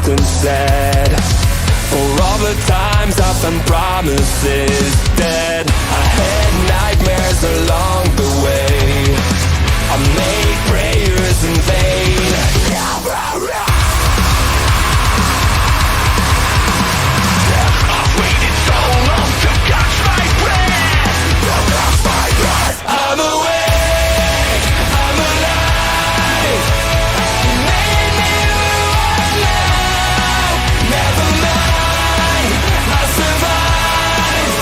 often said. For all the times I found promises dead, I had nightmares along the way. I made prayers in vain. I've waited so long to catch my breath. I'm awake, I'm alive. You made me who I am now. Never mind, I survived.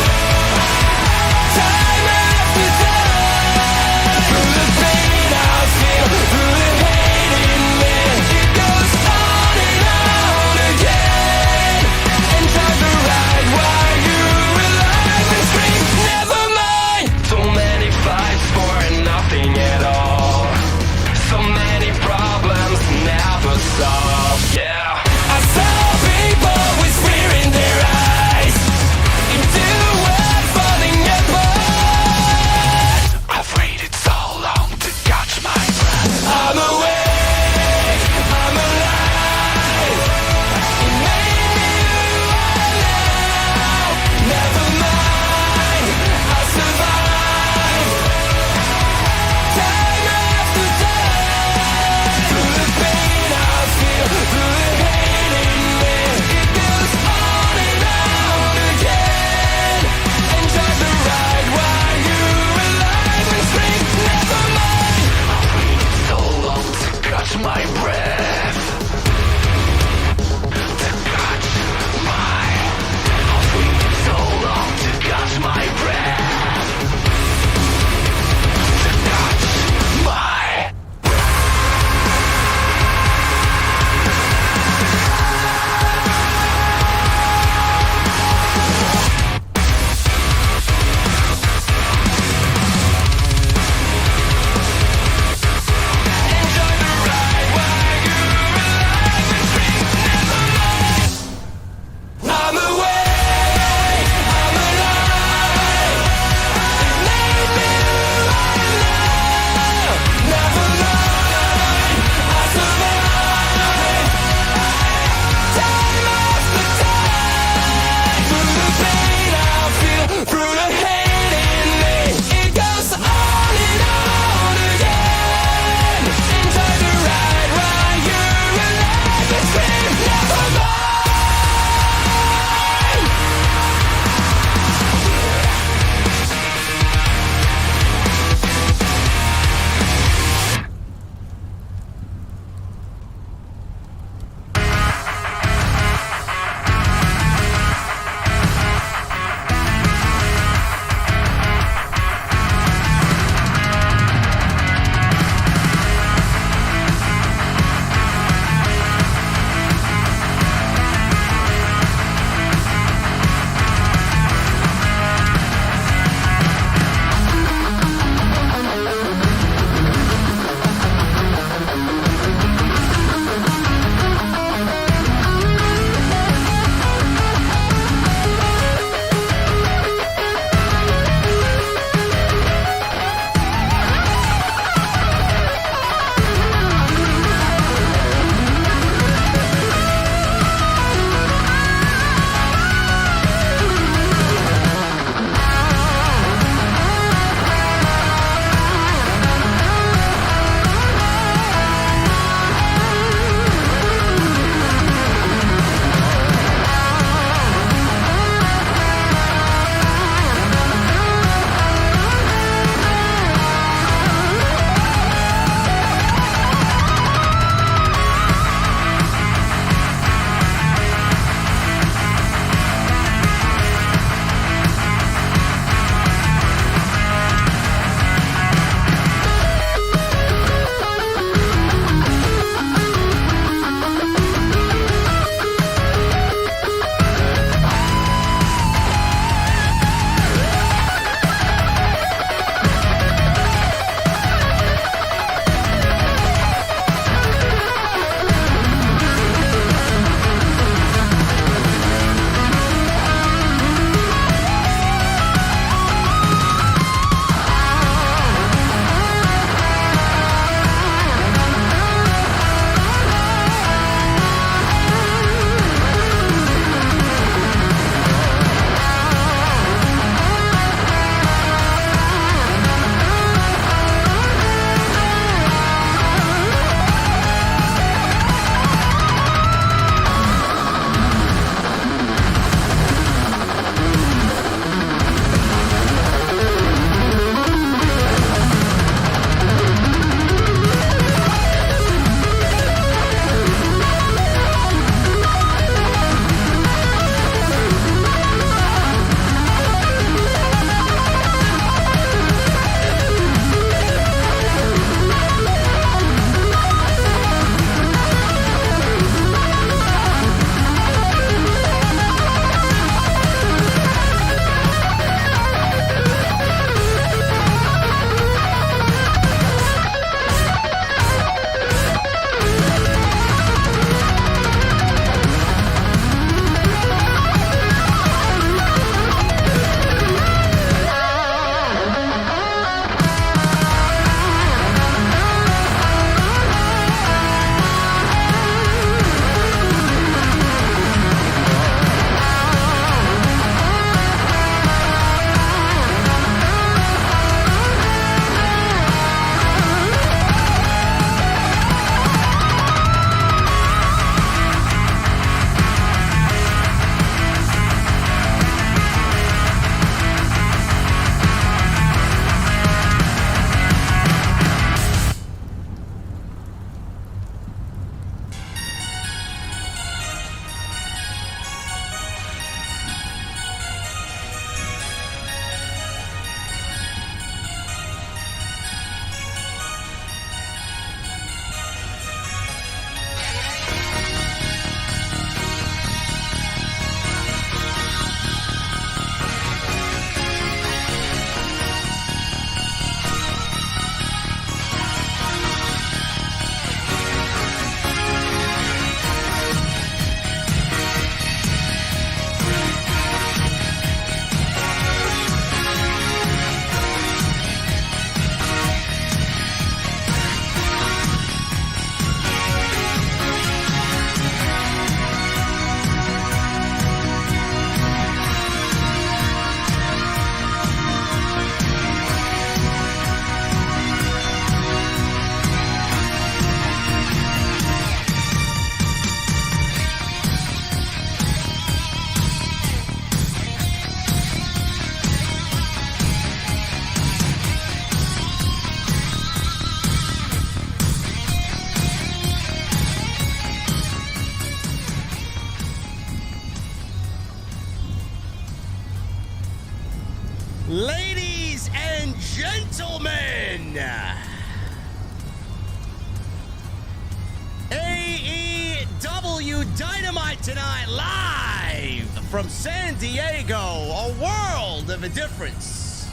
AEW Dynamite tonight, live from San Diego. A world of a difference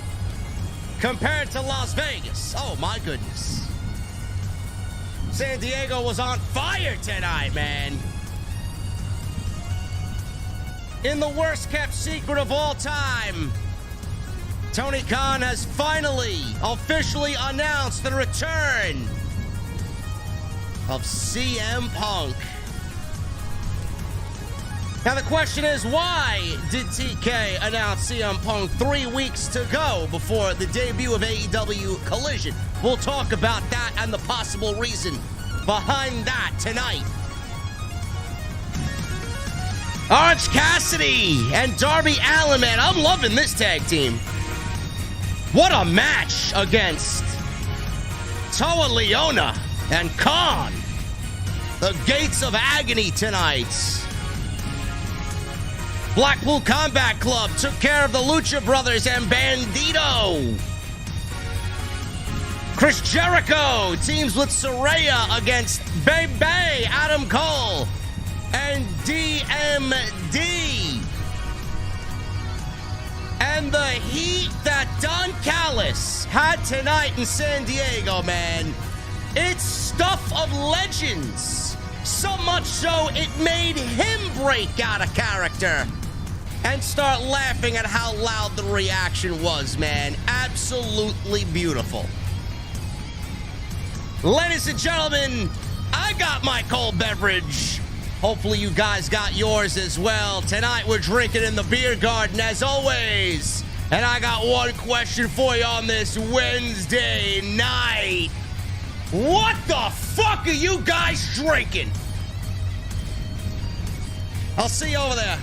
compared to Las Vegas. Oh my goodness. San Diego was on fire tonight, man. In the worst kept secret of all time, Tony Khan has finally officially announced the return of CM Punk. Now the question is, why did TK announce CM Punk 3 weeks to go before the debut of AEW Collision? We'll talk about that and the possible reason behind that tonight. Orange Cassidy and Darby Allin, man, I'm loving this tag team. What a match against Toa Liona and Kaun. The Gates of Agony tonight. Blackpool Combat Club took care of the Lucha Brothers and Bandido. Chris Jericho teams with Saraya against Bebe, Adam Cole, and DMD. And the heat that Don Callis had tonight in San Diego, man, it's stuff of legends. So much so, it made him break out of character and start laughing at how loud the reaction was, man. Absolutely beautiful. Ladies and gentlemen, I got my cold beverage. Hopefully you guys got yours as well. Tonight we're drinking in the beer garden as always. And I got one question for you on this Wednesday night. What the fuck are you guys drinking? I'll see you over there.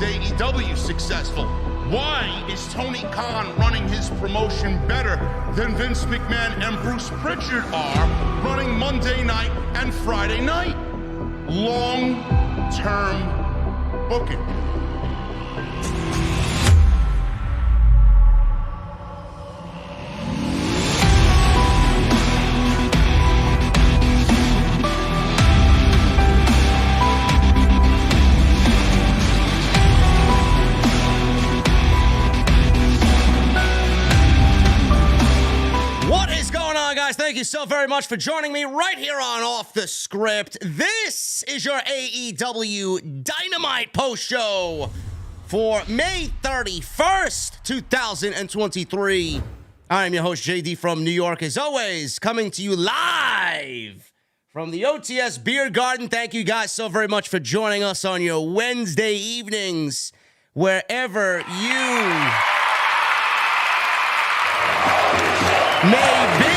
AEW successful? Why is Tony Khan running his promotion better than Vince McMahon and Bruce Pritchard are running Monday night and Friday night? Long-term booking. Thank you so very much for joining me right here on Off the Script. This is your AEW Dynamite post show for May 31st, 2023. I am your host, JD from New York, as always, coming to you live from the OTS Beer Garden. Thank you guys so very much for joining us on your Wednesday evenings, wherever you may be.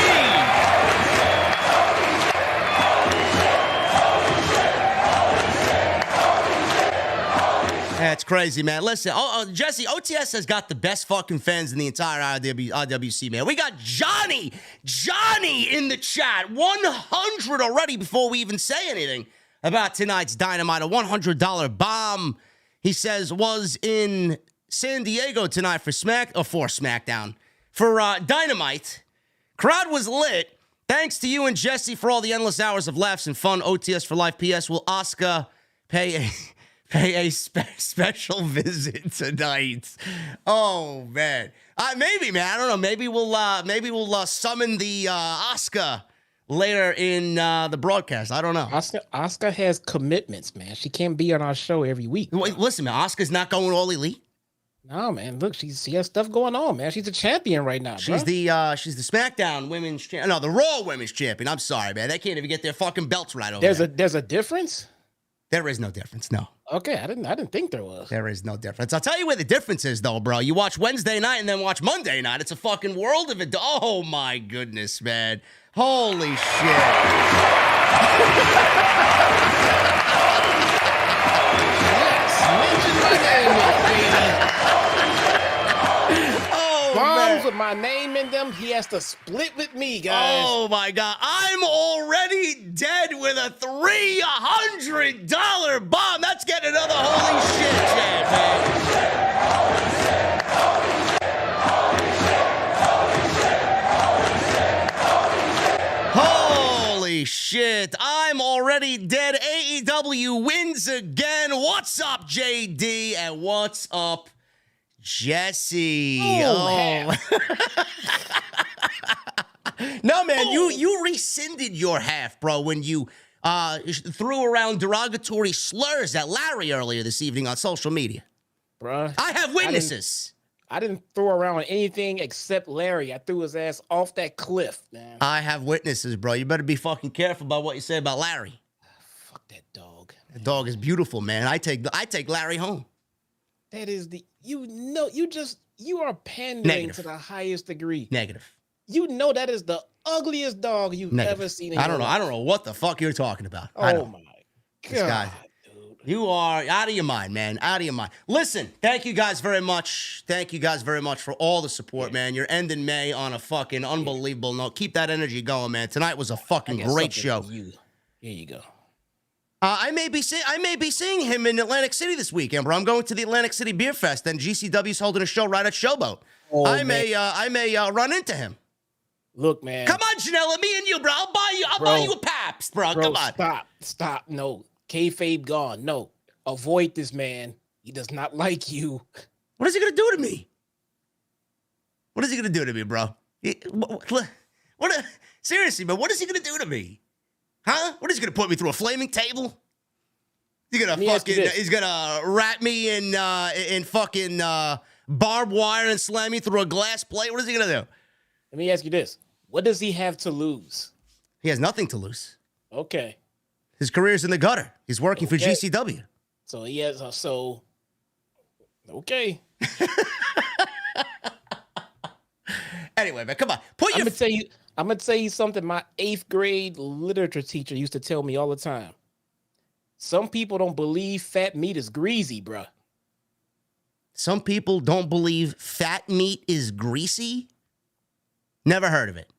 It's crazy, man. Listen, Jesse, OTS has got the best fucking fans in the entire IWC, man. We got Johnny in the chat. 100 already before we even say anything about tonight's Dynamite. A $100 bomb, he says, was in San Diego tonight for SmackDown. For Dynamite. Crowd was lit. Thanks to you and Jesse for all the endless hours of laughs and fun. OTS for life. P.S. Will Asuka pay a special visit tonight? Oh man, maybe, man. I don't know. Maybe we'll summon the Asuka later in the broadcast. I don't know. Asuka has commitments, man. She can't be on our show every week. Wait, listen, man. Asuka's not going all elite. No, man. Look, she has stuff going on, man. She's a champion right now. She's the SmackDown Women's Champion. No, the Raw Women's Champion. I'm sorry, man. They can't even get their fucking belts right over there. There's a difference. There is no difference. No. Okay, I didn't think there was. There is no difference. I'll tell you where the difference is, though, bro. You watch Wednesday night and then watch Monday night. It's a fucking world of it. Oh my goodness, man. Holy shit. Bombs with my name in them, he has to split with me, guys. Oh my God. I'm already dead with a $300 bomb. That's getting another holy shit chant, man. Holy shit. I'm already dead. AEW wins again. What's up, JD? And what's up, Jesse? Oh. No, man, you rescinded your half, bro, when you threw around derogatory slurs at Larry earlier this evening on social media. Bruh. I have witnesses. I didn't throw around anything except Larry. I threw his ass off that cliff, man. I have witnesses, bro. You better be fucking careful about what you say about Larry. Fuck that dog. The dog is beautiful, man. I take Larry home. That is you are pandering to the highest degree. Negative. You know that is the ugliest dog you've ever seen in your life. I don't know what the fuck you're talking about. Oh my God, dude. You are out of your mind, man. Out of your mind. Listen, thank you guys very much. Thank you guys very much for all the support, man. You're ending May on a fucking unbelievable note. Keep that energy going, man. Tonight was a fucking great show. Here you go. I may be seeing him in Atlantic City this weekend, bro. I'm going to the Atlantic City Beer Fest, and GCW's holding a show right at Showboat. I may run into him. Look, man. Come on, Janela, me and you, bro. I'll buy you a Pabst, bro. Come on. Stop. No, kayfabe gone. No, avoid this man. He does not like you. What is he gonna do to me? What is he gonna do to me, bro? Seriously, man. What is he gonna do to me? Huh? What is he gonna put me through a flaming table? He's gonna wrap me in fucking barbed wire and slam me through a glass plate. What is he gonna do? Let me ask you this. What does he have to lose? He has nothing to lose. Okay. His career's in the gutter. He's working for GCW. So he has okay. Anyway, man, come on. I'm gonna tell you something my 8th grade literature teacher used to tell me all the time. Some people don't believe fat meat is greasy, bruh. Some people don't believe fat meat is greasy? Never heard of it.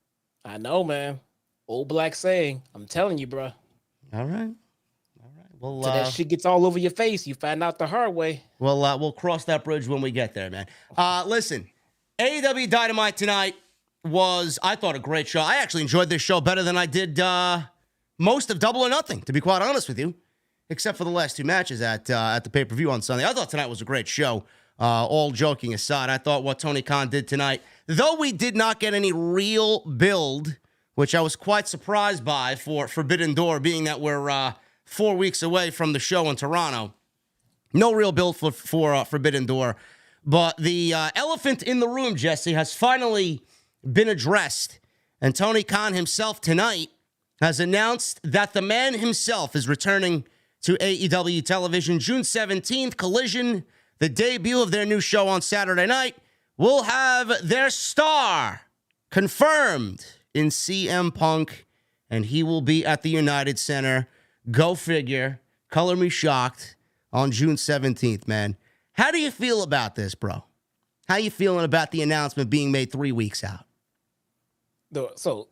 I know, man. Old black saying. I'm telling you, bruh. All right. Well, so that shit gets all over your face. You find out the hard way. Well, we'll cross that bridge when we get there, man. Listen, AEW Dynamite tonight was, I thought, a great show. I actually enjoyed this show better than I did most of Double or Nothing, to be quite honest with you, except for the last 2 matches at the pay-per-view on Sunday. I thought tonight was a great show. All joking aside, I thought what Tony Khan did tonight, though we did not get any real build, which I was quite surprised by for Forbidden Door, being that we're 4 weeks away from the show in Toronto. No real build for Forbidden Door. But the elephant in the room, Jesse, has finally been addressed. And Tony Khan himself tonight has announced that the man himself is returning to AEW television June 17th. Collision, the debut of their new show on Saturday night, will have their star confirmed in CM Punk, and he will be at the United Center. Go figure. Color me shocked on June 17th, man. How do you feel about this, bro? How you feeling about the announcement being made 3 weeks out? So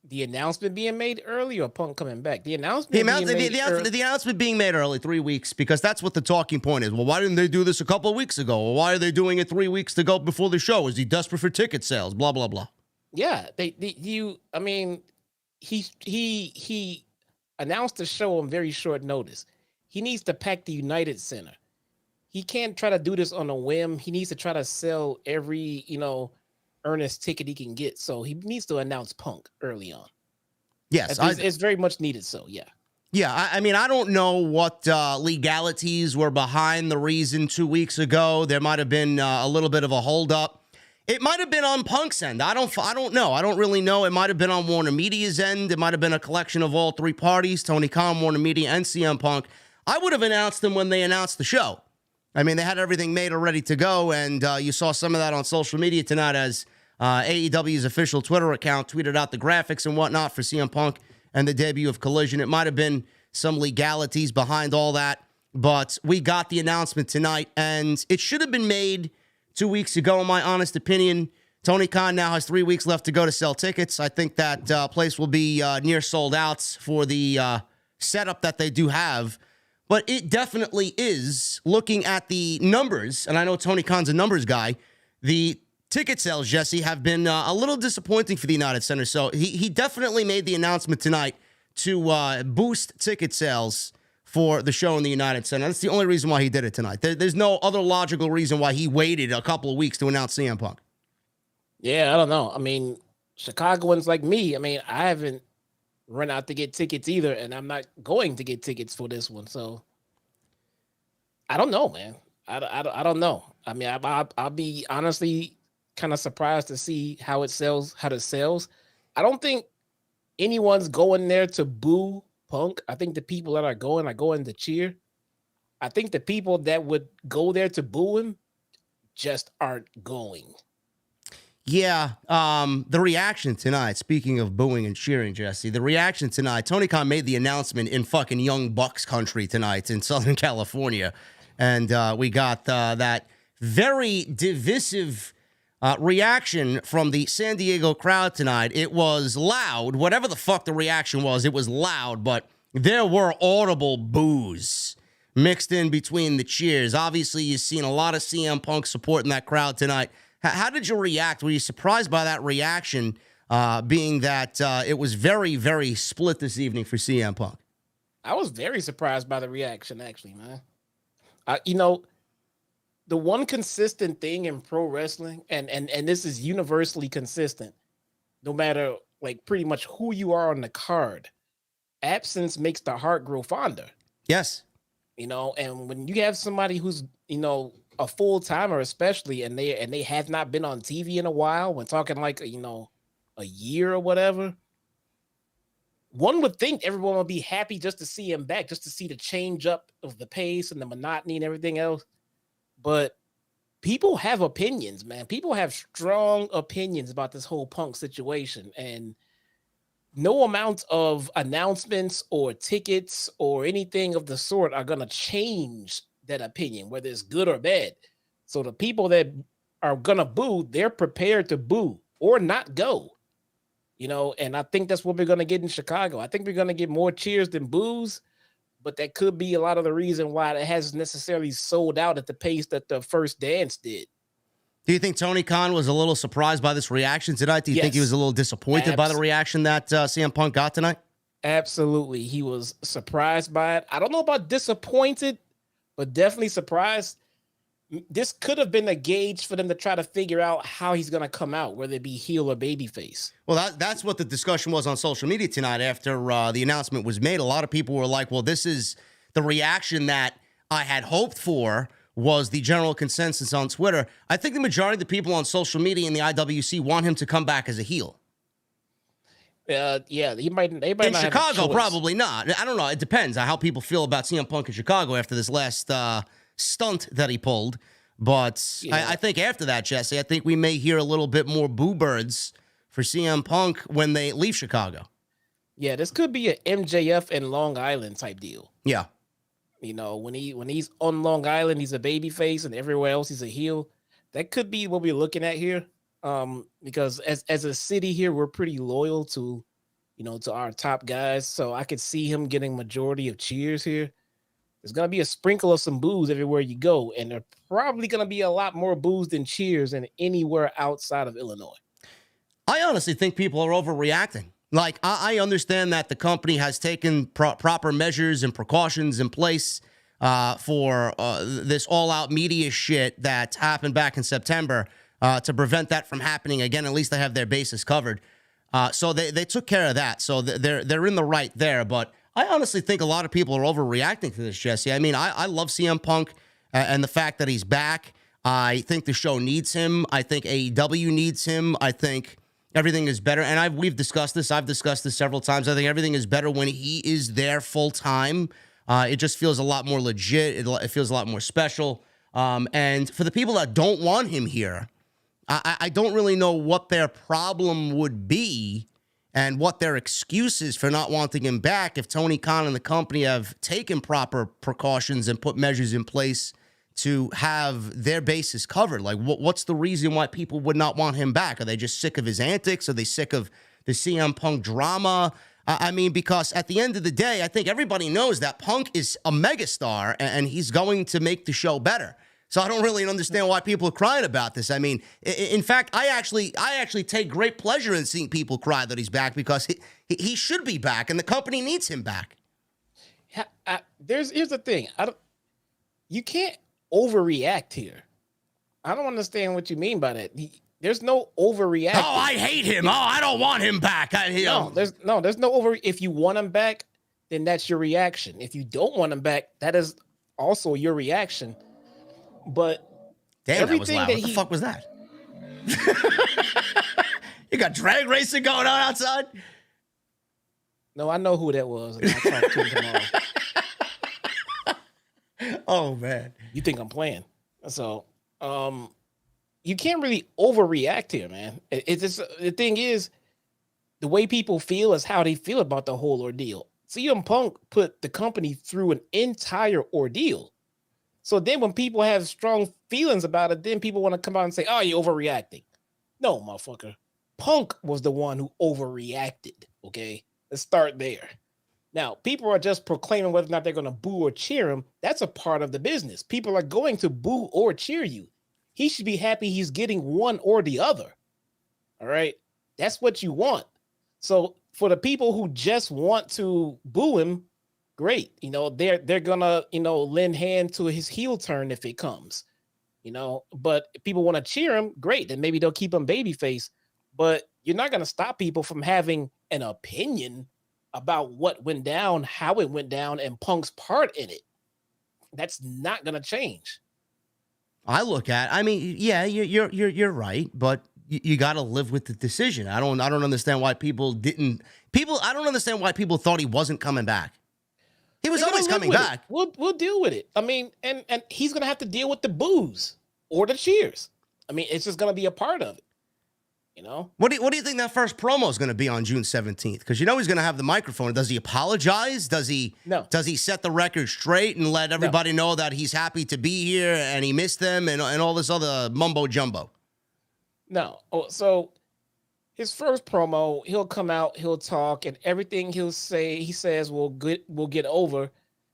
the announcement being made early or Punk coming back? The announcement The announcement being made early, 3 weeks, because that's what the talking point is. Well, why didn't they do this a couple of weeks ago? Well, why are they doing it 3 weeks to go before the show? Is he desperate for ticket sales? Blah, blah, blah. Yeah, he announced the show on very short notice. He needs to pack the United Center. He can't try to do this on a whim. He needs to try to sell every, earnest ticket he can get. So he needs to announce Punk early on. Yes. It's very much needed. So, yeah. Yeah, I mean, I don't know what legalities were behind the reason 2 weeks ago. There might have been a little bit of a holdup. It might have been on Punk's end. I don't know. I don't really know. It might have been on Warner Media's end. It might have been a collection of all three parties, Tony Khan, Warner Media, and CM Punk. I would have announced them when they announced the show. I mean, they had everything made or ready to go, and you saw some of that on social media tonight as AEW's official Twitter account tweeted out the graphics and whatnot for CM Punk and the debut of Collision. It might have been some legalities behind all that, but we got the announcement tonight, and it should have been made 2 weeks ago, in my honest opinion. Tony Khan now has 3 weeks left to go to sell tickets. I think that place will be near sold out for the setup that they do have. But it definitely is, looking at the numbers, and I know Tony Khan's a numbers guy, the ticket sales, Jesse, have been a little disappointing for the United Center. So he definitely made the announcement tonight to boost ticket sales for the show in the United Center. That's the only reason why he did it tonight. There's no other logical reason why he waited a couple of weeks to announce CM Punk. Yeah, I don't know. I mean, Chicagoans like me, I haven't run out to get tickets either, and I'm not going to get tickets for this one. So I don't know, man. I don't know. I mean, I'll be honestly kind of surprised to see how it sells. I don't think anyone's going there to boo Punk. I think the people that are going to cheer. I think the people that would go there to boo him just aren't going. Yeah, the reaction tonight, speaking of booing and cheering, Jesse, the reaction tonight, Tony Khan made the announcement in fucking Young Bucks country tonight in Southern California, and we got that very divisive reaction from the San Diego crowd tonight. It was loud. Whatever the fuck the reaction was, it was loud, but there were audible boos mixed in between the cheers. Obviously, you've seen a lot of CM Punk support in that crowd tonight. How did you react? Were you surprised by that reaction, being that it was very, very split this evening for CM Punk? I was very surprised by the reaction, actually, man. The one consistent thing in pro wrestling, and this is universally consistent, no matter like pretty much who you are on the card, absence makes the heart grow fonder. Yes. And when you have somebody who's, a full timer, especially, and they have not been on TV in a while, when talking like, a year or whatever, one would think everyone would be happy just to see him back, just to see the change up of the pace and the monotony and everything else. But people have opinions, man. People have strong opinions about this whole Punk situation, and no amount of announcements or tickets or anything of the sort are going to change that opinion, whether it's good or bad. So the people that are going to boo, they're prepared to boo or not go, and I think that's what we're going to get in Chicago. I think we're going to get more cheers than boos, but that could be a lot of the reason why it hasn't necessarily sold out at the pace that the first dance did. Do you think Tony Khan was a little surprised by this reaction tonight? Do you think he was a little disappointed by the reaction that CM Punk got tonight? Absolutely. He was surprised by it. I don't know about disappointed, but definitely surprised. This could have been a gauge for them to try to figure out how he's going to come out, whether it be heel or babyface. Well, that's what the discussion was on social media tonight after the announcement was made. A lot of people were like, well, this is the reaction that I had hoped for, was the general consensus on Twitter. I think the majority of the people on social media in the IWC want him to come back as a heel. Yeah, they might in not Chicago, have a probably not. I don't know. It depends on how people feel about CM Punk in Chicago after this last stunt that he pulled. But yeah. I think after that, Jesse, I think we may hear a little bit more boo birds for CM Punk when they leave Chicago. Yeah, this could be an MJF and Long Island type deal. Yeah. You know, when he's on Long Island, he's a baby face, and everywhere else he's a heel. That could be what we're looking at here. Because as a city here, we're pretty loyal to, you know, to our top guys. So I could see him getting majority of cheers here. There's gonna be a sprinkle of some boos everywhere you go, and there's probably gonna be a lot more boos than cheers than anywhere outside of Illinois. I honestly think people are overreacting. Like, I understand that the company has taken proper measures and precautions in place for this all-out media shit that happened back in September to prevent that from happening again. At least they have their bases covered. So they took care of that. So they're in the right there. But I honestly think a lot of people are overreacting to this, Jesse. I mean, I love CM Punk and the fact that he's back. I think the show needs him. I think AEW needs him. I think everything is better. And we've discussed this. I've discussed this several times. I think everything is better when he is there full time. It just feels a lot more legit. It feels a lot more special. And for the people that don't want him here, I don't really know what their problem would be and what their excuse is for not wanting him back if Tony Khan and the company have taken proper precautions and put measures in place to have their bases covered. Like, what's the reason why people would not want him back? Are they just sick of his antics? Are they sick of the CM Punk drama? I mean, because at the end of the day, I think everybody knows that Punk is a megastar and he's going to make the show better. So I don't really understand why people are crying about this. I mean, in fact, I actually take great pleasure in seeing people cry that he's back because he should be back and the company needs him back. Here's the thing. You can't overreact here. I don't understand what you mean by that. There's no overreact. Oh, I hate him. Oh, I don't want him back. There's no over. If you want him back, then that's your reaction. If you don't want him back, that is also your reaction. But damn, that was loud. What the fuck was that? You got drag racing going on outside? No, I know who that was. And I'll talk to him tomorrow. Oh man, you think I'm playing? So, you can't really overreact here, man. It's just, the thing is, the way people feel is how they feel about the whole ordeal. CM Punk put the company through an entire ordeal. So then when people have strong feelings about it, then people want to come out and say, oh, you're overreacting. No, motherfucker. Punk was the one who overreacted, okay? Let's start there. Now, people are just proclaiming whether or not they're going to boo or cheer him. That's a part of the business. People are going to boo or cheer you. He should be happy he's getting one or the other. All right? That's what you want. So for the people who just want to boo him, great. You know, they're gonna, you know, lend hand to his heel turn if it comes. You know, but if people want to cheer him, great. Then maybe they'll keep him babyface. But you're not gonna stop people from having an opinion about what went down, how it went down, and Punk's part in it. That's not gonna change. I mean, yeah, you're right, but you got to live with the decision. I don't understand why people understand why people thought he wasn't coming back. He was always coming back. We'll deal with it. I mean, and he's gonna have to deal with the boos or the cheers. I mean, it's just gonna be a part of it. You know. What do you think that first promo is going to be on June 17th? Because you know he's going to have the microphone. Does he apologize? Does he set the record straight and let everybody know that he's happy to be here and he missed them and all this other mumbo jumbo? No. Oh, so his first promo, he'll come out, he'll talk, and everything he says will get over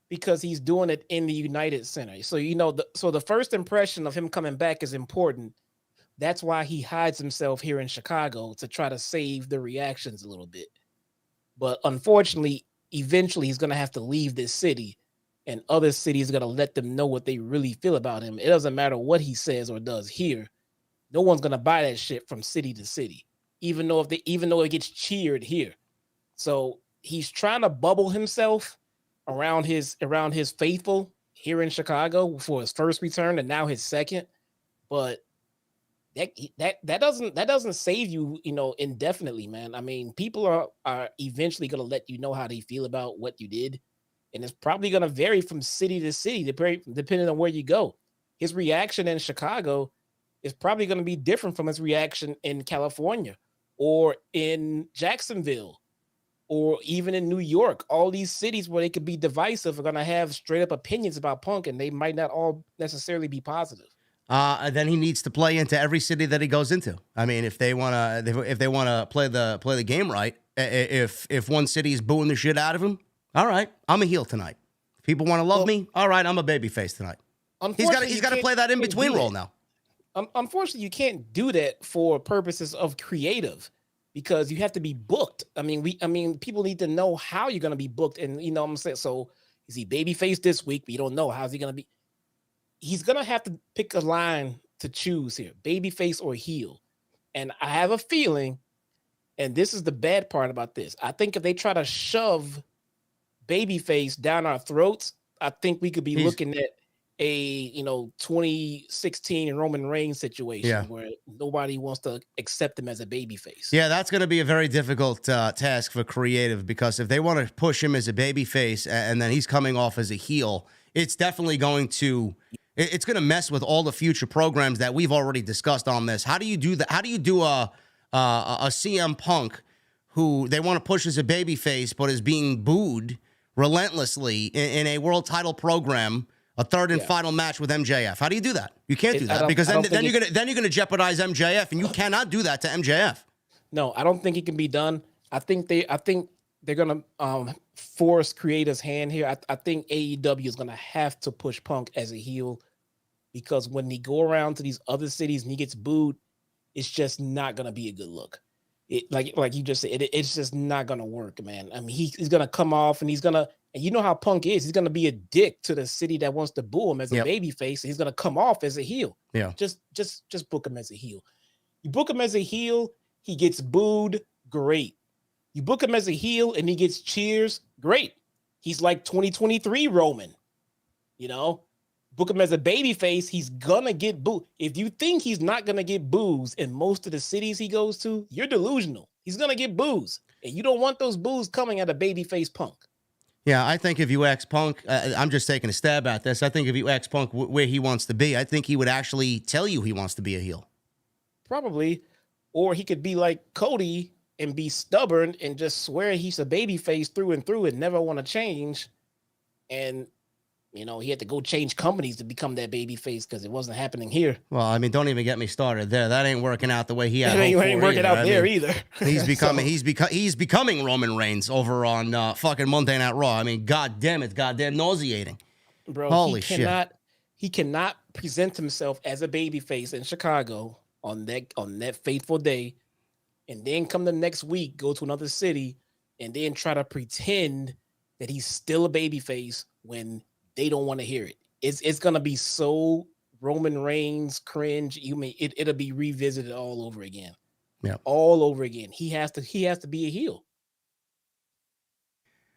because he's doing it in the United Center. So you know, the first impression of him coming back is important. That's why he hides himself here in Chicago to try to save the reactions a little bit. But unfortunately, eventually he's going to have to leave this city, and other cities are going to let them know what they really feel about him. It doesn't matter what he says or does here. No one's going to buy that shit from city to city, even though it gets cheered here. So he's trying to bubble himself around his faithful here in Chicago for his first return and now his second. But that doesn't save you, you know, indefinitely, man. I mean, people are eventually going to let you know how they feel about what you did, and it's probably going to vary from city to city depending on where you go. His reaction in Chicago is probably going to be different from his reaction in California or in Jacksonville or even in New York, all these cities where they could be divisive are going to have straight up opinions about Punk, and they might not all necessarily be positive. Then he needs to play into every city that he goes into. I mean, if they want to play the game right, if one city is booing the shit out of him, all right, I'm a heel tonight. If people want to love me, all right, I'm a babyface tonight. He's got to play that in between role now. Unfortunately, you can't do that for purposes of creative, because you have to be booked. I mean, people need to know how you're going to be booked, and you know what I'm saying. So is he babyface this week? But you don't know how's he going to be. He's going to have to pick a line to choose here, babyface or heel. And I have a feeling, and this is the bad part about this, I think if they try to shove babyface down our throats, I think we could be looking at a 2016 Roman Reigns situation where nobody wants to accept him as a babyface. Yeah, that's going to be a very difficult task for creative, because if they want to push him as a babyface and then he's coming off as a heel, it's definitely going to mess with all the future programs that we've already discussed on this. How do you do that? How do you do a CM Punk who they want to push as a babyface but is being booed relentlessly in a world title program? A third and final match with MJF. How do you do that? You can't do that, because then you're gonna jeopardize MJF, and you cannot do that to MJF. No, I don't think it can be done. I think they're gonna force creator's hand here. I think AEW is gonna have to push Punk as a heel, because when he go around to these other cities and he gets booed, it's just not gonna be a good look. It like you just said, it's just not gonna work, man. I mean, he's gonna come off and and you know how Punk is. He's gonna be a dick to the city that wants to boo him as a babyface, and he's gonna come off as a heel. Yeah, just book him as a heel. You book him as a heel, he gets booed, great. You book him as a heel and he gets cheers, great. He's like 2023 Roman, Book him as a babyface, he's gonna get booed. If you think he's not gonna get boos in most of the cities he goes to, you're delusional. He's gonna get boos, and you don't want those boos coming at a babyface Punk. Yeah, I think if you ask Punk, I'm just taking a stab at this. I think if you ask Punk where he wants to be, I think he would actually tell you he wants to be a heel. Probably, or he could be like Cody and be stubborn and just swear he's a babyface through and through and never want to change, and he had to go change companies to become that baby face because it wasn't happening here. Well, I mean, don't even get me started there. That ain't working out the way he had. It ain't working out there either. He's becoming he's becoming Roman Reigns over on fucking Monday Night Raw. I mean, goddamn, it's goddamn nauseating. Bro, holy shit. He cannot present himself as a baby face in Chicago on that fateful day, and then come the next week, go to another city, and then try to pretend that he's still a baby face when they don't want to hear it. It's gonna be so Roman Reigns cringe. It'll be revisited all over again. Yeah, all over again. He has to be a heel.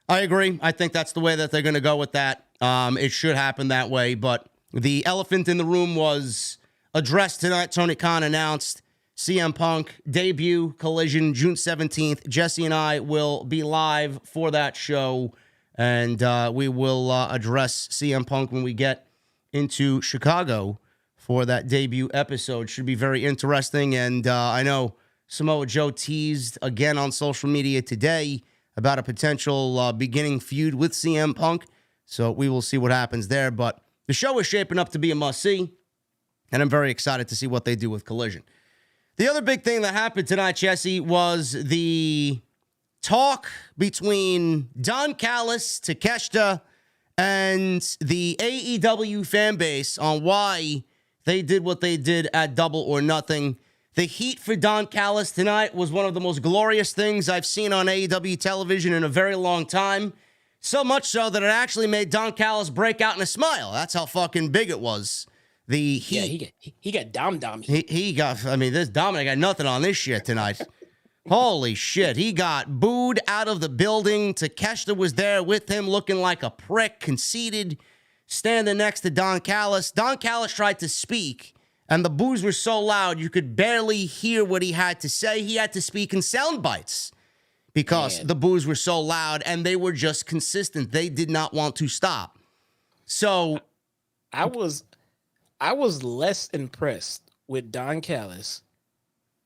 I agree. I think that's the way that they're gonna go with that. It should happen that way. But the elephant in the room was addressed tonight. Tony Khan announced CM Punk debut Collision June 17th. Jesse and I will be live for that show. And we will address CM Punk when we get into Chicago for that debut episode. Should be very interesting. And I know Samoa Joe teased again on social media today about a potential beginning feud with CM Punk. So we will see what happens there. But the show is shaping up to be a must-see. And I'm very excited to see what they do with Collision. The other big thing that happened tonight, Jesse, was the talk between Don Callis, Takeshita, and the AEW fan base on why they did what they did at Double or Nothing. The heat for Don Callis tonight was one of the most glorious things I've seen on AEW television in a very long time. So much so that it actually made Don Callis break out in a smile. That's how fucking big it was. The heat. Yeah, he got Dom. He got, this Dominic got nothing on this shit tonight. Holy shit. He got booed out of the building. Takeshita was there with him looking like a prick, conceited, standing next to Don Callis. Don Callis tried to speak, and the boos were so loud you could barely hear what he had to say. He had to speak in sound bites because the boos were so loud, and they were just consistent. They did not want to stop. So I was less impressed with Don Callis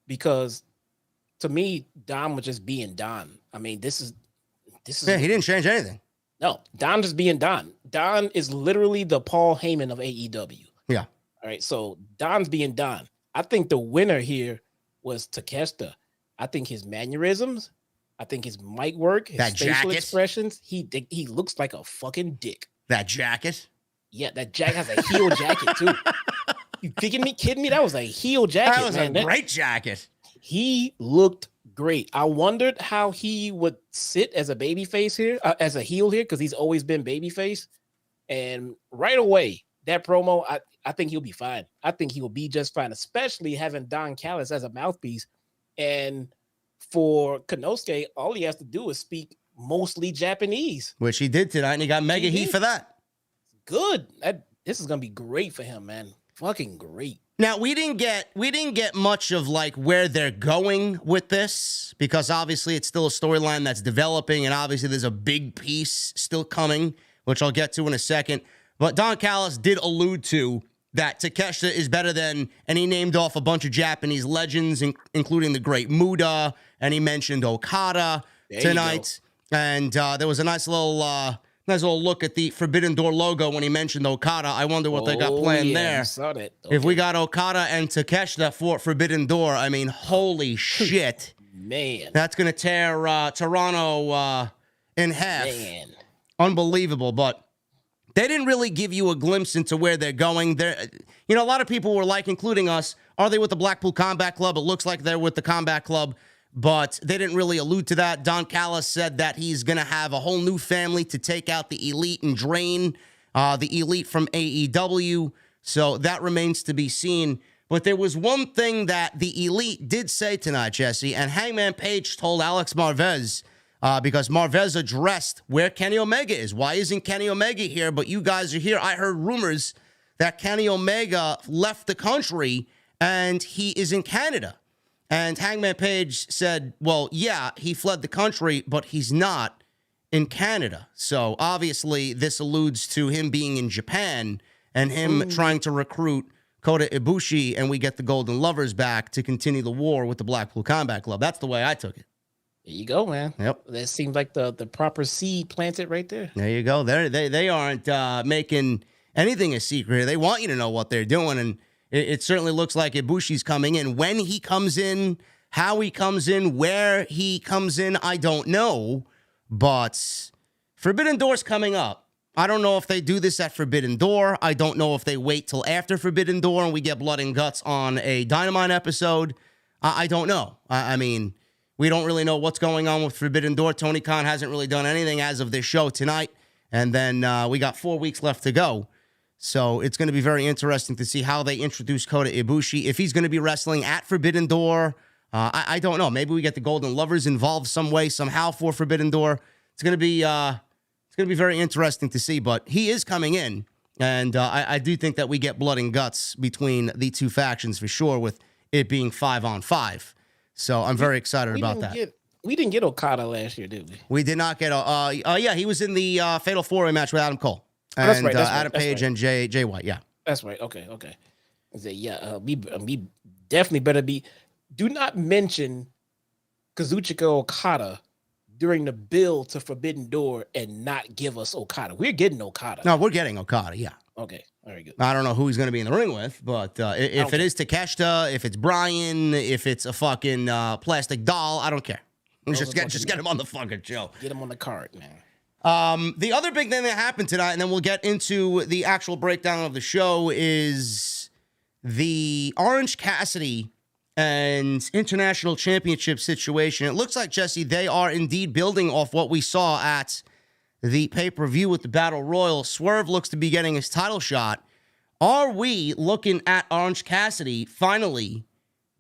because to me, Don was just being Don. I mean, this is this is Yeah, he didn't change anything. no Don just being Don. Don is literally the Paul Heyman of AEW. Yeah. All right, so Don's being Don. I think the winner here was Takeshita. I think his mannerisms, I think his mic work, his That facial jacket. expressions, he looks like a fucking dick. That jacket. Yeah, that jacket has a heel jacket too. You kidding me? That was a heel jacket. That was man. a great jacket. He looked great. I wondered how he would sit as a babyface here, as a heel here, because he's always been babyface. And right away, that promo, I think he'll be fine. I think he will be just fine, especially having Don Callis as a mouthpiece. And for Konosuke, all he has to do is speak mostly Japanese. Which he did tonight, and he got mega heat for that. Good. This is gonna be great for him, man. Fucking great. Now, we didn't get much of like where they're going with this, because obviously it's still a storyline that's developing, and obviously there's a big piece still coming, which I'll get to in a second. But Don Callis did allude to that Takeshita is better than, and he named off a bunch of Japanese legends, including the great Muda, and he mentioned Okada tonight. And there was a nice little look at the Forbidden Door logo when he mentioned Okada. I wonder what they got planned there. I saw that. Okay. If we got Okada and Takeshita for Forbidden Door, I mean, holy shit. Man. That's going to tear Toronto in half. Man. Unbelievable, but they didn't really give you a glimpse into where they're going. A lot of people were like, including us, are they with the Blackpool Combat Club? It looks like they're with the Combat Club, but they didn't really allude to that. Don Callis said that he's going to have a whole new family to take out the Elite and drain the Elite from AEW, so that remains to be seen. But there was one thing that the Elite did say tonight, Jesse, and Hangman Page told Alex Marvez, because Marvez addressed where Kenny Omega is. Why isn't Kenny Omega here? But you guys are here. I heard rumors that Kenny Omega left the country and he is in Canada. And Hangman Page said, well, yeah, he fled the country, but he's not in Canada. So obviously this alludes to him being in Japan and him trying to recruit Kota Ibushi, and we get the Golden Lovers back to continue the war with the Blackpool Combat Club. That's the way I took it. There you go, man. Yep. That seems like the proper seed planted right there. There you go. They aren't making anything a secret. They want you to know what they're doing, and it certainly looks like Ibushi's coming in. When he comes in, how he comes in, where he comes in, I don't know, but Forbidden Door's coming up. I don't know if they do this at Forbidden Door. I don't know if they wait till after Forbidden Door and we get blood and guts on a Dynamite episode. I don't know. I mean, we don't really know what's going on with Forbidden Door. Tony Khan hasn't really done anything as of this show tonight. And then we got 4 weeks left to go. So it's going to be very interesting to see how they introduce Kota Ibushi. If he's going to be wrestling at Forbidden Door, I don't know. Maybe we get the Golden Lovers involved some way, somehow for Forbidden Door. It's going to be very interesting to see. But he is coming in. And I do think that we get blood and guts between the two factions for sure, with it being 5-on-5. So I'm very excited about that. We didn't get Okada last year, did we? We did not get. Yeah, he was in the Fatal 4-Way match with Adam Cole and that's right, Adam Page and Jay White. Yeah, that's right. Okay. I said, yeah, we definitely better be. Do not mention Kazuchika Okada during the build to Forbidden Door and not give us Okada. We're getting Okada. No, we're getting Okada. Yeah. Okay. Very good. I don't know who he's going to be in the ring with, but if it is Takeshita, if it's Brian, if it's a fucking plastic doll, I don't care. Just get him on the fucking show. Get him on the card, man. The other big thing that happened tonight, and then we'll get into the actual breakdown of the show, is the Orange Cassidy and International Championship situation. It looks like, Jesse, they are indeed building off what we saw at the pay-per-view with the Battle Royal. Swerve looks to be getting his title shot. Are we looking at Orange Cassidy finally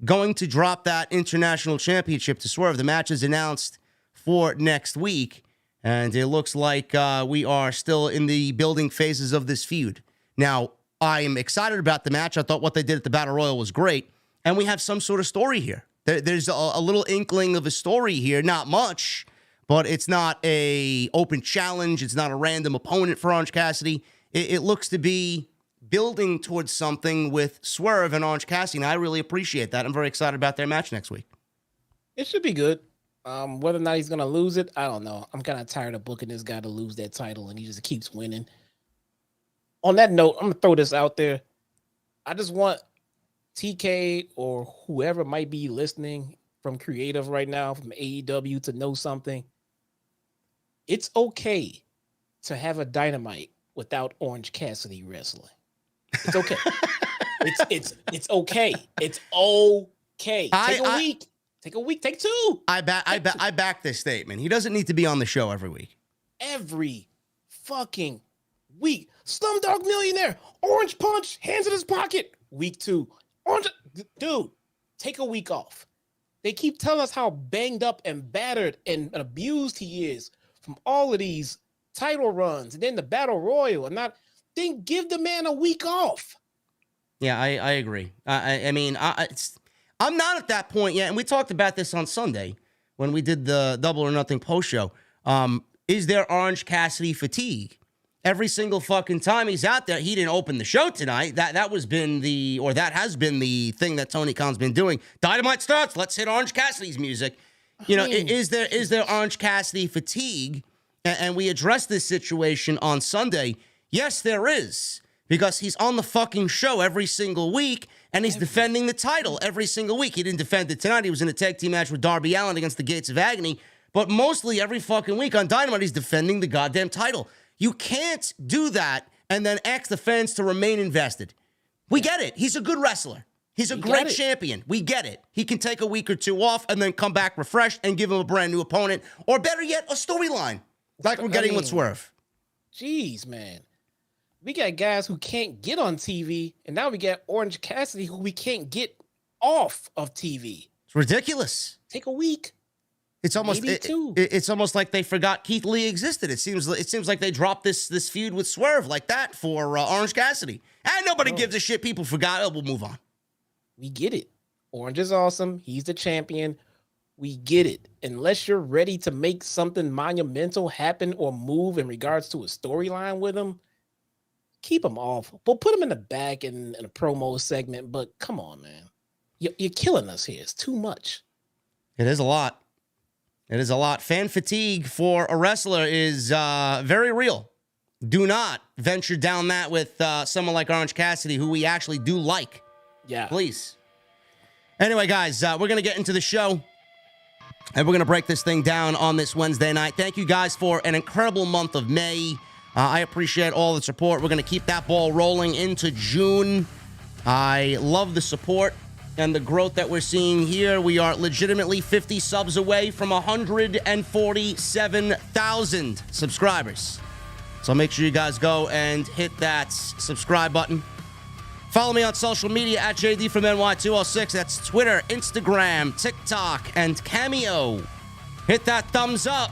going to drop that International Championship to Swerve? The match is announced for next week, and it looks like we are still in the building phases of this feud. Now, I'm excited about the match. I thought what they did at the Battle Royal was great, and we have some sort of story here. There's a little inkling of a story here, not much, but it's not a open challenge. It's not a random opponent for Orange Cassidy. It looks to be building towards something with Swerve and Orange Cassidy, and I really appreciate that. I'm very excited about their match next week. It should be good. Whether or not he's gonna lose it, I don't know. I'm kind of tired of booking this guy to lose that title, and he just keeps winning. On that note, I'm gonna throw this out there. I just want TK or whoever might be listening from creative right now, from AEW, to know something. It's okay to have a Dynamite without Orange Cassidy wrestling. It's okay. it's okay. It's okay. Take a week. Take two. I back this statement. He doesn't need to be on the show every week. Every fucking week. Slumdog Millionaire. Orange Punch. Hands in his pocket. Week 2. Dude, take a week off. They keep telling us how banged up and battered and abused he is from all of these title runs and then the Battle Royal and not. Then give the man a week off. Yeah, I agree. I mean, I'm not at that point yet, and we talked about this on Sunday when we did the Double or Nothing post show. Is there Orange Cassidy fatigue? Every single fucking time he's out there, he didn't open the show tonight. That has been the thing that Tony Khan's been doing. Dynamite starts, let's hit Orange Cassidy's music. Is there Orange Cassidy fatigue? And we addressed this situation on Sunday. Yes, there is. Because he's on the fucking show every single week, and he's defending the title every single week. He didn't defend it tonight. He was in a tag team match with Darby Allin against the Gates of Agony. But mostly every fucking week on Dynamite, he's defending the goddamn title. You can't do that and then ask the fans to remain invested. We get it. He's a good wrestler. He's a great champion. We get it. He can take a week or two off and then come back refreshed and give him a brand new opponent. Or better yet, a storyline. Like we're getting with Swerve. Jeez, man. We got guys who can't get on TV, and now we got Orange Cassidy who we can't get off of TV. It's ridiculous. Take a week. It's almost it's almost like they forgot Keith Lee existed. It seems like they dropped this feud with Swerve like that for Orange Cassidy. And nobody gives a shit. People forgot. Oh, we'll move on. We get it. Orange is awesome. He's the champion. We get it. Unless you're ready to make something monumental happen or move in regards to a storyline with him, keep him off. We'll put him in the back in a promo segment, but come on, man. You're killing us here. It's too much. It is a lot. It is a lot. Fan fatigue for a wrestler is very real. Do not venture down that with someone like Orange Cassidy, who we actually do like. Yeah. Please. Anyway, guys, we're going to get into the show, and we're going to break this thing down on this Wednesday night. Thank you guys for an incredible month of May. I appreciate all the support. We're going to keep that ball rolling into June. I love the support and the growth that we're seeing here. We are legitimately 50 subs away from 147,000 subscribers. So make sure you guys go and hit that subscribe button. Follow me on social media at JDfromNY206. That's Twitter, Instagram, TikTok, and Cameo. Hit that thumbs up.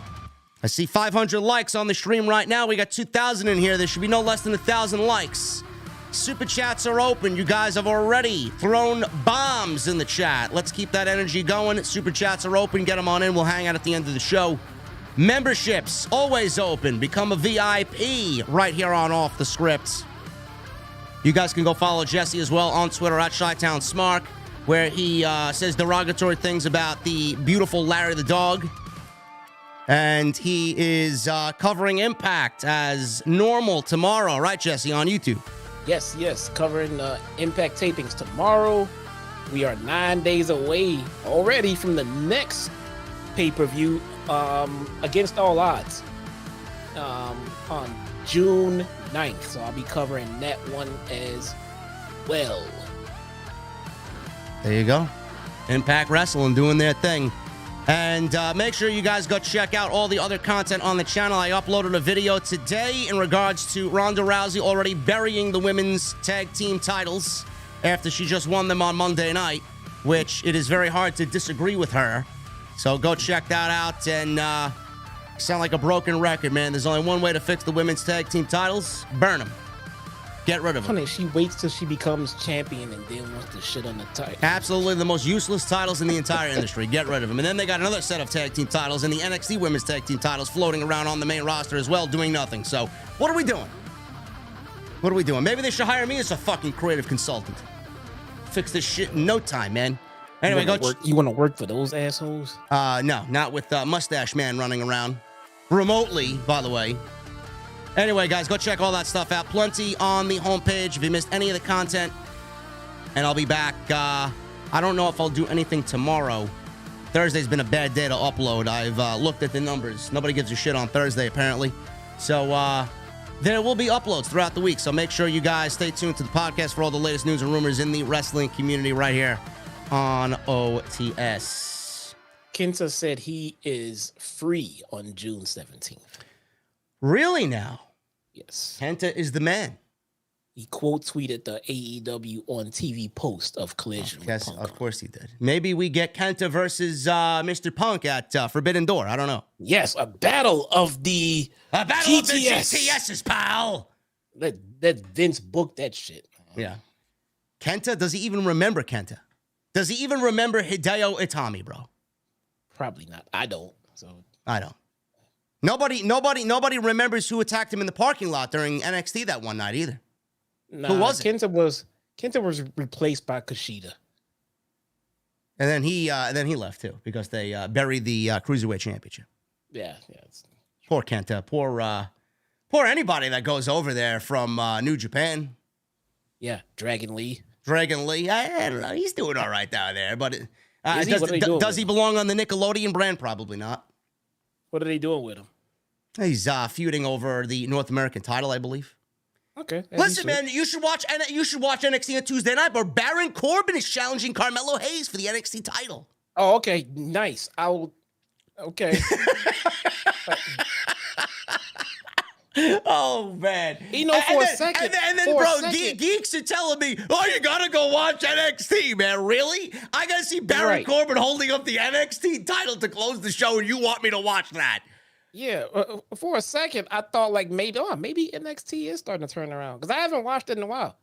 I see 500 likes on the stream right now. We got 2,000 in here. There should be no less than 1,000 likes. Super chats are open. You guys have already thrown bombs in the chat. Let's keep that energy going. Super chats are open. Get them on in. We'll hang out at the end of the show. Memberships, always open. Become a VIP right here on Off the Script. You guys can go follow Jesse as well on Twitter at ChyTownSmark, where he says derogatory things about the beautiful Larry the dog. And he is covering Impact as normal tomorrow, right, Jesse, on YouTube? Yes. Covering Impact tapings tomorrow. We are 9 days away already from the next pay-per-view, Against All Odds, on June 9th. So I'll be covering that one as well. There you go. Impact Wrestling doing their thing. And make sure you guys go check out all the other content on the channel. I uploaded a video today in regards to Ronda Rousey already burying the women's tag team titles after she just won them on Monday night, which it is very hard to disagree with her. So go check that out and sound like a broken record, man. There's only one way to fix the women's tag team titles. Burn them. Get rid of them. Funny, she waits till she becomes champion and then wants to shit on the title. Absolutely the most useless titles in the entire industry. Get rid of them. And then they got another set of tag team titles and the NXT women's tag team titles floating around on the main roster as well, doing nothing. So what are we doing? What are we doing? Maybe they should hire me as a fucking creative consultant. Fix this shit in no time, man. Anyway, you want to work for those assholes? No, not with Mustache Man running around remotely, by the way. Anyway, guys, go check all that stuff out. Plenty on the homepage if you missed any of the content. And I'll be back. I don't know if I'll do anything tomorrow. Thursday's been a bad day to upload. I've looked at the numbers. Nobody gives a shit on Thursday, apparently. So there will be uploads throughout the week. So make sure you guys stay tuned to the podcast for all the latest news and rumors in the wrestling community right here on OTS. Kenta said he is free on June 17th. Really now? Yes. Kenta is the man. He quote tweeted the AEW on TV post of Collision. Yes, of course he did. Maybe we get Kenta versus Mr. Punk at Forbidden Door. I don't know. Yes, a battle of the GTSs, pal. Let Vince book that shit. Yeah. Kenta, does he even remember Kenta? Does he even remember Hideo Itami, bro? Probably not. I don't. So I don't. Nobody remembers who attacked him in the parking lot during NXT that one night either. Nah, who was it? Kenta was replaced by Kushida. And then he left too because they buried the Cruiserweight Championship. Yeah. Poor Kenta. Poor anybody that goes over there from New Japan. Yeah, Dragon Lee. I don't know. He's doing all right down there, but does he belong on the Nickelodeon brand? Probably not. What are they doing with him? He's feuding over the North American title, I believe. Okay. Listen, man, you should watch NXT on Tuesday night, but Baron Corbin is challenging Carmelo Hayes for the NXT title. Oh, okay. Nice. Okay. Oh, man. For a second. And then, bro, geeks are telling me, oh, you got to go watch NXT, man. Really? I got to see Baron Corbin holding up the NXT title to close the show, and you want me to watch that? Yeah, for a second, I thought like maybe NXT is starting to turn around because I haven't watched it in a while.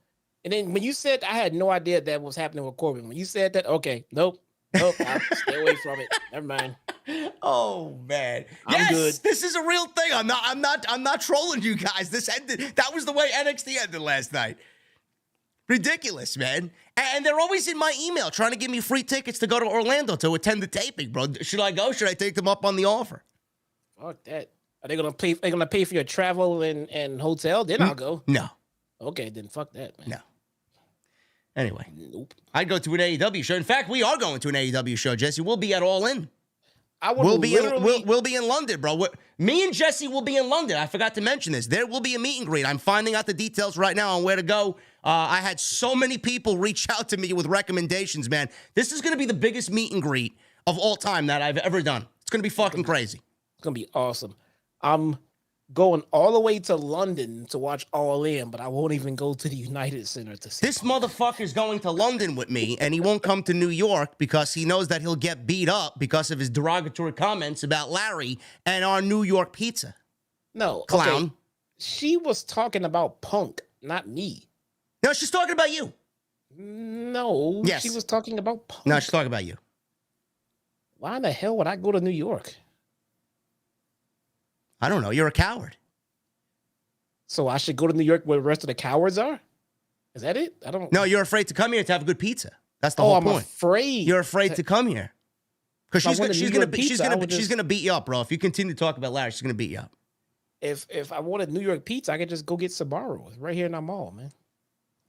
And then when you said, I had no idea that was happening with Corbin. When you said that, okay, nope, I'll stay away from it. Never mind. Oh man, I'm good. This is a real thing. I'm not trolling you guys. This ended. That was the way NXT ended last night. Ridiculous, man. And they're always in my email trying to give me free tickets to go to Orlando to attend the taping, bro. Should I go? Should I take them up on the offer? Fuck that. Are they gonna pay? They're gonna pay for your travel and hotel? Then I'll go. No. Okay, then fuck that, man. No. Anyway, nope. I'd go to an AEW show. In fact, we are going to an AEW show, Jesse. We'll be at All In. We'll be in London, bro. Me and Jesse will be in London. I forgot to mention this. There will be a meet and greet. I'm finding out the details right now on where to go. I had so many people reach out to me with recommendations, man. This is going to be the biggest meet and greet of all time that I've ever done. It's going to be fucking crazy. It's going to be awesome. I'm going all the way to London to watch All In, but I won't even go to the United Center to see this motherfucker's going to London with me, and he won't come to New York because he knows that he'll get beat up because of his derogatory comments about Larry and our New York pizza. No. Clown. Okay. She was talking about Punk, not me. No, she's talking about you. No. Yes. She was talking about Punk. No, she's talking about you. Why in the hell would I go to New York? I don't know. You're a coward. So I should go to New York where the rest of the cowards are? Is that it? I don't. No, you're afraid to come here to have a good pizza. That's the whole point. I'm afraid. You're afraid to come here because she's gonna beat you up, bro. If you continue to talk about Larry, she's gonna beat you up. If I wanted New York pizza, I could just go get Sbarro. It's right here in our mall, man.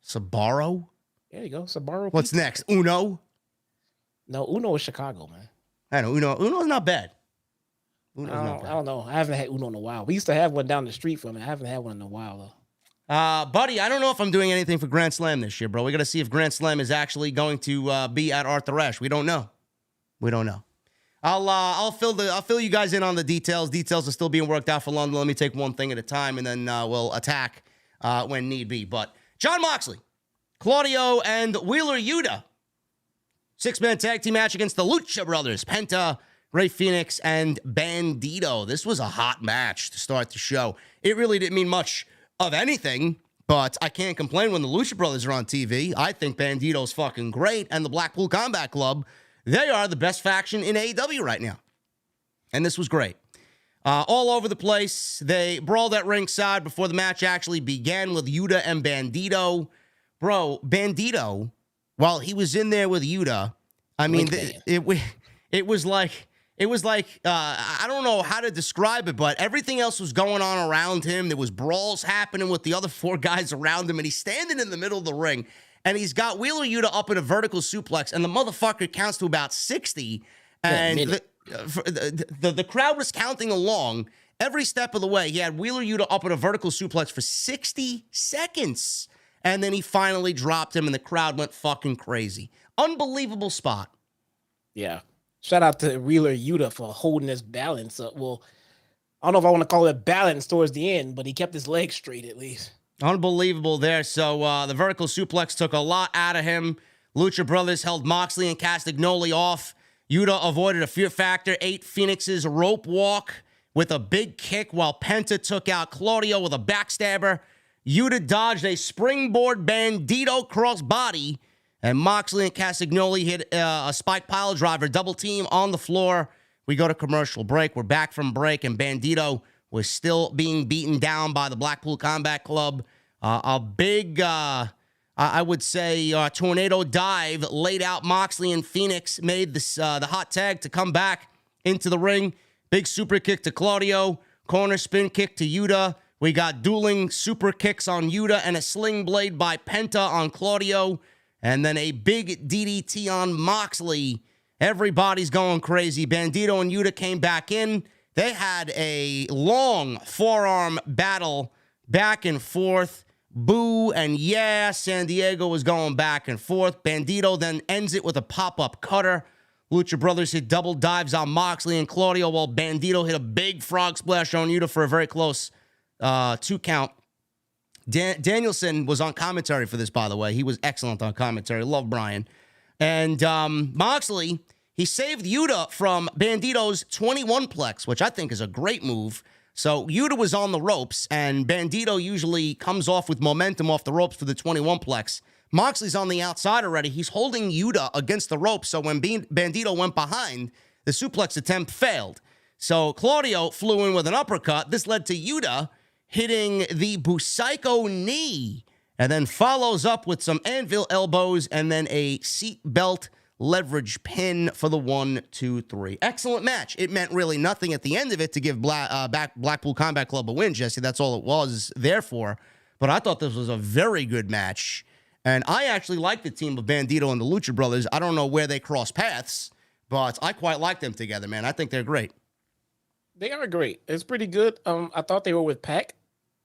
Sbarro? There you go, Sbarro. What's pizza. next? Uno? No, Uno is Chicago, man. I know Uno's not bad. I don't know. I haven't had Uno in a while. We used to have one down the street from it. I haven't had one in a while though. Buddy, I don't know if I'm doing anything for Grand Slam this year, bro. We got to see if Grand Slam is actually going to be at Arthur Ashe. We don't know. I'll fill you guys in on the details. Details are still being worked out for London. Let me take one thing at a time, and then we'll attack when need be. But Jon Moxley, Claudio, and Wheeler Yuta, 6-man tag team match against the Lucha Brothers, Penta, Rey Fenix, and Bandido. This was a hot match to start the show. It really didn't mean much of anything, but I can't complain when the Lucha Brothers are on TV. I think Bandido's fucking great, and the Blackpool Combat Club, they are the best faction in AEW right now. And this was great. All over the place. They brawled at ringside before the match actually began with Yuta and Bandido. Bro, Bandido, while he was in there with Yuta, I mean, Blink it was like I don't know how to describe it, but everything else was going on around him. There was brawls happening with the other 4 guys around him, and he's standing in the middle of the ring, and he's got Wheeler Yuta up in a vertical suplex, and the motherfucker counts to about 60, and the crowd was counting along every step of the way. He had Wheeler Yuta up in a vertical suplex for 60 seconds, and then he finally dropped him, and the crowd went fucking crazy. Unbelievable spot. Yeah. Shout out to Wheeler Yuta for holding his balance up. Well, I don't know if I want to call it balance towards the end, but he kept his legs straight at least. Unbelievable there. So the vertical suplex took a lot out of him. Lucha Brothers held Moxley and Castagnoli off. Yuta avoided a Fear Factor 8 Phoenix's rope walk with a big kick while Penta took out Claudio with a backstabber. Yuta dodged a springboard Bandido crossbody, and Moxley and Castagnoli hit a spike pile driver double team on the floor. We go to commercial break. We're back from break, and Bandido was still being beaten down by the Blackpool Combat Club. A big, I would say, tornado dive laid out Moxley and Phoenix, made this the hot tag to come back into the ring. Big super kick to Claudio, corner spin kick to Yuta. We got dueling super kicks on Yuta and a sling blade by Penta on Claudio. And then a big DDT on Moxley. Everybody's going crazy. Bandido and Yuta came back in. They had a long forearm battle back and forth. Boo and yeah, San Diego was going back and forth. Bandido then ends it with a pop-up cutter. Lucha Brothers hit double dives on Moxley and Claudio, while Bandido hit a big frog splash on Yuta for a very close 2 count. Danielson was on commentary for this, by the way. He was excellent on commentary. Love Brian. And Moxley, he saved Yuta from Bandido's 21-plex, which I think is a great move. So Yuta was on the ropes, and Bandido usually comes off with momentum off the ropes for the 21-plex. Moxley's on the outside already. He's holding Yuta against the ropes, so when Bandido went behind, the suplex attempt failed. So Claudio flew in with an uppercut. This led to Yuta hitting the Busaiku knee, and then follows up with some anvil elbows and then a seat belt leverage pin for the 1, 2, 3. Excellent match. It meant really nothing at the end of it to give Blackpool Combat Club a win, Jesse. That's all it was there for. But I thought this was a very good match, and I actually like the team of Bandido and the Lucha Brothers. I don't know where they cross paths, but I quite like them together, man. I think they're great. They are great. It's pretty good. I thought they were with Pac.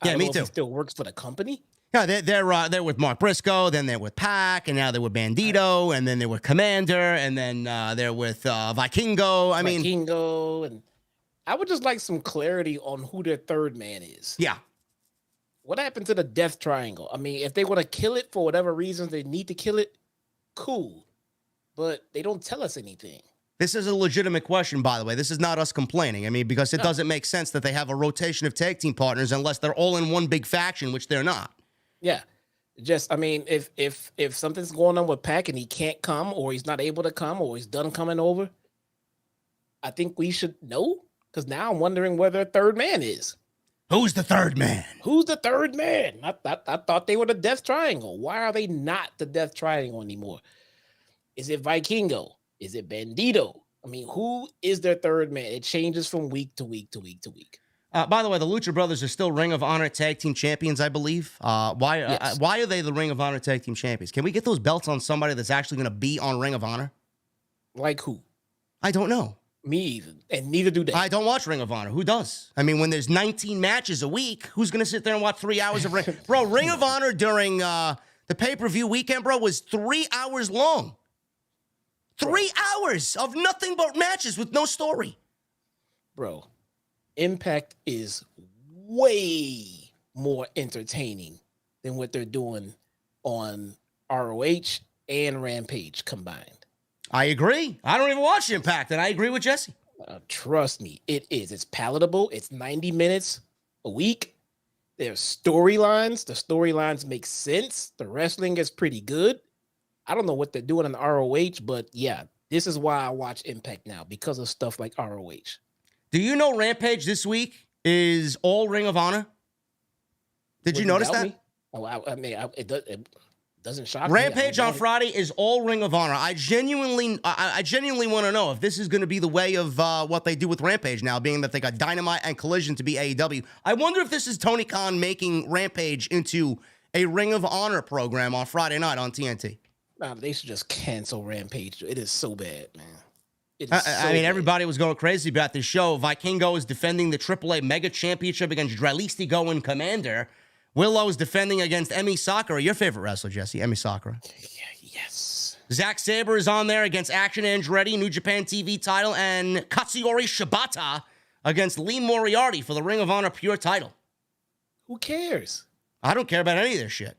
Yeah, me too. too. He still works for the company. Yeah, they're with Mark Briscoe, then they're with Pac, and now they're with Bandido, and then they're with Commander, and then they're with Vikingo. Vikingo, and I would just like some clarity on who their third man is. Yeah. What happened to the Death Triangle? I mean, if they want to kill it for whatever reasons they need to kill it, cool. But they don't tell us anything. This is a legitimate question, by the way. This is not us complaining. I mean, because it doesn't make sense that they have a rotation of tag team partners unless they're all in one big faction, which they're not. Yeah. Just, I mean, if something's going on with Pac and he can't come, or he's not able to come, or he's done coming over, I think we should know, because now I'm wondering where their third man is. Who's the third man? Who's the third man? I thought they were the Death Triangle. Why are they not the Death Triangle anymore? Is it Vikingo? Is it Bandido? I mean, who is their third man? It changes from week to week to week to week. By the way, the Lucha Brothers are still Ring of Honor Tag Team Champions, I believe. Why are they the Ring of Honor Tag Team Champions? Can we get those belts on somebody that's actually going to be on Ring of Honor? Like who? I don't know. Me either. And neither do they. I don't watch Ring of Honor. Who does? I mean, when there's 19 matches a week, who's going to sit there and watch 3 hours of Ring? Bro, Ring of Honor during the pay-per-view weekend, bro, was 3 hours long. 3 hours of nothing but matches with no story. Bro, Impact is way more entertaining than what they're doing on ROH and Rampage combined. I agree. I don't even watch Impact, and I agree with Jesse. Trust me, it is. It's palatable. It's 90 minutes a week. There's storylines. The storylines make sense. The wrestling is pretty good. I don't know what they're doing on ROH, but yeah, this is why I watch Impact now, because of stuff like ROH. Do you know Rampage this week is all Ring of Honor? Did you notice that? Oh, I mean, Doesn't shock me. Rampage on Friday is all Ring of Honor. I genuinely want to know if this is going to be the way of what they do with Rampage now, being that they got Dynamite and Collision to be AEW. I wonder if this is Tony Khan making Rampage into a Ring of Honor program on Friday night on TNT. Nah, they should just cancel Rampage. It is so bad, man. I mean, everybody was going crazy about this show. Vikingo is defending the AAA Mega Championship against Dralistigo and Commander. Willow is defending against Emi Sakura, your favorite wrestler, Jesse, Emi Sakura. Yeah, yes. Zack Sabre is on there against Action Andretti, New Japan TV title, and Katsuyori Shibata against Lee Moriarty for the Ring of Honor Pure title. Who cares? I don't care about any of this shit.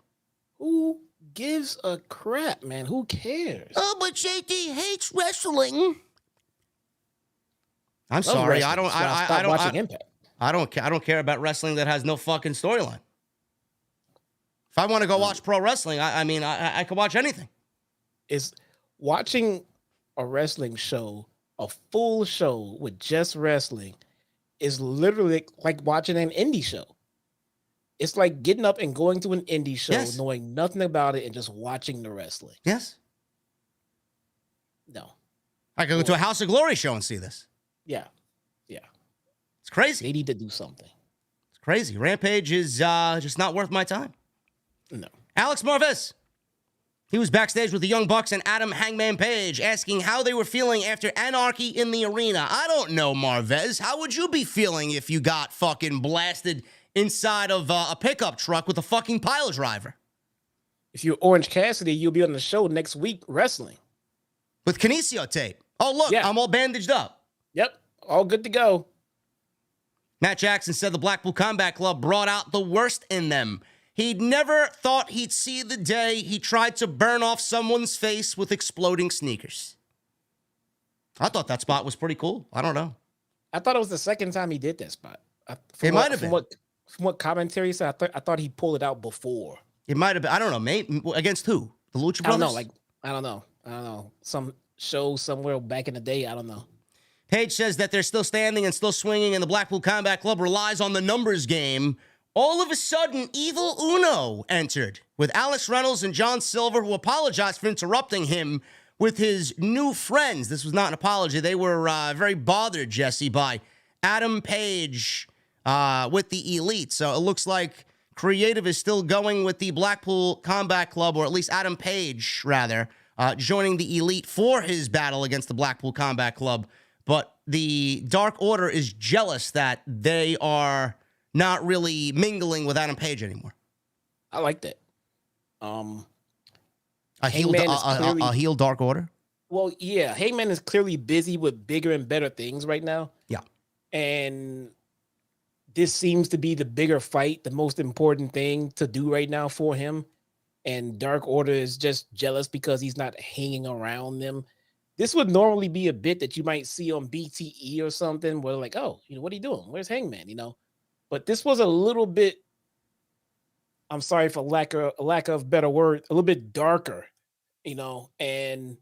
Who gives a crap, man? Who cares? Oh, but JD hates wrestling. I'm sorry. I don't care about wrestling that has no fucking storyline. If I want to go watch pro wrestling, I could watch anything. Is watching a wrestling show, a full show with just wrestling, is literally like watching an indie show. It's like getting up and going to an indie show, knowing nothing about it, and just watching the wrestling. Yes. No. I could go to a House of Glory show and see this. Yeah. It's crazy. They need to do something. It's crazy. Rampage is just not worth my time. No. Alex Marvez. He was backstage with the Young Bucks and Adam Hangman Page, asking how they were feeling after Anarchy in the arena. I don't know, Marvez. How would you be feeling if you got fucking blasted inside of a pickup truck with a fucking pile driver? If you're Orange Cassidy, you'll be on the show next week wrestling. With kinesio tape. Oh, look, I'm all bandaged up. Yep, all good to go. Matt Jackson said the Blackpool Combat Club brought out the worst in them. He'd never thought he'd see the day he tried to burn off someone's face with exploding sneakers. I thought that spot was pretty cool. I don't know. I thought it was the second time he did that spot. It might have been. From what commentary said, I thought he pulled it out before. It might have been. I don't know. Maybe against who? The Lucha Brothers? I don't know. Some show somewhere back in the day. I don't know. Page says that they're still standing and still swinging, and the Blackpool Combat Club relies on the numbers game. All of a sudden, Evil Uno entered with Alex Reynolds and John Silver, who apologized for interrupting him with his new friends. This was not an apology. They were very bothered, Jesse, by Adam Page with the Elite. So it looks like creative is still going with the Blackpool Combat Club, or at least Adam Page, rather, joining the Elite for his battle against the Blackpool Combat Club. But the Dark Order is jealous that they are not really mingling with Adam Page anymore. I like that. A heel Dark Order? Well, yeah. Heyman is clearly busy with bigger and better things right now. Yeah. And this seems to be the bigger fight, the most important thing to do right now for him. And Dark Order is just jealous because he's not hanging around them. This would normally be a bit that you might see on BTE or something where like, oh, what are you doing? Where's Hangman? But this was a little bit, I'm sorry for lack of better word, a little bit darker, and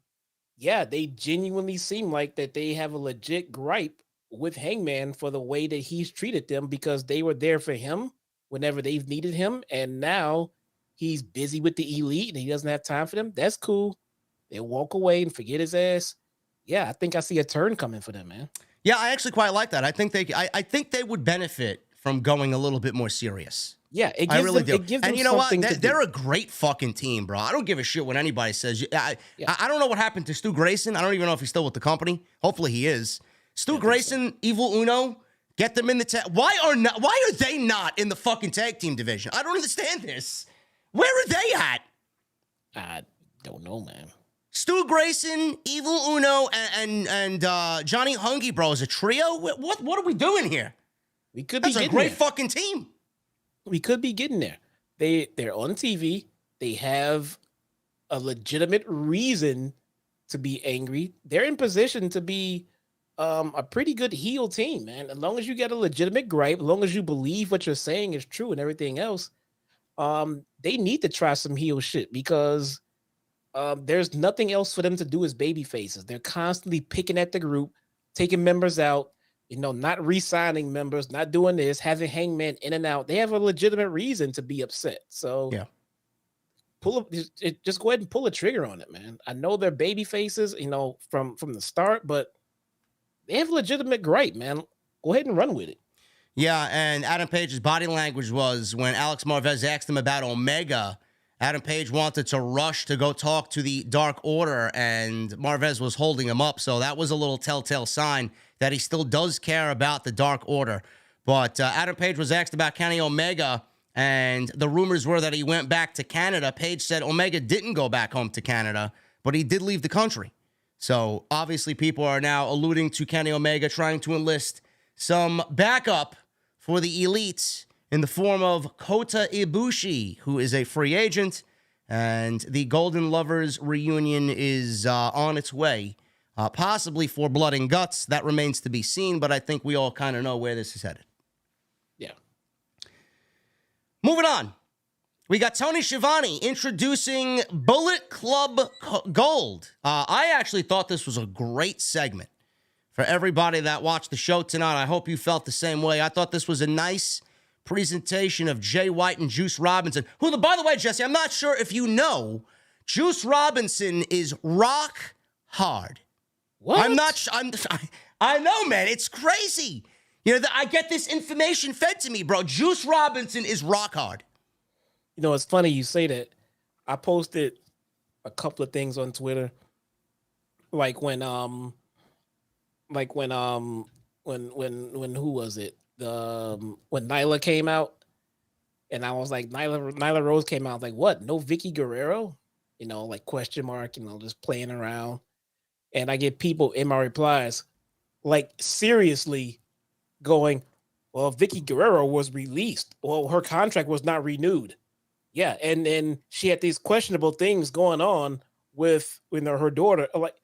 yeah, they genuinely seem like that they have a legit gripe with Hangman for the way that he's treated them, because they were there for him whenever they've needed him. And now he's busy with the Elite and he doesn't have time for them. That's cool. They'll walk away and forget his ass. Yeah, I think I see a turn coming for them, man. Yeah, I actually quite like that. I think they would benefit from going a little bit more serious. Yeah, I really do. And you know what? They're a great fucking team, bro. I don't give a shit what anybody says. I don't know what happened to Stu Grayson. I don't even know if he's still with the company. Hopefully he is. Stu Grayson, Evil Uno, get them in the tag. Why are they not in the fucking tag team division? I don't understand this. Where are they at? I don't know, man. Stu Grayson, Evil Uno, and Johnny Hungy, bro, is a trio? What are we doing here? We could be That's a great fucking team. We could be getting there. They're on TV. They have a legitimate reason to be angry. They're in position to be a pretty good heel team, man. As long as you get a legitimate gripe, as long as you believe what you're saying is true and everything else, they need to try some heel shit, because there's nothing else for them to do as baby faces. They're constantly picking at the group, taking members out, not re-signing members, not doing this, having Hangman in and out. They have a legitimate reason to be upset. So yeah, just go ahead and pull a trigger on it, man. I know they're baby faces, from the start, but they have legitimate gripe, man. Go ahead and run with it. Yeah, and Adam Page's body language was when Alex Marvez asked him about Omega. Adam Page wanted to rush to go talk to the Dark Order, and Marvez was holding him up. So that was a little telltale sign that he still does care about the Dark Order. But Adam Page was asked about Kenny Omega, and the rumors were that he went back to Canada. Page said Omega didn't go back home to Canada, but he did leave the country. So obviously people are now alluding to Kenny Omega trying to enlist some backup for the elites in the form of Kota Ibushi, who is a free agent, and the Golden Lovers reunion is on its way, possibly for Blood and Guts. That remains to be seen, but I think we all kind of know where this is headed. Yeah. Moving on. We got Tony Schiavone introducing Bullet Club Gold. I actually thought this was a great segment. For everybody that watched the show tonight, I hope you felt the same way. I thought this was a nice presentation of Jay White and Juice Robinson, who, by the way, Jesse, I'm not sure if you know, Juice Robinson is rock hard. What? I know, man. It's crazy. I get this information fed to me, bro. Juice Robinson is rock hard. It's funny you say that. I posted a couple of things on Twitter, like when who was it? When Nyla came out, and I was like, Nyla Rose came out, like, what? No Vicky Guerrero? Like question mark, just playing around. And I get people in my replies, like, seriously going, well, Vicky Guerrero was released. Well, her contract was not renewed. Yeah, and then she had these questionable things going on with her daughter. Like,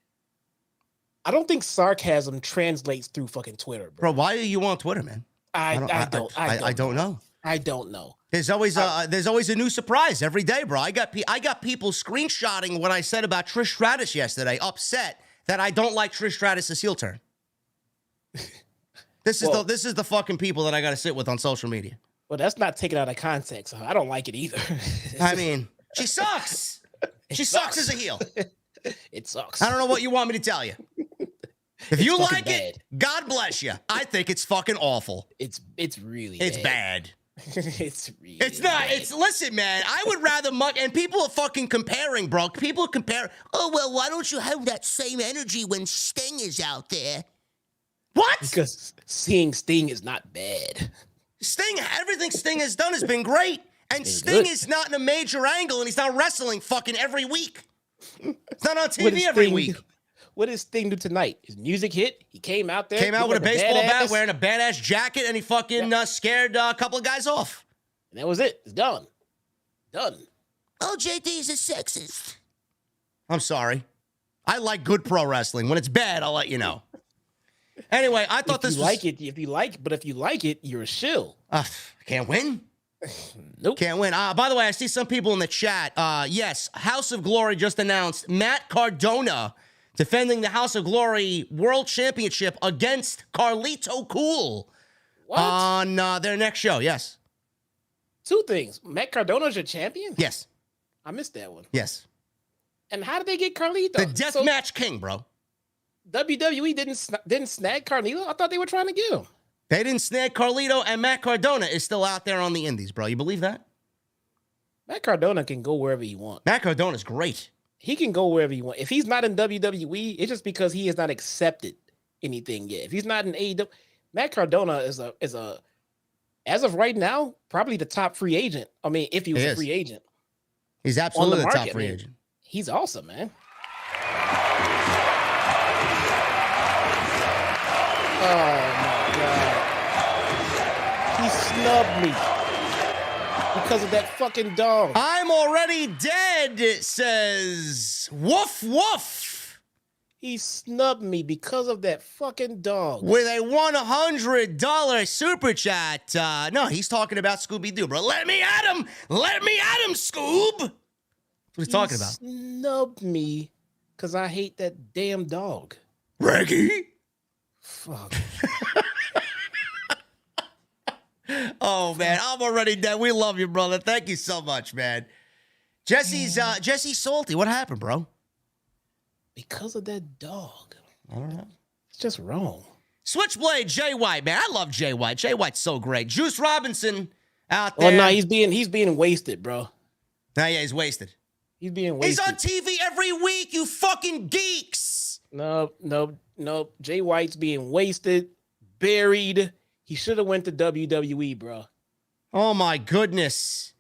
I don't think sarcasm translates through fucking Twitter, bro. Why are you on Twitter, man? I don't know. I don't know. There's always a new surprise every day, bro. I got people screenshotting what I said about Trish Stratus yesterday, upset that I don't like Trish Stratus' heel turn. This is the fucking people that I got to sit with on social media. Well, that's not taken out of context. I don't like it either. I mean, she sucks. She sucks as a heel. It sucks. I don't know what you want me to tell you. If you like bad. it, God bless you. I think it's fucking awful. It's really It's bad. It's really It's not. bad. Listen, man, I would rather and people are fucking comparing, bro. People compare, oh, well, why don't you have that same energy when Sting is out there? What? Because seeing Sting is not bad. Everything Sting has done has been great. And Sting is not in a major angle, and he's not wrestling fucking every week. It's not on TV every week. What did Sting do tonight? His music hit. He came out there. Came out with a baseball bat, wearing a badass jacket, and he fucking scared a couple of guys off. And that was it. It's done. Done. Oh, JD's a sexist. I'm sorry. I like good pro wrestling. When it's bad, I'll let you know. Anyway, I thought this was... If you like it, you're a shill. Can't win. Nope. Can't win. By the way, I see some people in the chat. Yes, House of Glory just announced Matt Cardona defending the House of Glory World Championship against Carlito Cool on their next show. Yes. Two things. Matt Cardona's your champion? Yes. I missed that one. Yes. And how did they get Carlito? The Deathmatch King, bro. WWE didn't snag Carlito? I thought they were trying to get him. They didn't snag Carlito, and Matt Cardona is still out there on the indies, bro. You believe that? Matt Cardona can go wherever he wants. Matt Cardona's great. He can go wherever he wants. If he's not in WWE, it's just because he has not accepted anything yet. If he's not in AEW, Matt Cardona is a as of right now, probably the top free agent. I mean, if he was a free agent. He's absolutely the top free agent. He's awesome, man. Oh my God. He snubbed me because of that fucking dog. I'm already dead, it says. Woof, woof. He snubbed me because of that fucking dog. With a $100 super chat. No, he's talking about Scooby-Doo, bro. Let me at him. Let me at him, Scoob. That's what he's talking about. He snubbed me because I hate that damn dog. Reggie? Fuck. Oh, man, I'm already dead. We love you, brother. Thank you so much, man. Jesse's salty. What happened, bro? Because of that dog. I don't know. It's just wrong. Switchblade Jay White, man. I love Jay White. Jay White's so great. Juice Robinson out there. Oh no, he's being wasted, bro. Nah, yeah, he's wasted. He's being wasted. He's on TV every week, you fucking geeks. No. Jay White's being wasted, buried. He should have went to WWE, bro. Oh my goodness.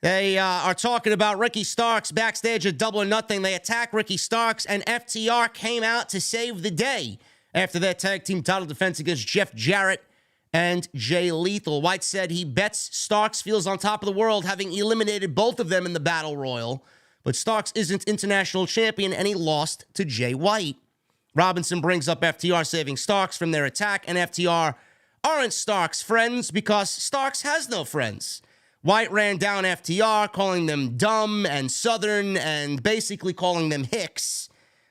They are talking about Ricky Starks backstage at Double or Nothing. They attack Ricky Starks, and FTR came out to save the day after their tag team title defense against Jeff Jarrett and Jay Lethal. White said he bets Starks feels on top of the world, having eliminated both of them in the Battle Royal. But Starks isn't international champion, and he lost to Jay White. Robinson brings up FTR saving Starks from their attack, and FTR aren't Starks' friends because Starks has no friends. White ran down FTR, calling them dumb and southern and basically calling them hicks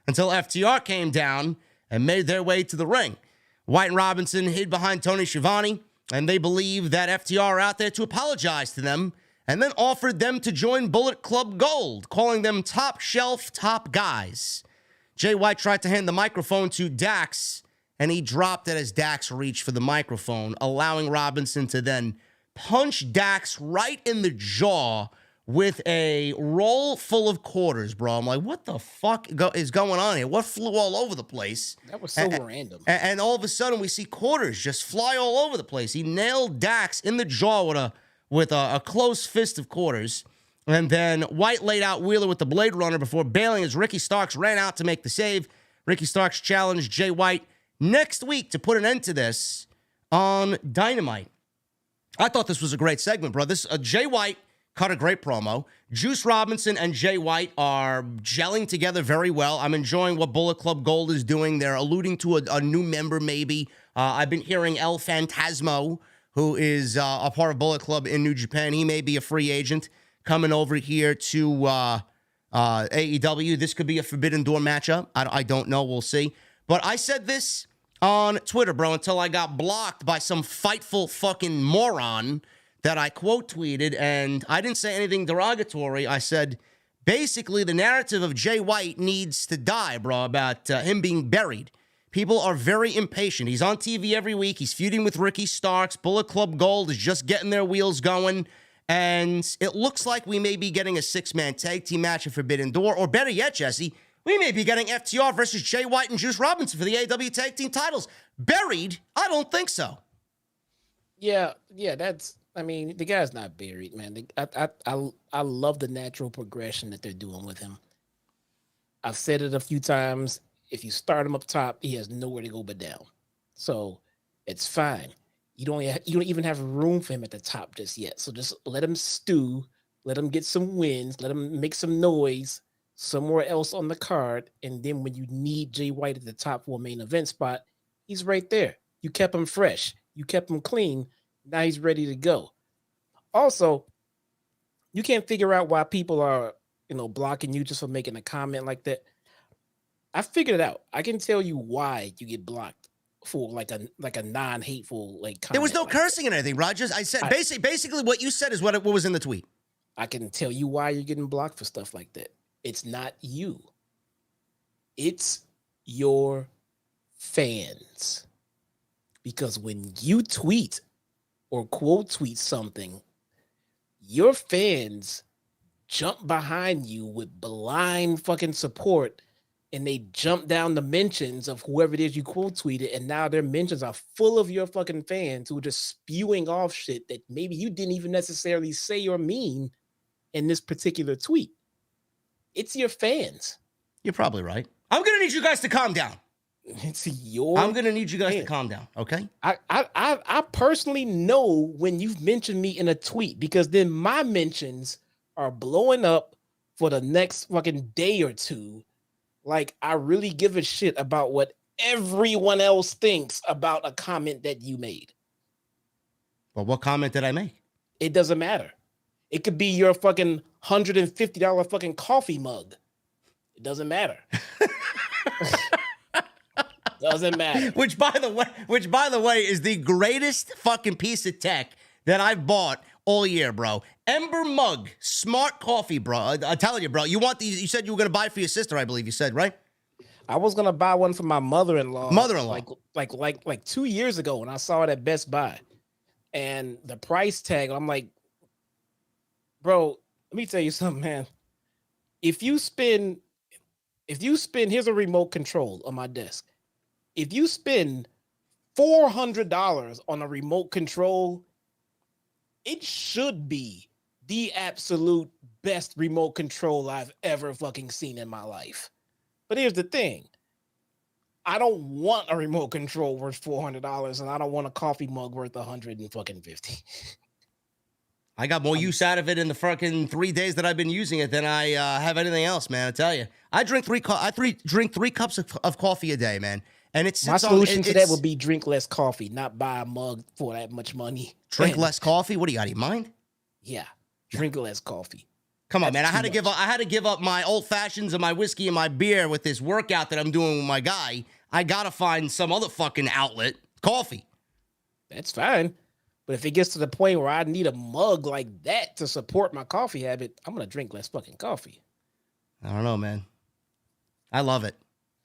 until FTR came down and made their way to the ring. White and Robinson hid behind Tony Schiavone, and they believe that FTR are out there to apologize to them and then offered them to join Bullet Club Gold, calling them top shelf, top guys. Jay White tried to hand the microphone to Dax, and he dropped it as Dax reached for the microphone, allowing Robinson to then punch Dax right in the jaw with a roll full of quarters, bro. I'm like, what the fuck is going on here? What flew all over the place? That was so random. And all of a sudden, we see quarters just fly all over the place. He nailed Dax in the jaw with a close fist of quarters. And then White laid out Wheeler with the Blade Runner before bailing as Ricky Starks ran out to make the save. Ricky Starks challenged Jay White next week to put an end to this on Dynamite. I thought this was a great segment, bro. Jay White cut a great promo. Juice Robinson and Jay White are gelling together very well. I'm enjoying what Bullet Club Gold is doing. They're alluding to a new member, maybe. I've been hearing El Phantasmo, who is a part of Bullet Club in New Japan. He may be a free agent coming over here to AEW. This could be a Forbidden Door matchup. I don't know. We'll see. But I said this on Twitter, bro, until I got blocked by some fightful fucking moron that I quote tweeted, and I didn't say anything derogatory. I said, basically, the narrative of Jay White needs to die, bro, about him being buried. People are very impatient. He's on TV every week. He's feuding with Ricky Starks. Bullet Club Gold is just getting their wheels going. And it looks like we may be getting a six-man tag team match at Forbidden Door. Or better yet, Jesse, we may be getting FTR versus Jay White and Juice Robinson for the AEW tag team titles. Buried? I don't think so. Yeah, I mean, the guy's not buried, man. I love the natural progression that they're doing with him. I've said it a few times. If you start him up top, he has nowhere to go but down. So it's fine. You don't even have room for him at the top just yet. So just let him stew, let him get some wins, let him make some noise somewhere else on the card. And then when you need Jay White at the top for a main event spot, he's right there. You kept him fresh. You kept him clean. Now he's ready to go. Also, you can't figure out why people are, blocking you just for making a comment like that. I figured it out. I can tell you why you get blocked for like a non-hateful comment. There was no like cursing and anything, Rogers. I said basically what you said is what was in the tweet. I can tell you why you're getting blocked for stuff like that. It's not you. It's your fans. Because when you tweet or quote tweet something, your fans jump behind you with blind fucking support, and they jump down the mentions of whoever it is you quote tweeted, and now their mentions are full of your fucking fans who are just spewing off shit that maybe you didn't even necessarily say or mean in this particular tweet. It's your fans. You're probably right. I'm gonna need you guys to calm down. I'm gonna need you guys to calm down, okay? I personally know when you've mentioned me in a tweet, because then my mentions are blowing up for the next fucking day or two. Like, I really give a shit about what everyone else thinks about a comment that you made. Well, what comment did I make? It doesn't matter. It could be your fucking $150 fucking coffee mug. It doesn't matter. Doesn't matter. Which by the way is the greatest fucking piece of tech that I've bought all year, bro. Ember Mug, smart coffee, bro. I telling you, bro. You want these? You said you were gonna buy for your sister, I believe you said, right? I was gonna buy one for my mother-in-law. Mother-in-law. Like 2 years ago when I saw it at Best Buy, and the price tag. I'm like, bro, let me tell you something, man. If you spend, here's a remote control on my desk. If you spend $400 on a remote control, it should be the absolute best remote control I've ever fucking seen in my life. But here's the thing. I don't want a remote control worth $400, and I don't want a coffee mug worth $150. I got more use out of it in the fucking 3 days that I've been using it than I have anything else, man. I tell you, I drink three cups of coffee a day, man. And it's my solution to that would be drink less coffee, not buy a mug for that much money. Drink less coffee? What do you got in your mind? Yeah, drink less coffee. Come on, That's man. I had to give up my old fashions and my whiskey and my beer with this workout that I'm doing with my guy. I gotta find some other fucking outlet. Coffee. That's fine. But if it gets to the point where I need a mug like that to support my coffee habit, I'm gonna drink less fucking coffee. I don't know, man. I love it.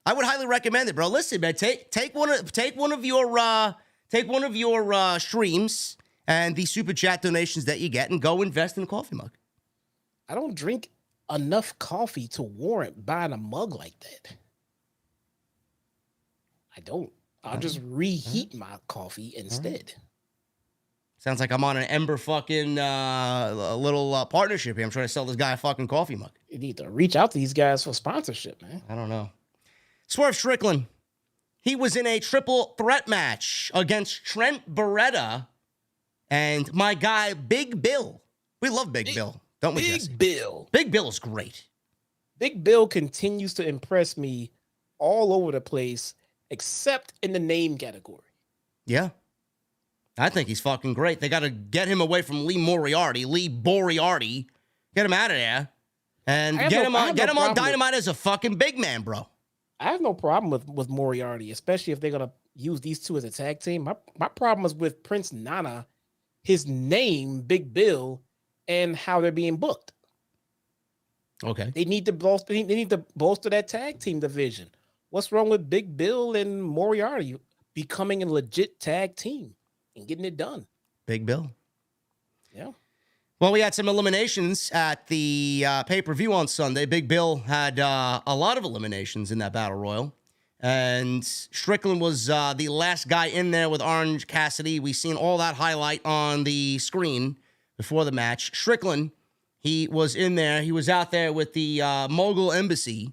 I would highly recommend it, bro. Listen, man, take one of your streams and the super chat donations that you get and go invest in a coffee mug. I don't drink enough coffee to warrant buying a mug like that. I don't. I'll just reheat my coffee instead. Sounds like I'm on an Ember fucking little partnership here. I'm trying to sell this guy a fucking coffee mug. You need to reach out to these guys for sponsorship, man. I don't know. Swerve Strickland. He was in a triple threat match against Trent Beretta and my guy, Big Bill. We love Big Bill, don't we, Jesse? Big Bill. Big Bill is great. Big Bill continues to impress me all over the place, except in the name category. Yeah. I think he's fucking great. They got to get him away from Lee Moriarty. Get him out of there. And get him on Dynamite as a fucking big man, bro. I have no problem with Moriarty, especially if they're going to use these two as a tag team. My problem is with Prince Nana, his name, Big Bill, and how they're being booked. Okay. They need to bolster that tag team division. What's wrong with Big Bill and Moriarty becoming a legit tag team and getting it done? Big Bill. Yeah. Well, we had some eliminations at the pay-per-view on Sunday. Big Bill had a lot of eliminations in that Battle Royal. And Strickland was the last guy in there with Orange Cassidy. We seen all that highlight on the screen before the match. Strickland, he was in there. He was out there with the Mogul Embassy.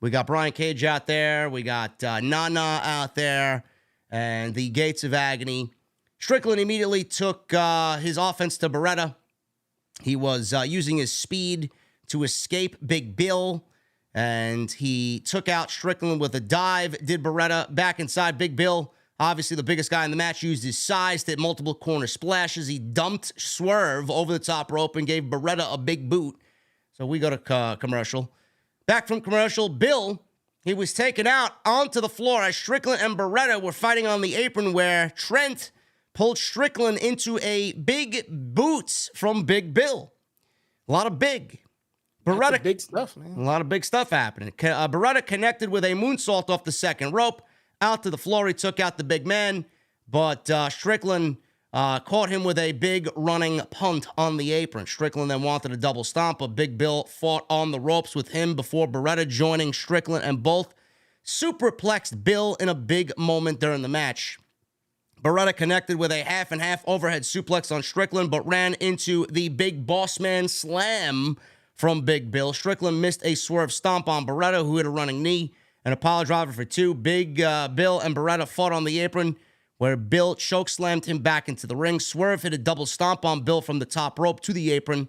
We got Brian Cage out there. We got Nana out there. And the Gates of Agony. Strickland immediately took his offense to Beretta. He was using his speed to escape Big Bill, and he took out Strickland with a dive, did Beretta back inside Big Bill. Obviously, the biggest guy in the match used his size, did multiple corner splashes. He dumped Swerve over the top rope and gave Beretta a big boot. So we go to commercial. Back from commercial, Bill, he was taken out onto the floor as Strickland and Beretta were fighting on the apron where Trent pulled Strickland into a big boot from Big Bill. A lot of big. Beretta, big stuff, man. A lot of big stuff happening. Beretta connected with a moonsault off the second rope. Out to the floor, he took out the big man. But Strickland caught him with a big running punt on the apron. Strickland then wanted a double stomp, but Big Bill fought on the ropes with him before Beretta joining Strickland and both superplexed Bill in a big moment during the match. Beretta connected with a half-and-half overhead suplex on Strickland, but ran into the big boss man slam from Big Bill. Strickland missed a swerve stomp on Beretta, who hit a running knee, and a pile driver for two. Big Bill and Beretta fought on the apron, where Bill chokeslammed him back into the ring. Swerve hit a double stomp on Bill from the top rope to the apron,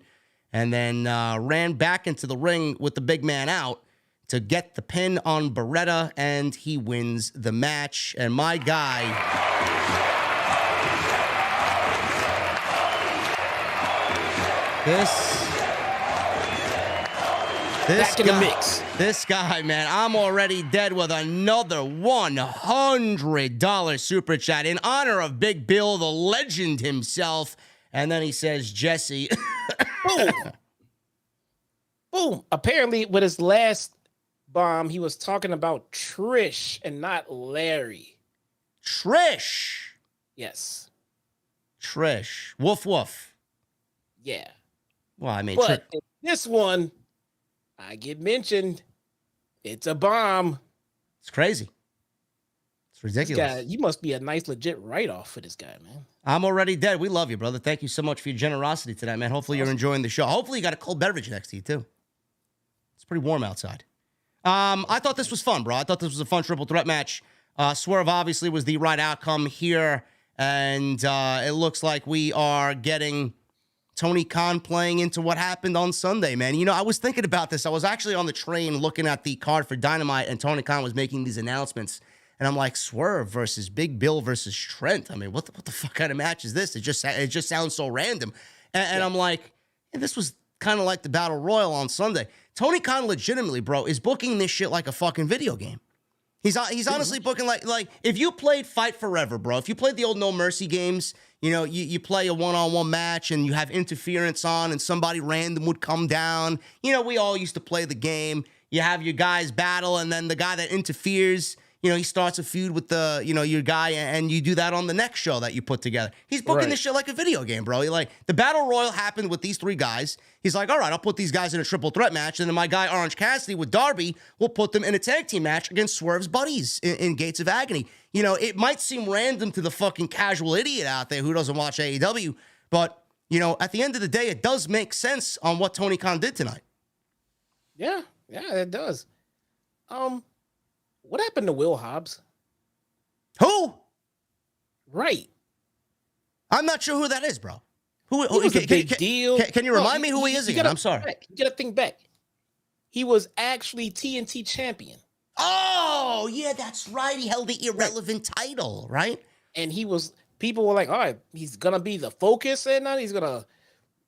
and then ran back into the ring with the big man out to get the pin on Beretta, and he wins the match. And my guy... Back in the mix. This guy, man, I'm already dead with another $100 super chat in honor of Big Bill, the legend himself. And then he says, Jesse. Boom. Boom. Apparently, with his last bomb, he was talking about Trish and not Larry. Trish. Yes. Trish. Woof, woof. Yeah. Well, I mean, but in this one, I get mentioned. It's a bomb. It's crazy. It's ridiculous. Guy, you must be a nice, legit write-off for this guy, man. I'm already dead. We love you, brother. Thank you so much for your generosity today, man. Hopefully you're enjoying the show. Hopefully you got a cold beverage next to you, too. It's pretty warm outside. I thought this was fun, bro. I thought this was a fun triple threat match. Swerve obviously was the right outcome here, and it looks like we are getting Tony Khan playing into what happened on Sunday, man. You know, I was thinking about this. I was actually on the train looking at the card for Dynamite, and Tony Khan was making these announcements. And I'm like, Swerve versus Big Bill versus Trent. I mean, what the fuck kind of match is this? It just sounds so random. And I'm like, yeah, this was kind of like the Battle Royal on Sunday. Tony Khan legitimately, bro, is booking this shit like a fucking video game. He's honestly booking like if you played Fight Forever, bro, if you played the old No Mercy games, you know, you play a one-on-one match and you have interference on and somebody random would come down. You know, we all used to play the game. You have your guys battle and then the guy that interferes, you know, he starts a feud with the, you know, your guy, and you do that on the next show that you put together. He's booking this shit like a video game, bro. You're like, the Battle Royal happened with these three guys. He's like, all right, I'll put these guys in a triple threat match, and then my guy Orange Cassidy with Darby will put them in a tag team match against Swerve's buddies in Gates of Agony. You know, it might seem random to the fucking casual idiot out there who doesn't watch AEW, but, you know, at the end of the day, it does make sense on what Tony Khan did tonight. Yeah, it does. What happened to Will Hobbs? Who? Right. I'm not sure who that is, bro. He was a big deal. Can you remind me who he is again? I'm sorry. You gotta think back. He was actually TNT champion. Oh, yeah, that's right. He held the irrelevant title, right? And people were like, all right, he's gonna be the focus, and he's gonna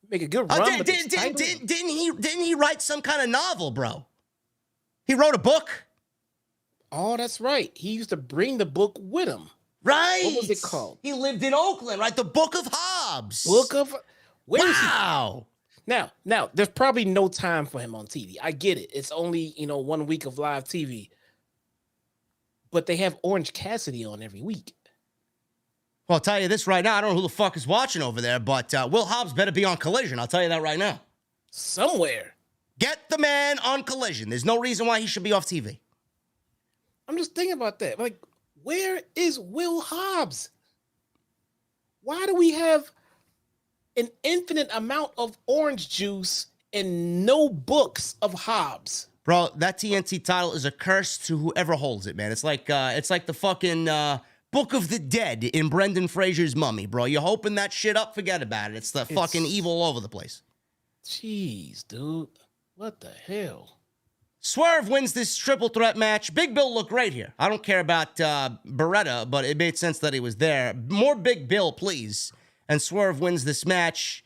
make a good run. Didn't he write some kind of novel, bro? He wrote a book. Oh, that's right. He used to bring the book with him. Right. What was it called? He lived in Oakland, right? The Book of Hobbs. Wow. Now, there's probably no time for him on TV. I get it. It's only, 1 week of live TV. But they have Orange Cassidy on every week. Well, I'll tell you this right now. I don't know who the fuck is watching over there, but Will Hobbs better be on Collision. I'll tell you that right now. Somewhere. Get the man on Collision. There's no reason why he should be off TV. I'm just thinking about that. Like, where is Will Hobbs? Why do we have an infinite amount of orange juice and no books of Hobbs? Bro, that TNT title is a curse to whoever holds it, man. It's like the fucking Book of the Dead in Brendan Fraser's Mummy, bro. You're hoping that shit up, forget about it. It's fucking evil all over the place. Jeez, dude. What the hell? Swerve wins this triple threat match. Big Bill looked great here. I don't care about Beretta, but it made sense that he was there. More Big Bill, please. And Swerve wins this match.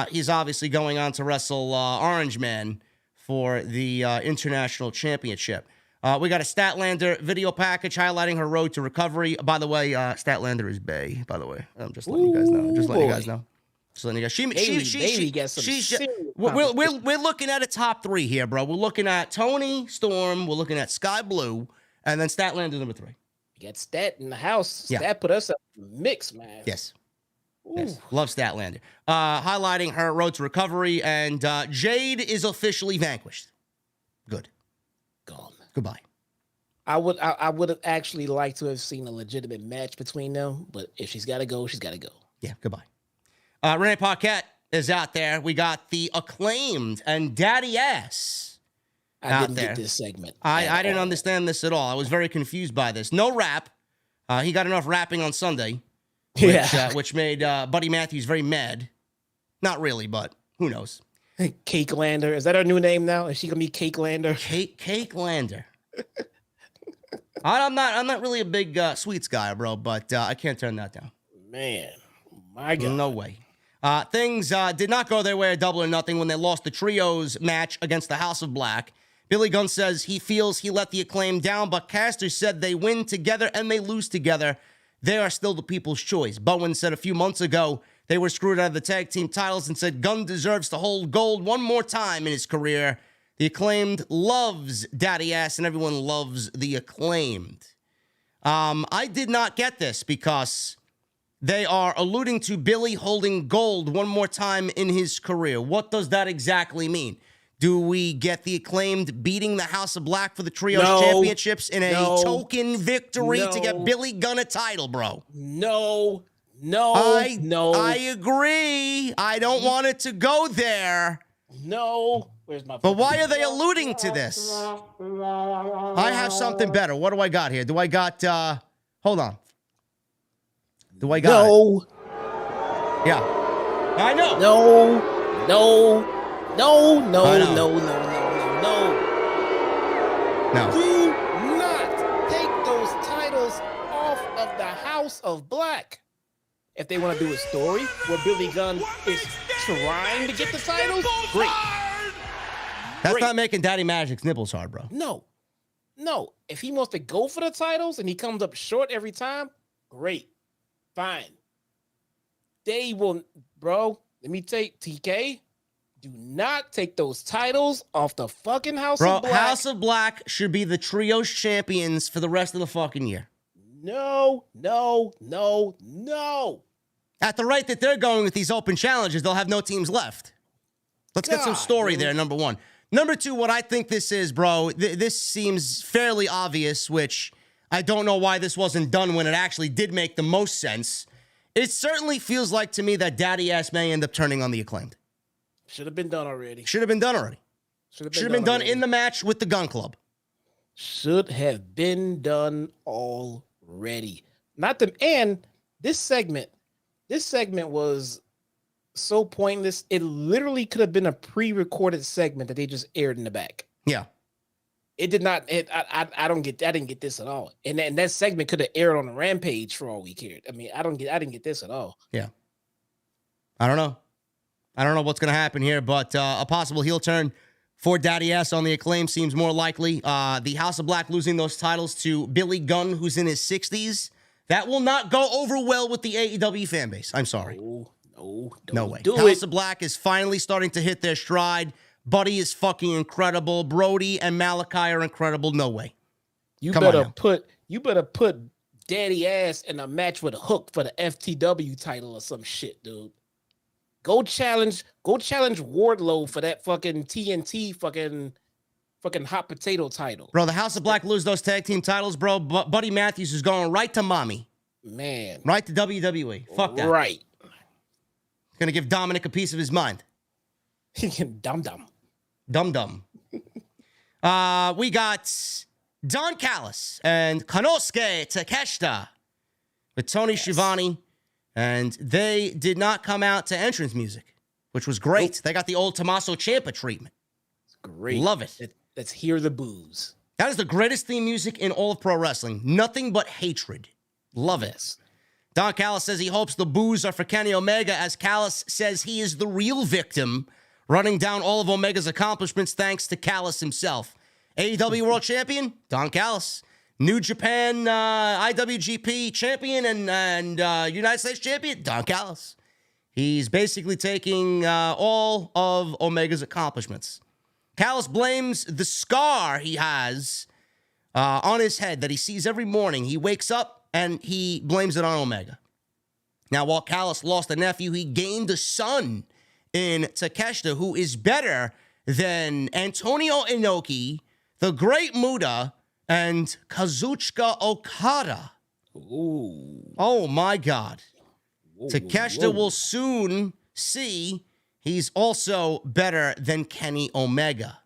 He's obviously going on to wrestle Orange Man for the International Championship. We got a Statlander video package highlighting her road to recovery. By the way, Statlander is bae, by the way. I'm just letting you guys know. Just letting you guys know. We're looking at a top three here, bro. We're looking at Tony Storm. We're looking at Sky Blue, and then Statlander number 3. You got Stat in the house. Yeah. Stat put us up in the mix, man. Yes. Love Statlander. Highlighting her road to recovery, and Jade is officially vanquished. Good. Gone. Goodbye. I would have actually liked to have seen a legitimate match between them, but if she's got to go, she's got to go. Yeah. Goodbye. Renee Paquette is out there. We got the Acclaimed and Daddy Ass I didn't get this segment. I didn't understand this at all. I was very confused by this. No rap. He got enough rapping on Sunday, which made Buddy Matthews very mad. Not really, but who knows? Cake Lander. Is that her new name now? Is she going to be Cake Lander? Cake Lander. I'm not really a big sweets guy, bro, but I can't turn that down. Man, my God. No way. Things did not go their way at Double or Nothing when they lost the trios match against the House of Black. Billy Gunn says he feels he let the Acclaimed down, but Caster said they win together and they lose together. They are still the people's choice. Bowen said a few months ago they were screwed out of the tag team titles and said Gunn deserves to hold gold one more time in his career. The Acclaimed loves Daddy Ass and everyone loves the Acclaimed. I did not get this because they are alluding to Billy holding gold one more time in his career. What does that exactly mean? Do we get the Acclaimed beating the House of Black for the Trios Championships in a token victory to get Billy Gunn a title, bro? No. I agree. I don't want it to go there. No. Where's my? But why are they alluding to this? I have something better. What do I got here? Do I got, hold on. Do I got it? Yeah. I know. No. Do not take those titles off of the House of Black. If they want to do a story where Billy Gunn is trying to get the titles, great. That's not making Daddy Magic's nipples hard, bro. No. If he wants to go for the titles and he comes up short every time, great. Fine. They will, bro. Let me take TK. Do not take those titles off the fucking House of Black. House of Black should be the Trios champions for the rest of the fucking year. No. At the rate that they're going with these open challenges, they'll have no teams left. Let's get some story there, number one. Number two, what I think this is, bro, this seems fairly obvious, which I don't know why this wasn't done when it actually did make the most sense. It certainly feels like to me that Daddy Ass may end up turning on the Acclaimed. Should have been done already. Should have been done in the match with the Gun Club. Should have been done already. And this segment was so pointless. It literally could have been a pre-recorded segment that they just aired in the back. Yeah. It did not. I didn't get this at all. And that segment could have aired on a Rampage for all we cared. I mean, I didn't get this at all. Yeah. I don't know what's going to happen here, but a possible heel turn for Daddy Ass on the Acclaim seems more likely. The House of Black losing those titles to Billy Gunn, who's in his 60s. That will not go over well with the AEW fan base. I'm sorry. No way. House of Black is finally starting to hit their stride. Buddy is fucking incredible. Brody and Malachi are incredible. No way. You better put Daddy Ass in a match with a Hook for the FTW title or some shit, dude. Go challenge Wardlow for that fucking TNT fucking hot potato title. Bro, the House of Black lose those tag team titles, bro. Buddy Matthews is going right to mommy. Man. Right to WWE. Fuck that. Right. Gonna give Dominic a piece of his mind. Dum-dum. Dum-dum. We got Don Callis and Konosuke Takeshita with Tony Schiavone, and they did not come out to entrance music, which was great. Nope. They got the old Tommaso Ciampa treatment. It's great. Love it. Let's hear the booze. That is the greatest theme music in all of pro wrestling. Nothing but hatred. Love it. Don Callis says he hopes the boos are for Kenny Omega, as Callis says he is the real victim, running down all of Omega's accomplishments thanks to Callis himself. AEW World Champion, Don Callis. New Japan IWGP Champion and United States Champion, Don Callis. He's basically taking all of Omega's accomplishments. Callis blames the scar he has on his head that he sees every morning. He wakes up and he blames it on Omega. Now, while Callis lost a nephew, he gained a son in Takeshita, who is better than Antonio Inoki, the Great Muta, and Kazuchika Okada. Ooh. Oh, my God. Takeshita will soon see he's also better than Kenny Omega.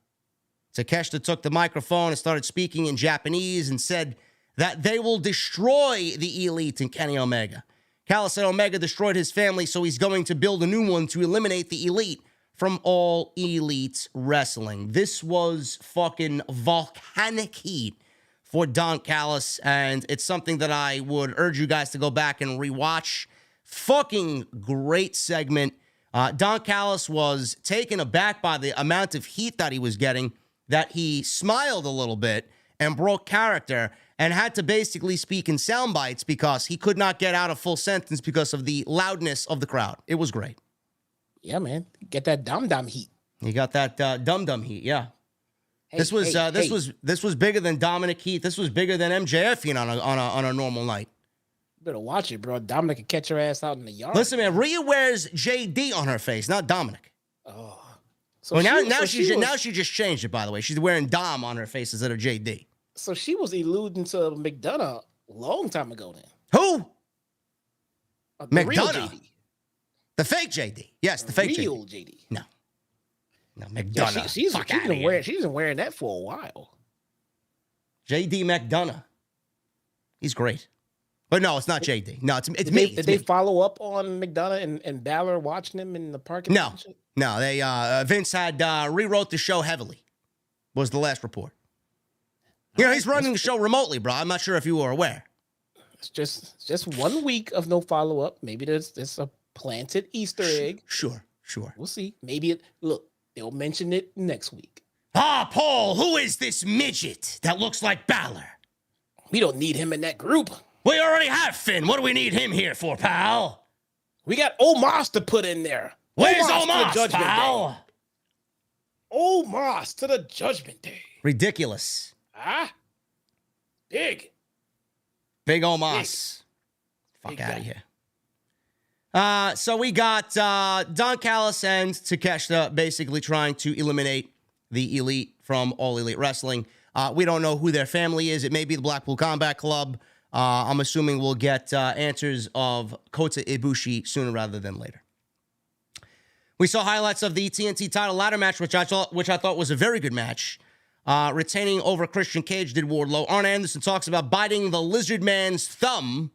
Takeshita took the microphone and started speaking in Japanese and said that they will destroy the Elite and Kenny Omega. Callis said Omega destroyed his family, so he's going to build a new one to eliminate the Elite from all Elite wrestling. This was fucking volcanic heat for Don Callis, and it's something that I would urge you guys to go back and rewatch. Fucking great segment. Don Callis was taken aback by the amount of heat that he was getting. that he smiled a little bit and broke character and had to basically speak in sound bites because he could not get out a full sentence because of the loudness of the crowd. It was great. Yeah, man. Get that dum-dum heat. He got that dum-dum heat, yeah. Hey, This was bigger than Dominic Heat. This was bigger than MJF on a normal night. You better watch it, bro. Dominic can catch your ass out in the yard. Listen, man, Rhea wears JD on her face, not Dominic. Oh. So Well, now she just changed it, by the way. She's wearing Dom on her face instead of JD. So she was alluding to McDonough a long time ago then. Who? The real McDonough. JD. The fake JD. Yes, the fake real JD. JD. No, Yeah, McDonough. she's been wearing that for a while. JD McDonough. He's great. But no, it's not JD. No, it's Did me. they follow up on McDonough and Balor watching him in the parking lot? No, they Vince had rewrote the show heavily. Was the last report. You know, he's running the show remotely, bro. I'm not sure if you were aware. It's just 1 week of no follow up. Maybe there's a planted Easter egg. Sure. We'll see. Maybe they'll mention it next week. Ah, Paul, who is this midget that looks like Balor? We don't need him in that group. We already have Finn. What do we need him here for, pal? We got Omos to put in there. Where's to the Omos, Judgment pal? Day. Omos to the Judgment Day. Ridiculous. Big Omos. Fuck Big out guy. of here. So we got Don Callis and Takeshita basically trying to eliminate the Elite from All Elite Wrestling. We don't know who their family is. It may be the Blackpool Combat Club. I'm assuming we'll get answers of Kota Ibushi sooner rather than later. We saw highlights of the TNT title ladder match, which I thought was a very good match. Retaining over Christian Cage did Wardlow. Arn Anderson talks about biting the lizard man's thumb.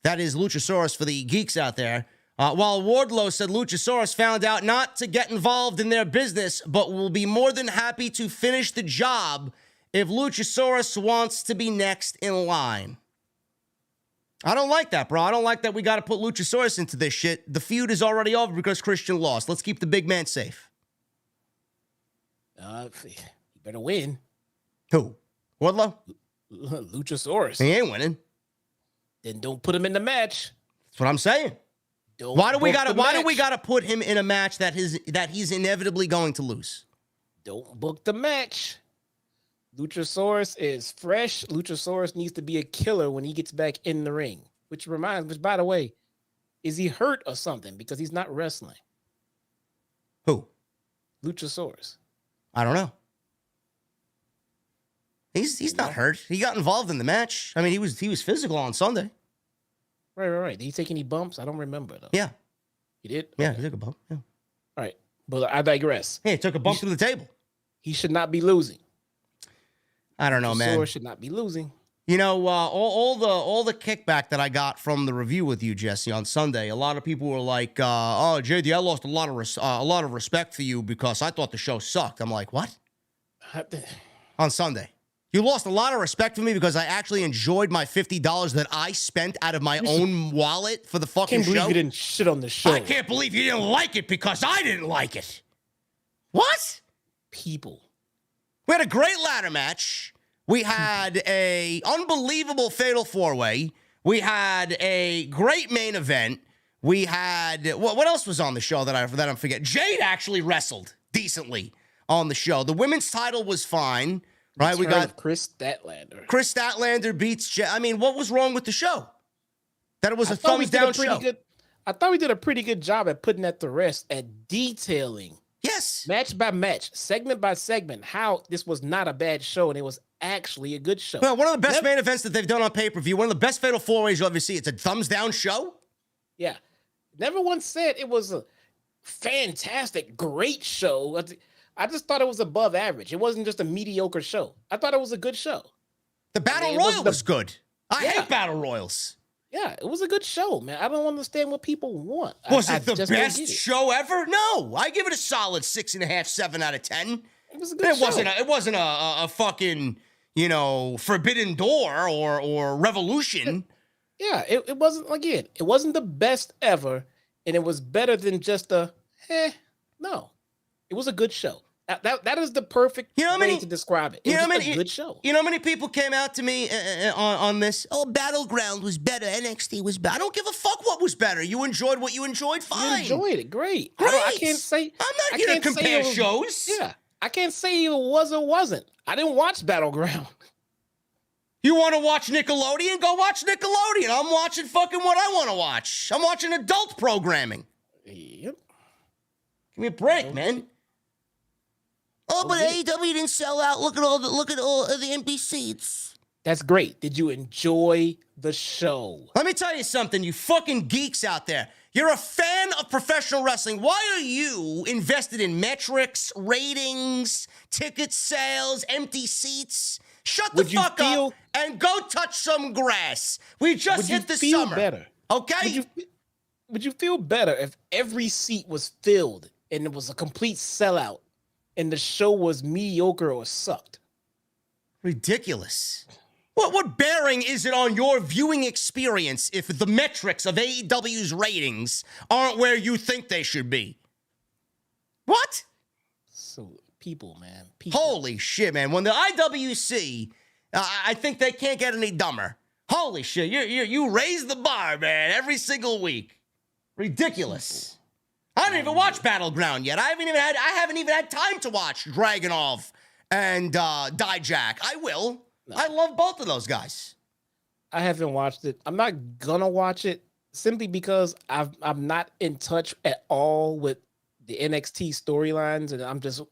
That is Luchasaurus for the geeks out there. While Wardlow said Luchasaurus found out not to get involved in their business, but will be more than happy to finish the job if Luchasaurus wants to be next in line. I don't like that, bro. I don't like that we got to put Luchasaurus into this shit. The feud is already over because Christian lost. Let's keep the big man safe. You better win. Who? Wardlow? Luchasaurus. He ain't winning. Then don't put him in the match. That's what I'm saying. Why do we gotta put him in a match that he's inevitably going to lose? Don't book the match. Luchasaurus is fresh. Luchasaurus needs to be a killer when he gets back in the ring. Which by the way, is he hurt or something? Because he's not wrestling. Who? Luchasaurus. I don't know. He's not hurt. He got involved in the match. I mean, he was physical on Sunday. Right. Did he take any bumps? I don't remember though. Yeah. He did? Yeah, Okay. he took a bump. Yeah. All right. But I digress. Hey, he took a bump through the table. He should not be losing. I don't know, man. Luchasaurus should not be losing. You know, all the kickback that I got from the review with you, Jesse, on Sunday, a lot of people were like, "Oh, JD, I lost a lot of respect for you because I thought the show sucked." I'm like, "What?" On Sunday, you lost a lot of respect for me because I actually enjoyed my $50 that I spent out of my own wallet for the fucking Can't believe show. you didn't shit on the show. I can't believe you didn't like it because I didn't like it. What? People. We had a great ladder match. We had a unbelievable fatal four-way. We had a great main event. We had what else was on the show that I'm forgetting? Jade actually wrestled decently on the show. The women's title was fine, right? We got Chris Statlander. Chris Statlander beats Jade. I mean, what was wrong with the show? That it was a thumbs down show. I thought we did a pretty good job at putting that to rest, at detailing Yes. match by match, segment by segment, how this was not a bad show and it was actually a good show. Well, one of the best main events that they've done on pay-per-view, one of the best fatal four-ways you'll ever see. It's a thumbs down show. Yeah. Never once said it was a fantastic, great show. I just thought it was above average. It wasn't just a mediocre show. I thought it was a good show. The Battle Royal was good. I hate Battle Royals. Yeah, it was a good show, man. I don't understand what people want. Was I it the just don't best get it. show ever? No. I give it a solid 6.5, 7 out of 10. It was a good show. It wasn't a fucking, Forbidden Door or Revolution. Yeah, it wasn't, again, it wasn't the best ever, and it was better than just no. It was a good show. That is the perfect way to describe it. It was a good show. You know how many people came out to me on this? Oh, Battleground was better. NXT was better. I don't give a fuck what was better. You enjoyed what you enjoyed. Fine. You enjoyed it. Great. I can't say. I'm not here to compare shows. Yeah. I can't say it was or wasn't. I didn't watch Battleground. You want to watch Nickelodeon? Go watch Nickelodeon. I'm watching fucking what I want to watch. I'm watching adult programming. Yep. Give me a break, man. Oh, but AEW didn't sell out. Look at all of the empty seats. That's great. Did you enjoy the show? Let me tell you something, you fucking geeks out there. You're a fan of professional wrestling. Why are you invested in metrics, ratings, ticket sales, empty seats? Shut the fuck up and go touch some grass. We just hit the summer. Better? Okay? Would you feel better if every seat was filled and it was a complete sellout and the show was mediocre or sucked? Ridiculous. What bearing is it on your viewing experience if the metrics of AEW's ratings aren't where you think they should be? What? So, people, man. People. Holy shit, man. When the IWC, I think they can't get any dumber. Holy shit. You raise the bar, man, every single week. Ridiculous. I didn't even watch Battleground yet. I haven't even had time to watch Dragunov and Dijak. I will. No. I love both of those guys. I haven't watched it. I'm not gonna watch it simply because I'm not in touch at all with the NXT storylines, and I'm just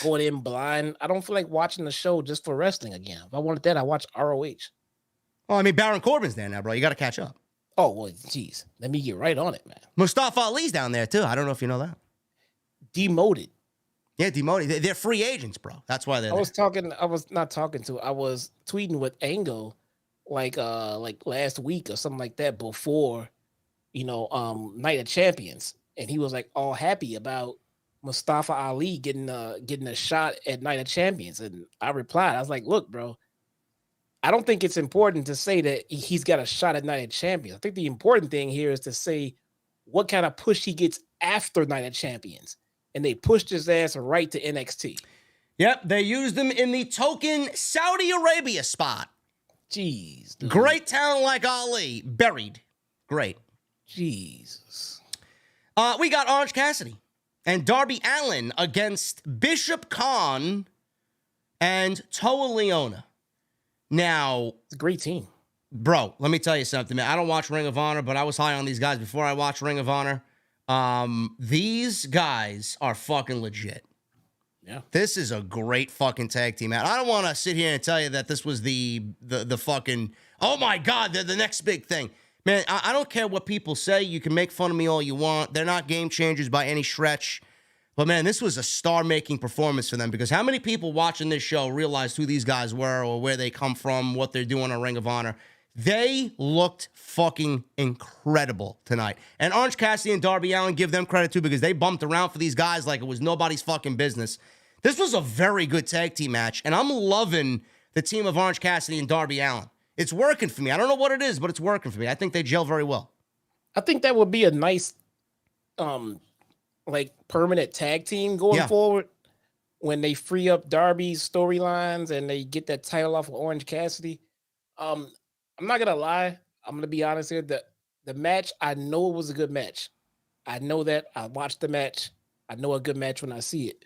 going in blind. I don't feel like watching the show just for wrestling again. If I wanted that, I watch ROH. Oh, I mean, Baron Corbin's there now, bro. You got to catch up. Oh, well, geez. Let me get right on it, man. Mustafa Ali's down there, too. I don't know if you know that. Demoted. Yeah, demoted. They're free agents, bro. That's why they're there. I was tweeting with Angle like last week or something like that before, Night of Champions. And he was like all happy about Mustafa Ali getting a shot at Night of Champions. And I replied, I was like, look, bro, I don't think it's important to say that he's got a shot at Night of Champions. I think the important thing here is to say what kind of push he gets after Night of Champions. And they pushed his ass right to NXT. Yep, they used him in the token Saudi Arabia spot. Jeez. Dude. Great talent like Ali. Buried. Great. Jesus. We got Orange Cassidy and Darby Allin against Bishop Kaun and Toa Liona. Now, it's a great team. Bro, let me tell you something, man. I don't watch Ring of Honor, but I was high on these guys before I watched Ring of Honor. These guys are fucking legit. Yeah. This is a great fucking tag team, man. I don't want to sit here and tell you that this was the fucking, oh my God, they're the next big thing. Man, I don't care what people say. You can make fun of me all you want. They're not game changers by any stretch. But man, this was a star-making performance for them, because how many people watching this show realized who these guys were or where they come from, what they're doing on Ring of Honor? They looked fucking incredible tonight. And Orange Cassidy and Darby Allin, give them credit too, because they bumped around for these guys like it was nobody's fucking business. This was a very good tag team match, and I'm loving the team of Orange Cassidy and Darby Allin. It's working for me. I don't know what it is, but it's working for me. I think they gel very well. I think that would be a nice, permanent tag team going forward when they free up Darby's storylines and they get that title off of Orange Cassidy. I'm not gonna lie. I'm gonna be honest here. The match, I know it was a good match. I know that. I watched the match. I know a good match when I see it.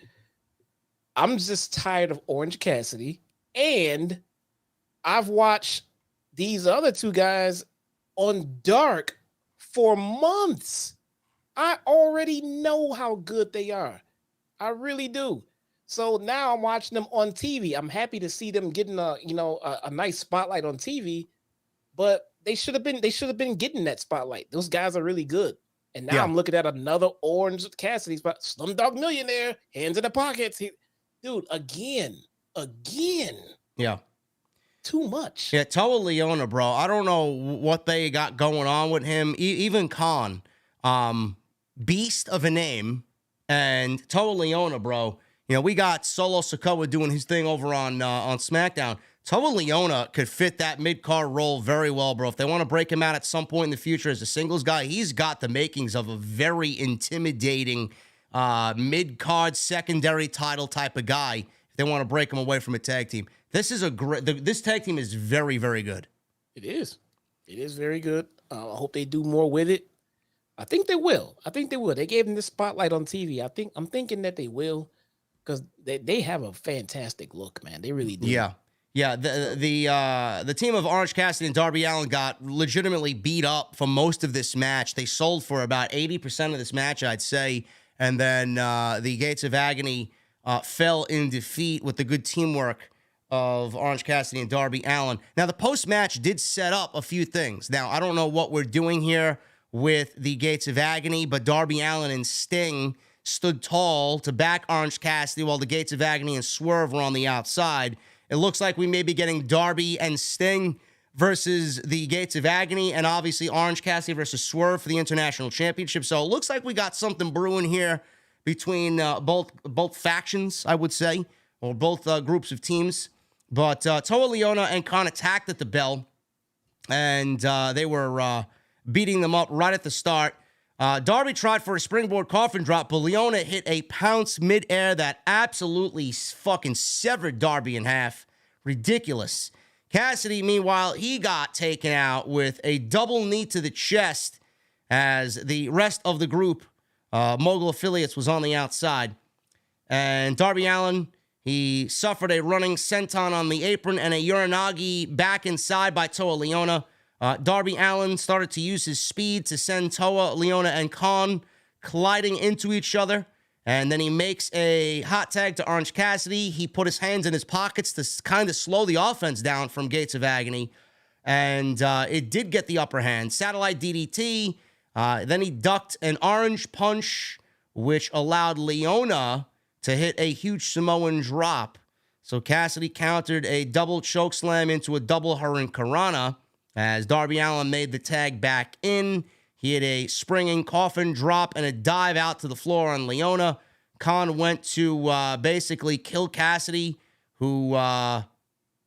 I'm just tired of Orange Cassidy, and I've watched these other two guys on Dark for months. I already know how good they are. I really do. So now I'm watching them on TV. I'm happy to see them getting a nice spotlight on TV, but they should have been getting that spotlight. Those guys are really good. And now I'm looking at another Orange Cassidy spot. Slumdog Millionaire, hands in the pockets. Dude, again. Yeah. Too much. Yeah, Toa Liona, bro. I don't know what they got going on with him. Even Kaun, beast of a name. And Toa Liona, bro. You know, we got Solo Sikoa doing his thing over on SmackDown. Toa Liona could fit that mid-card role very well, bro. If they want to break him out at some point in the future as a singles guy, he's got the makings of a very intimidating mid-card secondary title type of guy if they want to break him away from a tag team. This is this tag team is very, very good. It is. It is very good. I hope they do more with it. I think they will. They gave them this spotlight on TV. I'm thinking that they will, because they have a fantastic look, man. They really do. Yeah. Yeah, the team of Orange Cassidy and Darby Allin got legitimately beat up for most of this match. They sold for about 80% of this match, I'd say. And then the Gates of Agony fell in defeat with the good teamwork of Orange Cassidy and Darby Allin. Now, the post-match did set up a few things. Now, I don't know what we're doing here with the Gates of Agony, but Darby Allin and Sting stood tall to back Orange Cassidy while the Gates of Agony and Swerve were on the outside. It looks like we may be getting Darby and Sting versus the Gates of Agony, and obviously Orange Cassidy versus Swerve for the International Championship. So it looks like we got something brewing here between both factions, I would say, or both groups of teams. But Toa Liona and Kaun attacked at the bell, and they were beating them up right at the start. Darby tried for a springboard coffin drop, but Liona hit a pounce midair that absolutely fucking severed Darby in half. Ridiculous. Cassidy, meanwhile, he got taken out with a double knee to the chest as the rest of the group, Mogul affiliates, was on the outside. And Darby Allin, he suffered a running senton on the apron and a Uranagi back inside by Toa Liona. Darby Allin started to use his speed to send Toa Liona and Kaun colliding into each other. And then he makes a hot tag to Orange Cassidy. He put his hands in his pockets to kind of slow the offense down from Gates of Agony. And it did get the upper hand. Satellite DDT. Then he ducked an orange punch, which allowed Liona to hit a huge Samoan drop. So Cassidy countered a double chokeslam into a double Hurricanrana as Darby Allin made the tag back in. He had a springing coffin drop and a dive out to the floor on Liona. Kaun went to basically kill Cassidy, who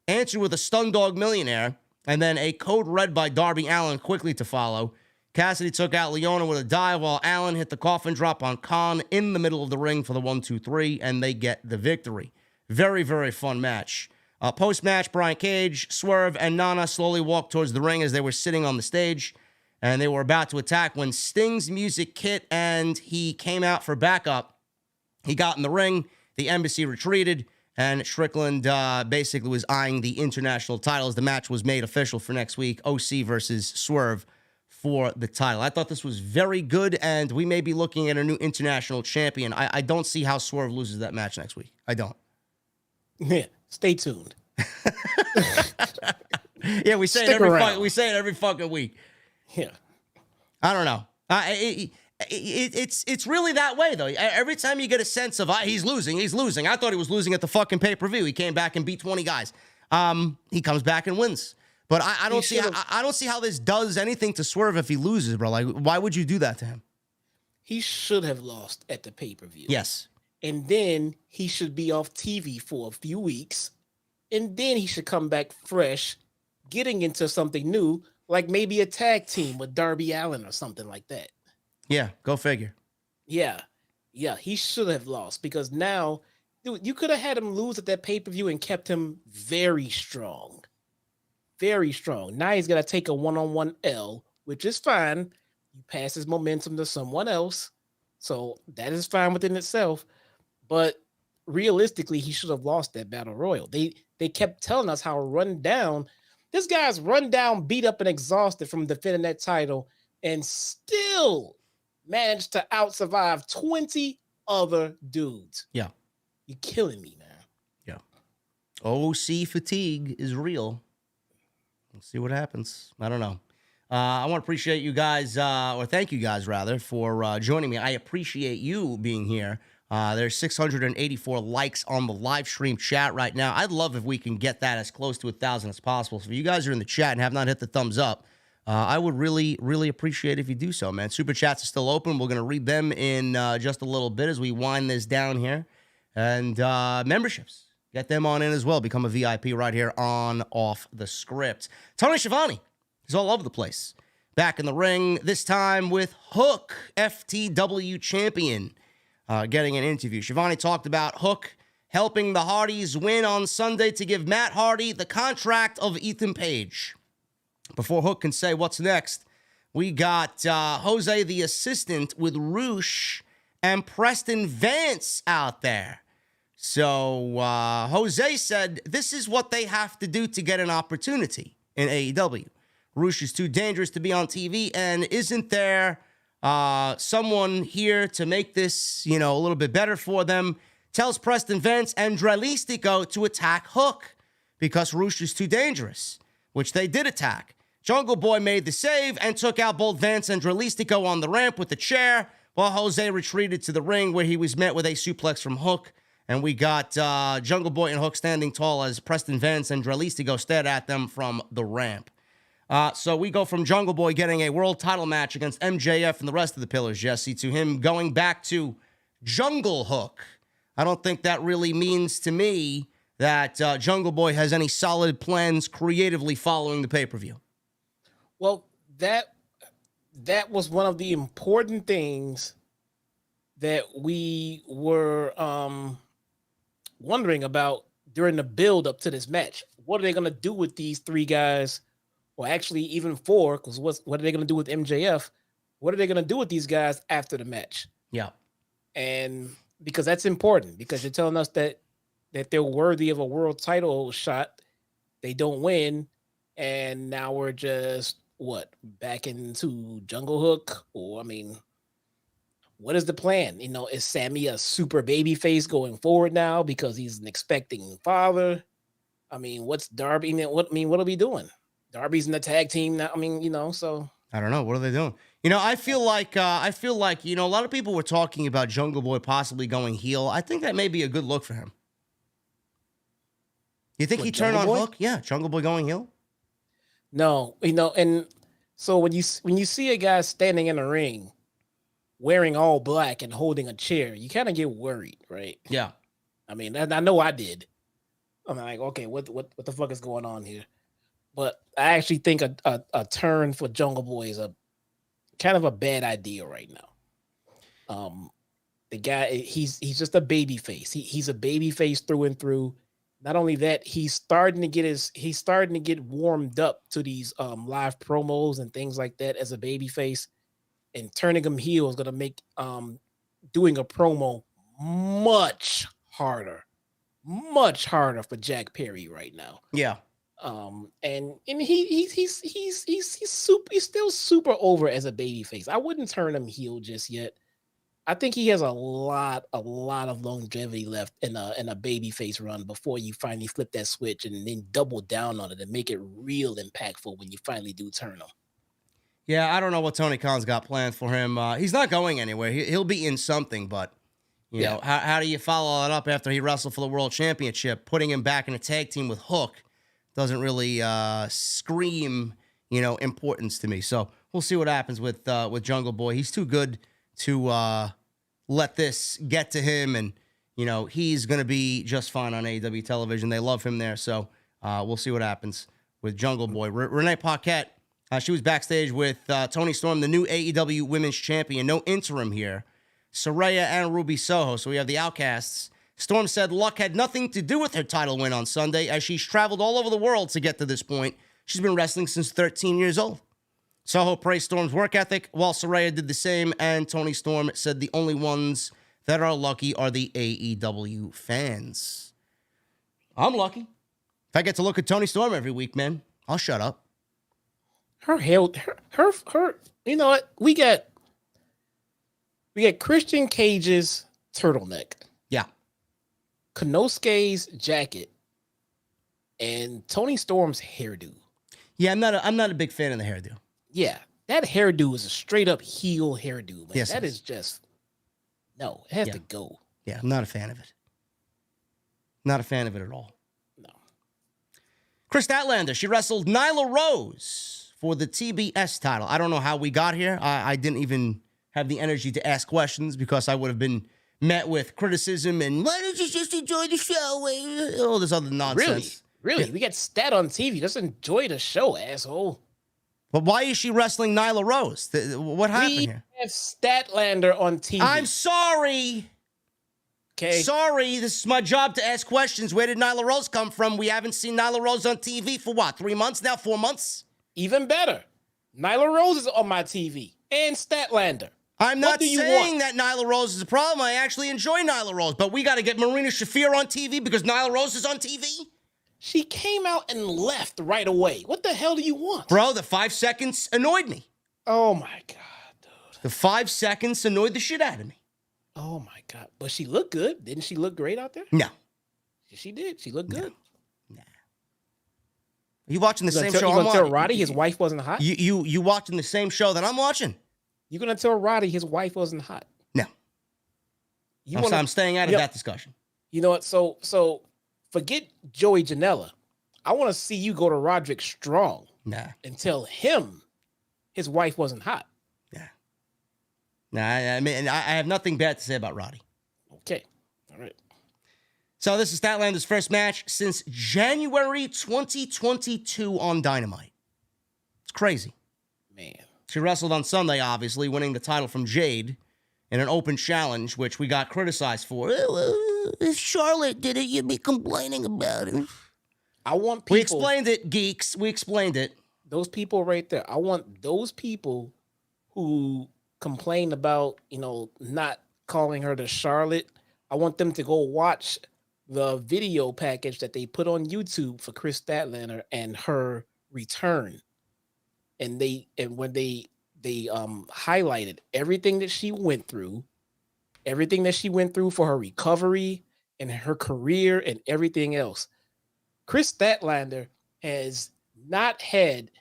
answered with a stun dog millionaire, and then a code red by Darby Allin quickly to follow. Cassidy took out Liona with a dive while Allin hit the coffin drop on Kaun in the middle of the ring for the 1-2-3, and they get the victory. Very, very fun match. Post-match, Brian Cage, Swerve, and Nana slowly walked towards the ring as they were sitting on the stage, and they were about to attack when Sting's music hit and he came out for backup. He got in the ring, the Embassy retreated, and Strickland basically was eyeing the international titles. The match was made official for next week, OC versus Swerve for the title. I thought this was very good, and we may be looking at a new international champion. I don't see how Swerve loses that match next week. I don't. Yeah, stay tuned. Yeah, we say it every fucking week. Yeah, I don't know. It's really that way though. Every time you get a sense of he's losing. I thought he was losing at the fucking pay-per-view. He came back and beat 20 guys. He comes back and wins. But I don't see how this does anything to Swerve if he loses, bro. Like, why would you do that to him? He should have lost at the pay-per-view. Yes. And then he should be off TV for a few weeks. And then he should come back fresh, getting into something new, like maybe a tag team with Darby Allin or something like that. Yeah, go figure. Yeah, he should have lost, because now, dude, you could have had him lose at that pay-per-view and kept him very strong. Very strong. Now he's going to take a one-on-one L, which is fine. You pass his momentum to someone else. So that is fine within itself. But realistically, he should have lost that Battle Royal. They kept telling us how run down. This guy's run down, beat up, and exhausted from defending that title, and still managed to out-survive 20 other dudes. Yeah. You're killing me, man. Yeah. OC fatigue is real. We'll see what happens. I don't know. I want to appreciate you guys, or thank you guys, rather, for joining me. I appreciate you being here. There's 684 likes on the live stream chat right now. I'd love if we can get that as close to 1,000 as possible. So if you guys are in the chat and have not hit the thumbs up, I would really, really appreciate if you do so, man. Super chats are still open. We're going to read them in just a little bit as we wind this down here. And memberships, get them on in as well. Become a VIP right here on Off the Script. Tony Schiavone is all over the place. Back in the ring, this time with Hook, FTW champion. getting an interview. Shivani talked about Hook helping the Hardys win on Sunday to give Matt Hardy the contract of Ethan Page. Before Hook can say what's next, we got Jose the assistant with Roosh and Preston Vance out there. So Jose said this is what they have to do to get an opportunity in AEW. Roosh is too dangerous to be on TV, and isn't there someone here to make this, a little bit better for them? Tells Preston Vance and Dralistico to attack Hook because Roosh is too dangerous, which they did attack. Jungle Boy made the save and took out both Vance and Dralistico on the ramp with the chair, while Jose retreated to the ring where he was met with a suplex from Hook. And we got Jungle Boy and Hook standing tall as Preston Vance and Dralistico stared at them from the ramp. So we go from Jungle Boy getting a world title match against MJF and the rest of the Pillars, Jesse, to him going back to Jungle Hook. I don't think that really means to me that Jungle Boy has any solid plans creatively following the pay-per-view. Well, that was one of the important things that we were wondering about during the build up to this match. What are they going to do with these three guys? Or actually even four, because what are they going to do with MJF? What are they going to do with these guys after the match? Yeah. And because that's important, because you're telling us that they're worthy of a world title shot. They don't win. And now we're just, back into Jungle Hook? Or, what is the plan? Is Sammy a super baby face going forward now because he's an expecting father? What's Darby? What are we doing? Darby's in the tag team now. So I don't know. What are they doing? I feel like a lot of people were talking about Jungle Boy possibly going heel. I think that may be a good look for him. You think he turned on Hook? Yeah, Jungle Boy going heel? No, and so when you see a guy standing in a ring wearing all black and holding a chair, you kind of get worried, right? Yeah. I know I did. I'm like, okay, what the fuck is going on here? But I actually think a turn for Jungle Boy is a kind of a bad idea right now. The guy, he's just a baby face. He's a baby face through and through. Not only that, he's starting to get warmed up to these live promos and things like that as a baby face, and turning him heel is gonna make doing a promo much harder for Jack Perry right now. Yeah. And he's still super over as a baby face. I wouldn't turn him heel just yet. I think he has a lot of longevity left in a babyface run before you finally flip that switch and then double down on it and make it real impactful when you finally do turn him. Yeah, I don't know what Tony Khan's got planned for him. He's not going anywhere. He'll be in something, but you know, how do you follow it up after he wrestled for the World Championship? Putting him back in a tag team with Hook doesn't really scream, importance to me. So we'll see what happens with Jungle Boy. He's too good to let this get to him, and he's going to be just fine on AEW television. They love him there, so we'll see what happens with Jungle Boy. Renee Paquette, she was backstage with Toni Storm, the new AEW Women's Champion. No interim here. Saraya and Ruby Soho. So we have the Outcasts. Storm said luck had nothing to do with her title win on Sunday, as she's traveled all over the world to get to this point. She's been wrestling since 13 years old. Soho praised Storm's work ethic, while Saraya did the same, and Toni Storm said the only ones that are lucky are the AEW fans. I'm lucky. If I get to look at Toni Storm every week, man, I'll shut up. Her, you know what? We got Christian Cage's turtleneck. Yeah. Konosuke's jacket. And Toni Storm's hairdo. Yeah, I'm not a big fan of the hairdo. Yeah, that hairdo is a straight up heel hairdo, man. Yes, that is just no, it has to go. Yeah, I'm not a fan of it. Not a fan of it at all. No. Chris Statlander, she wrestled Nyla Rose for the TBS title. I don't know how we got here. I didn't even have the energy to ask questions because I would have been met with criticism and why don't you just enjoy the show? All this other nonsense. Really? Yeah. We got Stat on TV. Just enjoy the show, asshole. But why is she wrestling Nyla Rose? What happened here? We have Statlander on TV. I'm sorry. Okay. Sorry, this is my job to ask questions. Where did Nyla Rose come from? We haven't seen Nyla Rose on TV for what, 3 months now, 4 months? Even better. Nyla Rose is on my TV and Statlander. I'm not saying that Nyla Rose is a problem. I actually enjoy Nyla Rose, but we got to get Marina Shafir on TV because Nyla Rose is on TV? She came out and left right away. What the hell do you want? Bro, the 5 seconds annoyed me. Oh, my God, dude. The 5 seconds annoyed the shit out of me. Oh, my God. But she looked good. Didn't she look great out there? No. She did. She looked good. Nah. You watching the same show I'm I'm watching? watching? Roddy his wife wasn't hot? You watching the same show that I'm watching? You gonna tell Roddy his wife wasn't hot? No. I'm staying out of that discussion. You know what? So forget Joey Janela. I want to see you go to Roderick Strong and tell him his wife wasn't hot. I mean, I have nothing bad to say about Roddy. Okay. All right. So this is Statlander's first match since January 2022 on Dynamite. It's crazy. Man. She wrestled on Sunday, obviously, winning the title from Jade in an open challenge, which we got criticized for. If Charlotte did it, you'd be complaining about it. I want people... We explained it, geeks. We explained it. Those people right there. I want those people who complain about, not calling her the Charlotte. I want them to go watch the video package that they put on YouTube for Chris Statlander and her return. And when they highlighted everything that she went through for her recovery and her career and everything else. Chris Statlander has not had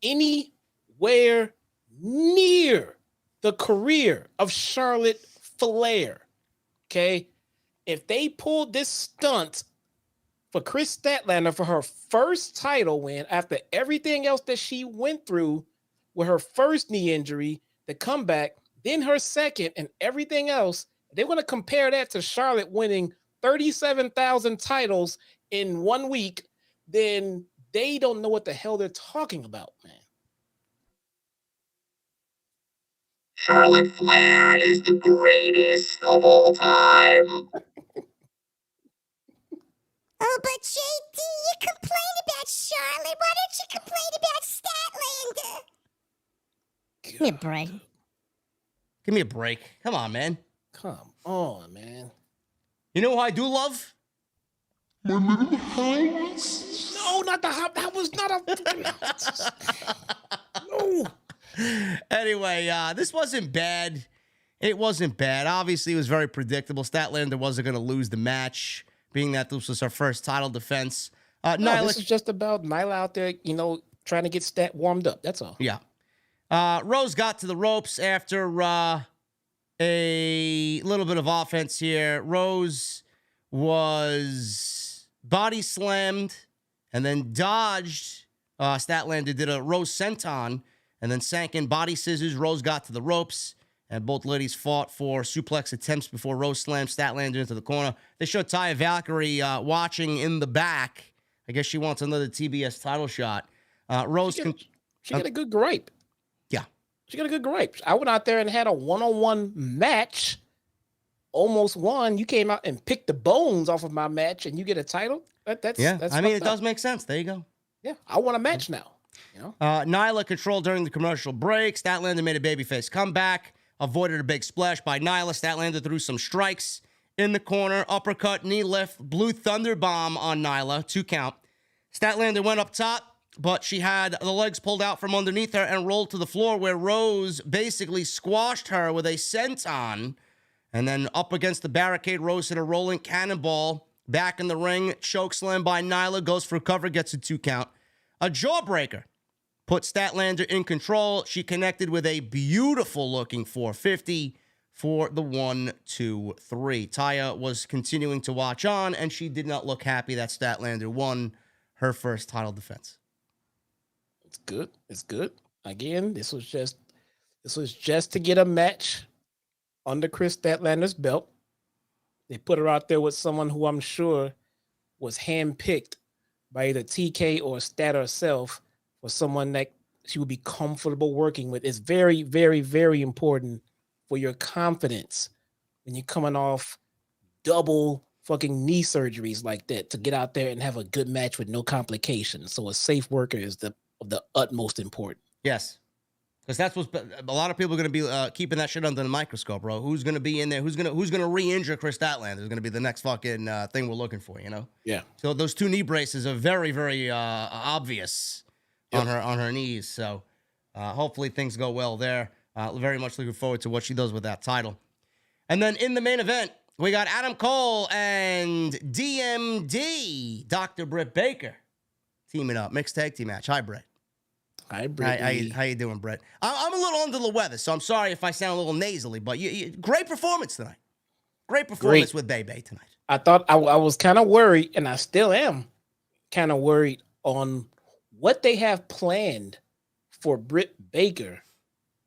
anywhere near the career of Charlotte Flair. Okay? If they pulled this stunt for Chris Statlander for her first title win after everything else that she went through with her first knee injury, the comeback, then her second and everything else, they're going to compare that to Charlotte winning 37,000 titles in 1 week, then they don't know what the hell they're talking about, man. Charlotte Flair is the greatest of all time. Oh, but JD, you complain about Charlotte. Why don't you complain about Statlander? Give me a break. Give me a break. Come on, man. Come on, man. You know who I do love? My little house. No, not the house. That was not a... No. Anyway, this wasn't bad. It wasn't bad. Obviously, it was very predictable. Statlander wasn't going to lose the match, being that this was her first title defense. No, this is just about Nyla out there, trying to get Stat warmed up. That's all. Yeah. Rose got to the ropes after a little bit of offense here. Rose was body slammed and then dodged. Statlander did a Rose senton and then sank in body scissors. Rose got to the ropes, and both ladies fought for suplex attempts before Rose slammed Statlander into the corner. They showed Taya Valkyrie watching in the back. I guess she wants another TBS title shot. Rose... She got a good gripe. Yeah. She got a good gripe. I went out there and had a one-on-one match. Almost won. You came out and picked the bones off of my match, and you get a title? That's it does make sense. There you go. Yeah, I want a match now. Nyla controlled during the commercial break. Statlander made a babyface comeback. Avoided a big splash by Nyla. Statlander threw some strikes in the corner. Uppercut, knee lift, blue thunder bomb on Nyla. 2 count. Statlander went up top, but she had the legs pulled out from underneath her and rolled to the floor, where Rose basically squashed her with a senton. And then up against the barricade, Rose hit a rolling cannonball. Back in the ring, choke slam by Nyla. Goes for a cover, gets a 2 count. A jawbreaker put Statlander in control. She connected with a beautiful-looking 450 for the 1, 2, 3. Taya was continuing to watch on, and she did not look happy that Statlander won her first title defense. It's good. It's good. Again, this was just to get a match under Chris Statlander's belt. They put her out there with someone who I'm sure was handpicked by either TK or Stat herself for someone that she would be comfortable working with. It's very, very, very important for your confidence when you're coming off double fucking knee surgeries like that to get out there and have a good match with no complications. So a safe worker is the utmost important. Yes. Because that's what's a lot of people are going to be keeping that shit under the microscope, bro. Who's going to be in there? Who's going to re-injure Chris Statlander is going to be the next fucking thing we're looking for, you know? Yeah. So those 2 knee braces are very, very obvious on her knees. So hopefully things go well there. Very much looking forward to what she does with that title. And then in the main event, we got Adam Cole and DMD, Dr. Britt Baker, teaming up. Mixed tag team match. Hi, Britt. Hi, Britt. How you doing, Brett? I'm a little under the weather, so I'm sorry if I sound a little nasally, but great performance tonight. Great performance with Bebe tonight. I thought I was kind of worried, and I still am kind of worried on what they have planned for Britt Baker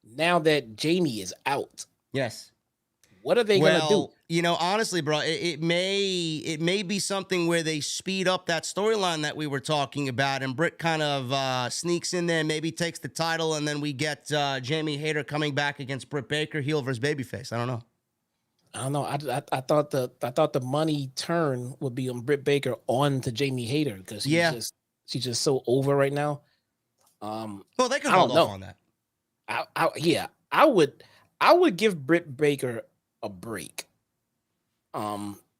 now that Jamie is out. Yes. What are they going to do? You know, honestly, bro, it may be something where they speed up that storyline that we were talking about, and Britt kind of sneaks in there, maybe takes the title, and then we get Jamie Hayter coming back against Britt Baker, heel versus babyface. I don't know. I thought the money turn would be on Britt Baker on to Jamie Hayter because she's just so over right now. Well, they could hold off on that. I would give Britt Baker a break.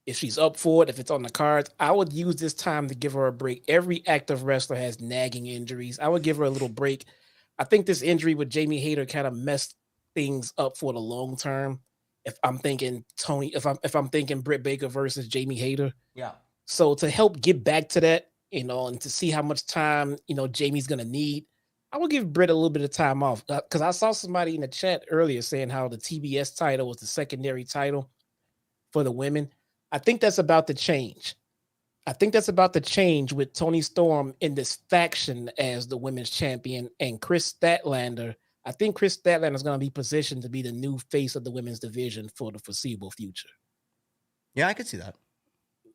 If she's up for it, if it's on the cards, I would use this time to give her a break. Every active wrestler has nagging injuries. I would give her a little break. I think this injury with Jamie Hayter kind of messed things up for the long term. If I'm thinking if I'm thinking Britt Baker versus Jamie Hayter. Yeah. So to help get back to that, and to see how much time, Jamie's going to need, I would give Britt a little bit of time off because I saw somebody in the chat earlier saying how the TBS title was the secondary title for the women. I think that's about to change. I think that's about to change with Toni Storm in this faction as the women's champion and Chris Statlander. I think Chris Statlander is going to be positioned to be the new face of the women's division for the foreseeable future. Yeah, I could see that.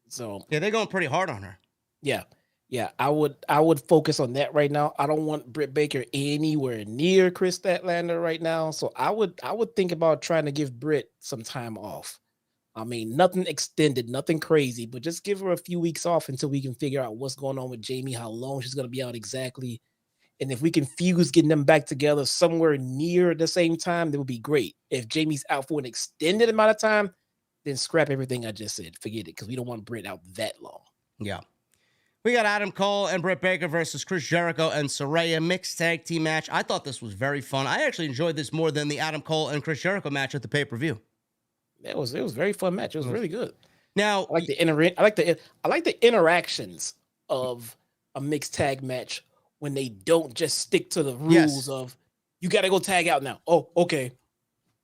So yeah, they're going pretty hard on her. Yeah. Yeah, I would focus on that right now. I don't want Britt Baker anywhere near Chris Statlander right now. So I would think about trying to give Britt some time off. I mean, nothing extended, nothing crazy, but just give her a few weeks off until we can figure out what's going on with Jamie, how long she's going to be out exactly. And if we can fuse getting them back together somewhere near the same time, that would be great. If Jamie's out for an extended amount of time, then scrap everything I just said. Forget it, because we don't want Britt out that long. Yeah. We got Adam Cole and Britt Baker versus Chris Jericho and Saraya mixed tag team match. I thought this was very fun. I actually enjoyed this more than the Adam Cole and Chris Jericho match at the pay-per-view. It was a very fun match. It was really good. Now, I like the interactions of a mixed tag match when they don't just stick to the rules of you got to go tag out now. Oh, okay.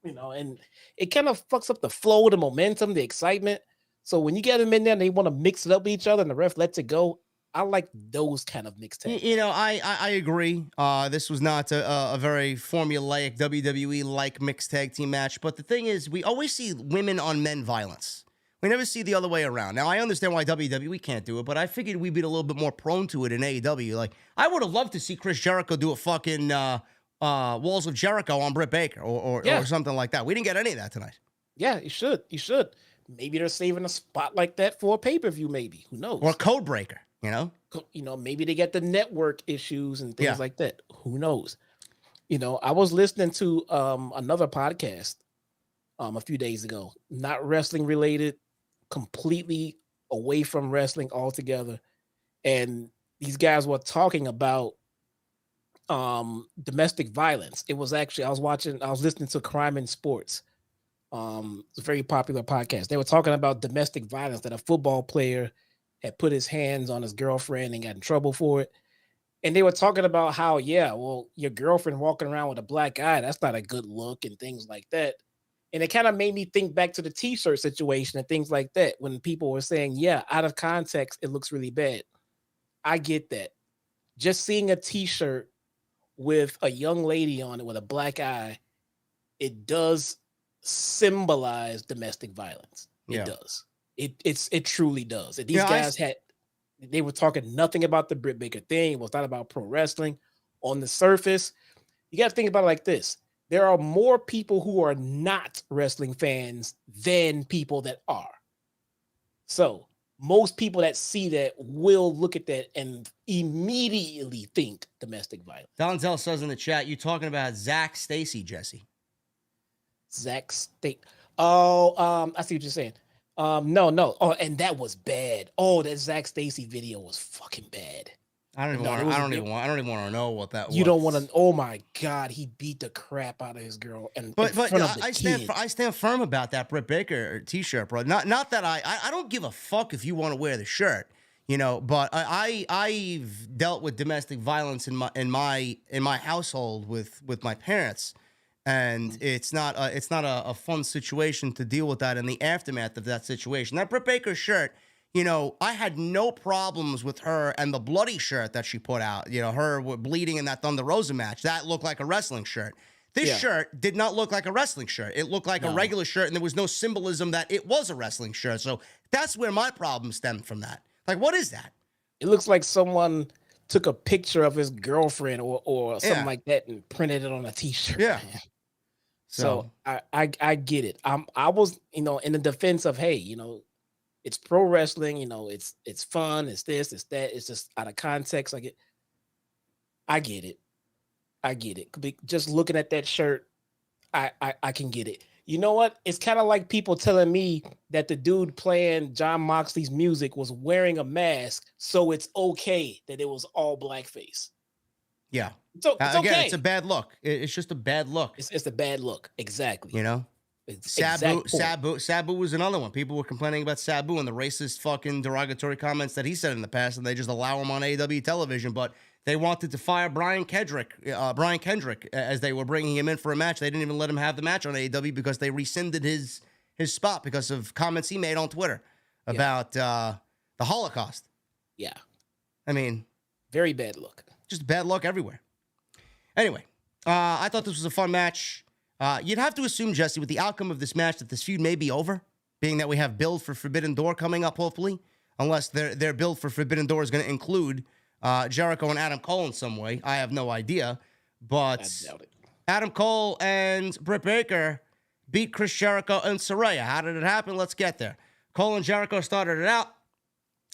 And it kind of fucks up the flow, the momentum, the excitement. So when you get them in there and they want to mix it up with each other and the ref lets it go, I like those kind of mixed tag. I agree. This was not a very formulaic WWE-like mixed tag team match. But the thing is, we always see women on men violence. We never see the other way around. Now, I understand why WWE can't do it, but I figured we'd be a little bit more prone to it in AEW. Like, I would have loved to see Chris Jericho do a fucking Walls of Jericho on Britt Baker or something like that. We didn't get any of that tonight. Yeah, you should. Maybe they're saving a spot like that for a pay-per-view, maybe. Who knows? Or Code Breaker, maybe they get the network issues and things like that. Who knows? I was listening to another podcast a few days ago, not wrestling related, completely away from wrestling altogether. And these guys were talking about domestic violence. It was actually, I was listening to Crime in Sports. It's a very popular podcast. They were talking about domestic violence, that a football player had put his hands on his girlfriend and got in trouble for it. And they were talking about how, your girlfriend walking around with a black eye, that's not a good look and things like that. And it kind of made me think back to the t-shirt situation and things like that when people were saying, out of context, it looks really bad. I get that. Just seeing a t-shirt with a young lady on it with a black eye, it does symbolize domestic violence. It does. It truly does. And these guys they were talking nothing about the Britt Baker thing. It was not about pro wrestling. On the surface, you got to think about it like this. There are more people who are not wrestling fans than people that are. So most people that see that will look at that and immediately think domestic violence. Donzel says in the chat, you talking about Zach Stacy, Jesse? Zach State. Oh, I see what you're saying. No. Oh, and that was bad. Oh, that Zach Stacy video was fucking bad. I don't even want to know what that was. You don't want to. Oh my God, he beat the crap out of his girl, and but I stand firm about that Britt Baker t-shirt, bro. Not that I don't give a fuck if you want to wear the shirt, you know. But I've dealt with domestic violence in my household with my parents, and it's not a fun situation to deal with that in the aftermath of that situation. That Britt Baker shirt. You know, I had no problems with her and the bloody shirt that she put out. You know, her bleeding in that Thunder Rosa match. That looked like a wrestling shirt. This shirt did not look like a wrestling shirt. It looked like a regular shirt, and there was no symbolism that it was a wrestling shirt. So that's where my problem stemmed from that. Like, what is that? It looks like someone took a picture of his girlfriend or something like that and printed it on a t-shirt. Yeah. Man. So I get it. I was, you know, in the defense of, hey, you know, it's pro wrestling, you know, it's fun, it's this, it's that, it's just out of context. I get it. Just looking at that shirt, I can get it. You know what? It's kind of like people telling me that the dude playing John Moxley's music was wearing a mask, so it's okay that it was all blackface. Yeah. So it's again, okay. it's a bad look. It's just a bad look. It's a bad look. Exactly. You know? Sabu was another one. People were complaining about Sabu and the racist fucking derogatory comments that he said in the past, and they just allow him on AEW television. But they wanted to fire Brian Kendrick as they were bringing him in for a match. They didn't even let him have the match on AEW because they rescinded his spot because of comments he made on Twitter about the Holocaust. Yeah. I mean, very bad look. Just bad luck everywhere. Anyway, I thought this was a fun match. You'd have to assume, Jesse, with the outcome of this match, that this feud may be over, being that we have build for Forbidden Door coming up, hopefully, unless their build for Forbidden Door is going to include Jericho and Adam Cole in some way. I have no idea, but I doubt it. Adam Cole and Britt Baker beat Chris Jericho and Saraya. How did it happen? Let's get there. Cole and Jericho started it out,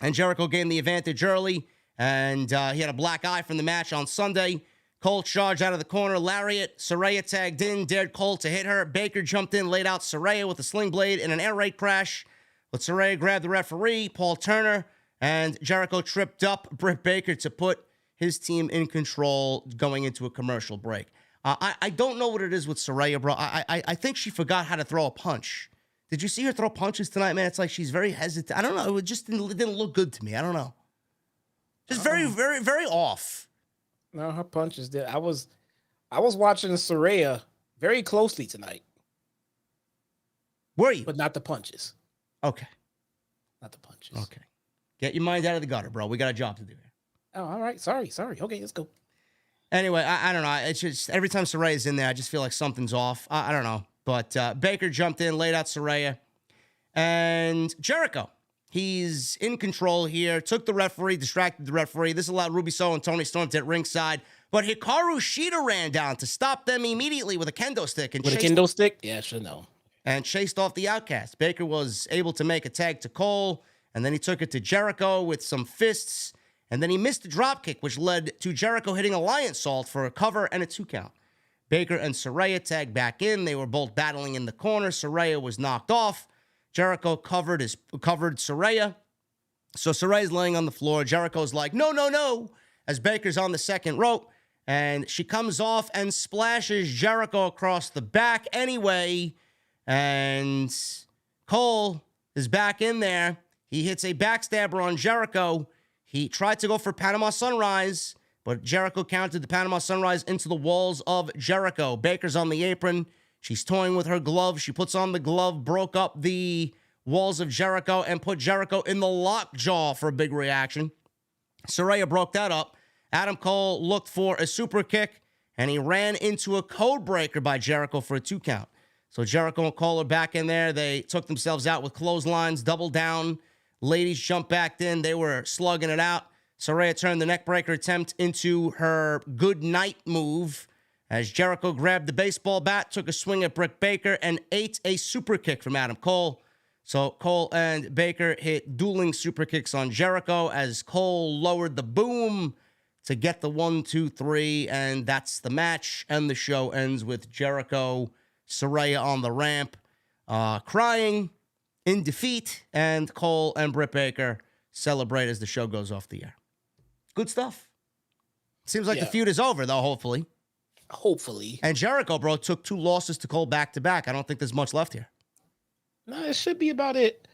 and Jericho gained the advantage early, and he had a black eye from the match on Sunday. Cole charged out of the corner, lariat. Saraya tagged in, dared Cole to hit her. Baker jumped in, laid out Saraya with a sling blade in an air raid crash. But Saraya grabbed the referee, Paul Turner, and Jericho tripped up Britt Baker to put his team in control going into a commercial break. I don't know what it is with Saraya, bro. I think she forgot how to throw a punch. Did you see her throw punches tonight, man? It's like she's very hesitant. I don't know. It just didn't look good to me. I don't know. Just very, very, very off. No, her punches did. I was watching Saraya very closely tonight. Were you? But not the punches. Okay. Not the punches. Okay. Get your mind out of the gutter, bro. We got a job to do here. Oh, all right. Sorry. Okay, let's go. Anyway, I don't know. It's just every time Saraya's in there, I just feel like something's off. I don't know. But Baker jumped in, laid out Saraya. And Jericho. He's in control here, took the referee, distracted the referee. This allowed Ruby Soho and Tony Storm to hit ringside. But Hikaru Shida ran down to stop them immediately with a kendo stick. With a kendo stick? Yeah, I should know. And chased off the Outcast. Baker was able to make a tag to Cole, and then he took it to Jericho with some fists, and then he missed the dropkick, which led to Jericho hitting a lion salt for a cover and a 2 count. Baker and Saraya tagged back in. They were both battling in the corner. Saraya was knocked off. Jericho covered Saraya. So Saraya's laying on the floor. Jericho's like, no, as Baker's on the second rope. And she comes off and splashes Jericho across the back anyway. And Cole is back in there. He hits a backstabber on Jericho. He tried to go for Panama Sunrise, but Jericho countered the Panama Sunrise into the walls of Jericho. Baker's on the apron. She's toying with her glove. She puts on the glove, broke up the walls of Jericho, and put Jericho in the lockjaw for a big reaction. Saraya broke that up. Adam Cole looked for a super kick, and he ran into a code breaker by Jericho for a 2 count. So Jericho and Cole are back in there. They took themselves out with clotheslines, double down. Ladies jumped back in. They were slugging it out. Saraya turned the neckbreaker attempt into her good night move, as Jericho grabbed the baseball bat, took a swing at Britt Baker, and ate a super kick from Adam Cole. So Cole and Baker hit dueling super kicks on Jericho as Cole lowered the boom to get the 1, 2, 3, and that's the match. And the show ends with Jericho, Saraya on the ramp, crying in defeat, and Cole and Britt Baker celebrate as the show goes off the air. Good stuff. Seems like the feud is over, though, hopefully. Hopefully. And Jericho, bro, took 2 losses to Cole back-to-back. I don't think there's much left here. No, it should be about it.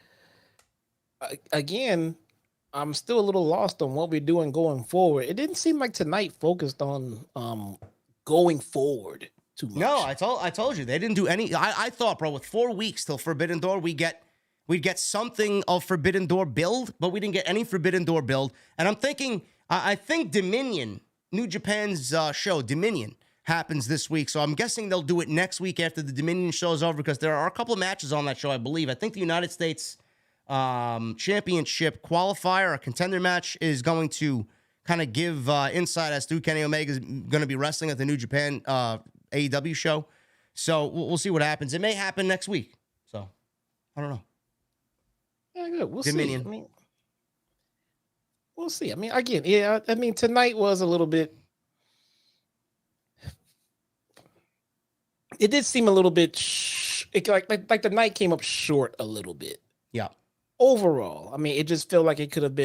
Again, I'm still a little lost on what we're doing going forward. It didn't seem like tonight focused on going forward too much. No, I told you they didn't do any. I thought, bro, with 4 weeks till Forbidden Door, we'd get something of Forbidden Door build, but we didn't get any Forbidden Door build. And I'm thinking, I think Dominion, New Japan's show, Dominion, happens this week. So I'm guessing they'll do it next week after the Dominion show is over, because there are a couple of matches on that show, I believe. I think the United States Championship qualifier, a contender match, is going to kind of give insight as to who Kenny Omega is going to be wrestling at the New Japan AEW show. So we'll see what happens. It may happen next week. So I don't know. Yeah, good. We'll Dominion. see. I mean, we'll see. I mean, again, yeah. I mean, tonight was a little bit. It did seem a little bit like the night came up short a little bit. Yeah. Overall, I mean, it just felt like it could have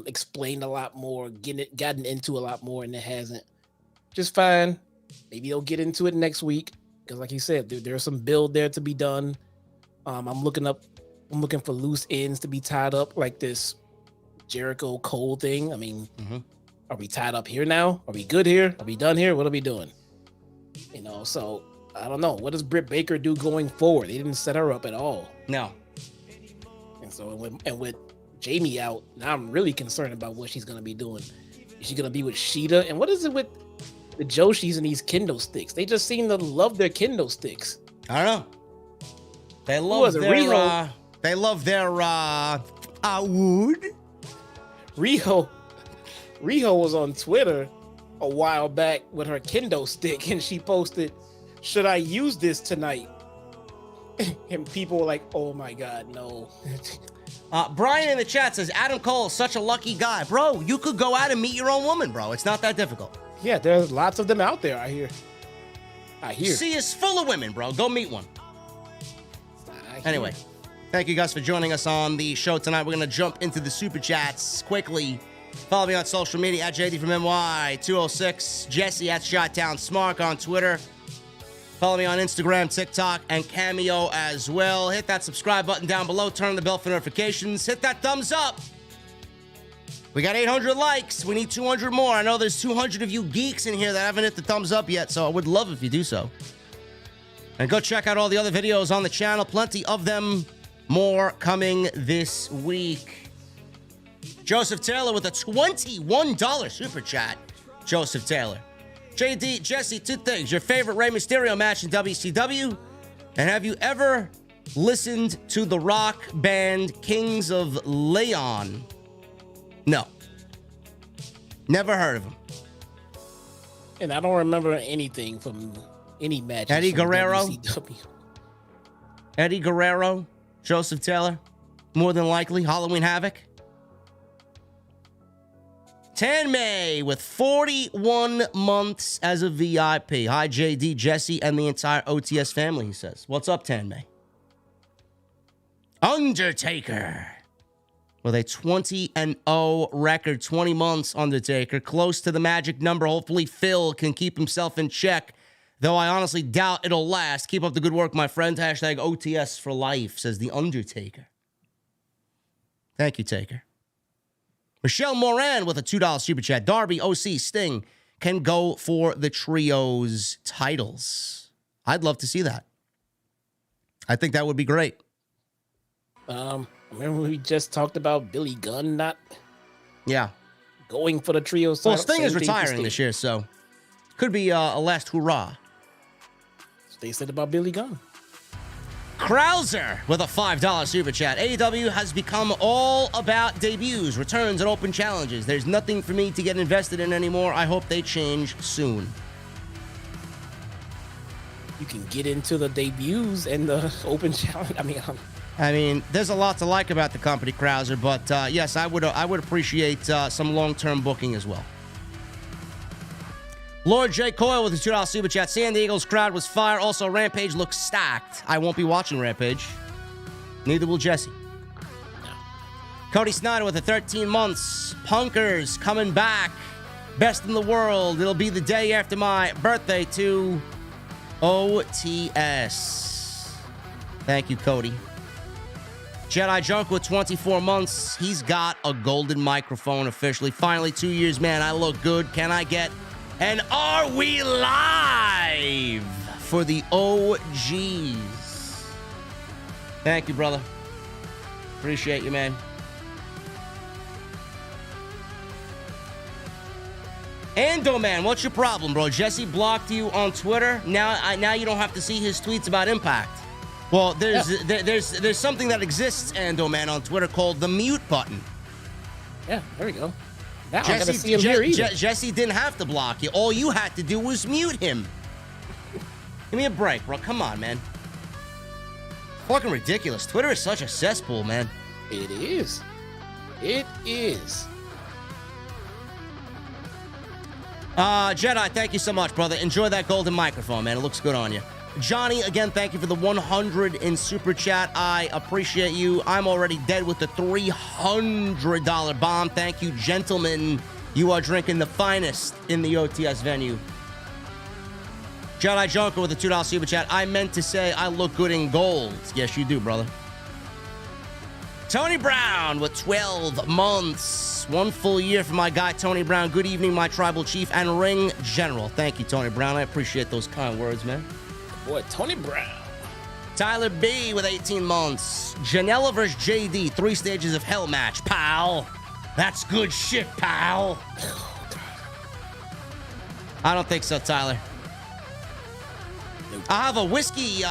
explained a lot more, gotten into a lot more, and it hasn't. Just fine. Maybe they'll get into it next week, because, like you said, there's some build there to be done. I'm looking for loose ends to be tied up, like this Jericho Cole thing. I mean, Are we tied up here now? Are we good here? Are we done here? What are we doing? You know, so I don't know. What does Britt Baker do going forward? They didn't set her up at all. No. And so, with Jamie out, now I'm really concerned about what she's going to be doing. Is she going to be with Sheeta? And what is it with the Joshis and these kendo sticks? They just seem to love their kendo sticks. I don't know. They love their wood. Riho was on Twitter a while back with her kendo stick, and she posted, "Should I use this tonight?" And people were like, "Oh my God, no." Brian in the chat says, Adam Cole is such a lucky guy. Bro, you could go out and meet your own woman, bro. It's not that difficult. Yeah, there's lots of them out there, I hear. Sea is full of women, bro. Go meet one. Anyway, thank you guys for joining us on the show tonight. We're going to jump into the super chats quickly. Follow me on social media at JDfromNY, 206, Jesse at ShotDown Smart on Twitter. Follow me on Instagram, TikTok, and Cameo as well. Hit that subscribe button down below. Turn on the bell for notifications. Hit that thumbs up. We got 800 likes. We need 200 more. I know there's 200 of you geeks in here that haven't hit the thumbs up yet, so I would love if you do so. And go check out all the other videos on the channel. Plenty of them. More coming this week. Joseph Taylor with a $21 super chat. Joseph Taylor. JD, Jesse, 2 things. Your favorite Rey Mysterio match in WCW? And have you ever listened to the rock band Kings of Leon? No. Never heard of them. And I don't remember anything from any matches. Eddie from Guerrero? WCW. Eddie Guerrero? Joseph Taylor? More than likely. Halloween Havoc? Tanmay with 41 months as a VIP. Hi, JD, Jesse, and the entire OTS family, he says. What's up, Tanmay? Undertaker with a 20-0 record. 20 months, Undertaker. Close to the magic number. Hopefully, Phil can keep himself in check, though I honestly doubt it'll last. Keep up the good work, my friend. Hashtag OTS for life, says the Undertaker. Thank you, Taker. Michelle Moran with a $2 super chat. Darby, OC, Sting can go for the trios titles. I'd love to see that. I think that would be great. Remember we just talked about Billy Gunn not going for the trios Well, title? Sting is retiring this year, so could be a last hurrah. They said about Billy Gunn. Krauser with a $5 super chat. AEW has become all about debuts, returns, and open challenges. There's nothing for me to get invested in anymore. I hope they change soon. You can get into the debuts and the open challenge. I mean, I mean, there's a lot to like about the company, Krauser, but yes, I would appreciate some long-term booking as well. Lord J. Coyle with the $2 super chat. San Diego's crowd was fire. Also, Rampage looks stacked. I won't be watching Rampage. Neither will Jesse. No. Cody Snyder with the 13 months. Punkers coming back. Best in the world. It'll be the day after my birthday to OTS. Thank you, Cody. Jedi Junk with 24 months. He's got a golden microphone officially. Finally, 2 years, man. I look good. Can I get... And are we live for the OGs? Thank you, brother. Appreciate you, man. Ando, man, what's your problem, bro? Jesse blocked you on Twitter. Now you don't have to see his tweets about Impact. Well, there's something that exists, Ando, man, on Twitter called the mute button. Yeah, there we go. Now I gotta see him here either. Jesse didn't have to block you. All you had to do was mute him. Give me a break, bro. Come on, man. Fucking ridiculous. Twitter is such a cesspool, man. It is. It is. Jedi, thank you so much, brother. Enjoy that golden microphone, man. It looks good on you. Johnny, again, thank you for the 100 in Super Chat. I appreciate you. I'm already dead with the $300 bomb. Thank you, gentlemen. You are drinking the finest in the OTS venue. Jedi Junker with the $2 Super Chat. I meant to say I look good in gold. Yes, you do, brother. Tony Brown with 12 months. 1 full year for my guy, Tony Brown. Good evening, my tribal chief and ring general. Thank you, Tony Brown. I appreciate those kind words, man. Boy, Tony Brown. Tyler B with 18 months. Janela versus JD. 3 stages of hell match, pal. That's good shit, pal. I don't think so, Tyler. I have a whiskey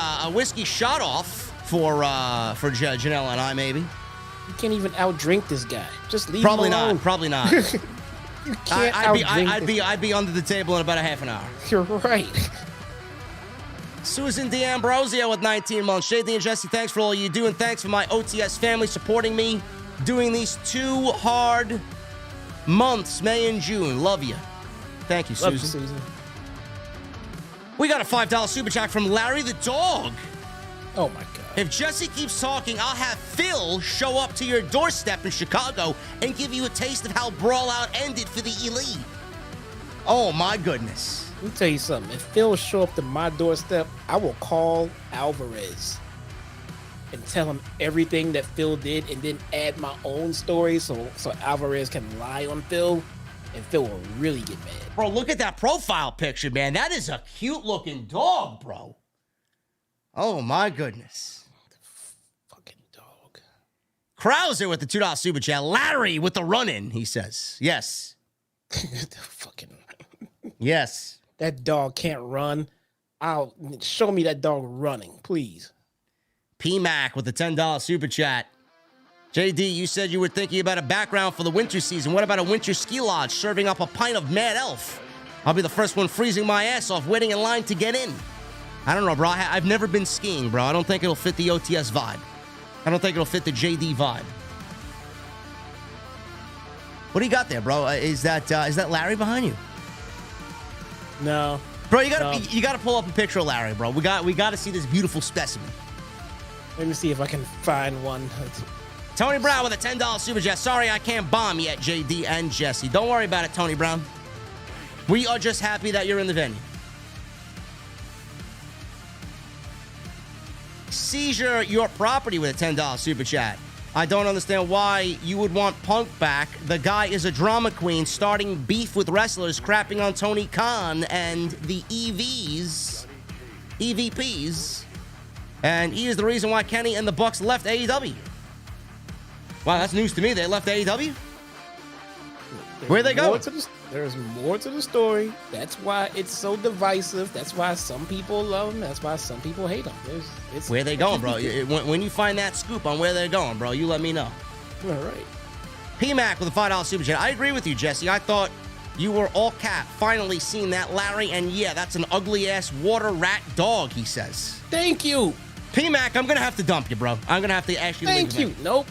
shot off for Janela and I, maybe. You can't even outdrink this guy. Just leave him alone. Probably not. You can't I'd be under the table in about a half an hour. You're right. Susan D'Ambrosio with 19 months. JD and Jesse, thanks for all you do, and thanks for my OTS family supporting me doing these 2 hard months, May and June. Love you. Thank you, Susan. Love you, Susan. We got a $5 super chat from Larry the Dog. Oh, my God. If Jesse keeps talking, I'll have Phil show up to your doorstep in Chicago and give you a taste of how Brawl Out ended for the Elite. Oh, my goodness. Let me tell you something. If Phil show up to my doorstep, I will call Alvarez and tell him everything that Phil did and then add my own story so Alvarez can lie on Phil and Phil will really get mad. Bro, look at that profile picture, man. That is a cute-looking dog, bro. Oh, my goodness. Fucking dog. Krauser with the $2 super chat. Larry with the run-in, he says. Yes. Fucking... Yes. That dog can't run. Show me that dog running, please. P-Mac with the $10 super chat. JD, you said you were thinking about a background for the winter season. What about a winter ski lodge serving up a pint of Mad Elf? I'll be the first one freezing my ass off, waiting in line to get in. I don't know, bro. I've never been skiing, bro. I don't think it'll fit the OTS vibe. I don't think it'll fit the JD vibe. What do you got there, bro? Is that Larry behind you? No. Bro, you gotta pull up a picture of Larry, bro. We gotta see this beautiful specimen. Let me see if I can find one. Tony Brown with a $10 super chat. Sorry I can't bomb yet, JD and Jesse. Don't worry about it, Tony Brown. We are just happy that you're in the venue. Seizure Your Property with a $10 super chat. I don't understand why you would want Punk back. The guy is a drama queen starting beef with wrestlers, crapping on Tony Khan and the EVPs. And he is the reason why Kenny and the Bucks left AEW. Wow, that's news to me. They left AEW? Where they go? There's more to the story. That's why it's so divisive. That's why some people love him. That's why some people hate him. Where they going, bro? When you find that scoop on where they're going, bro, you let me know. All right. P-Mac with a $5 super chat. I agree with you, Jesse. I thought you were all cap. Finally seen that, Larry. And yeah, that's an ugly-ass water rat dog, he says. Thank you. P-Mac, I'm gonna have to dump you, bro. I'm gonna have to actually Thank leave you. Nope,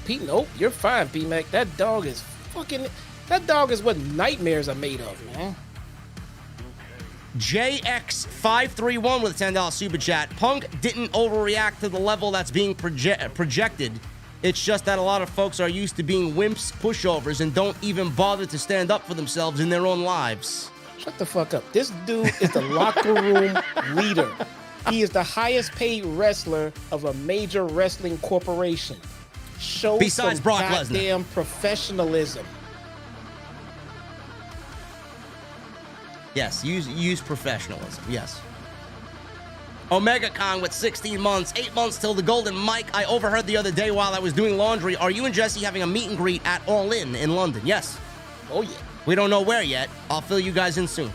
Pete. Nope, you're fine, P-Mac. That dog is what nightmares are made of, man. JX531 with a $10 super chat. Punk didn't overreact to the level that's being projected. It's just that a lot of folks are used to being wimps, pushovers, and don't even bother to stand up for themselves in their own lives. Shut the fuck up. This dude is the locker room leader. He is the highest paid wrestler of a major wrestling corporation. Show Besides some Brock Lesnar. goddamn professionalism. Yes, use professionalism. Yes. Omega Kong with 16 months, 8 months till the golden mic. I overheard the other day while I was doing laundry. Are you and Jesse having a meet and greet at All In London? Yes. Oh yeah. We don't know where yet. I'll fill you guys in soon.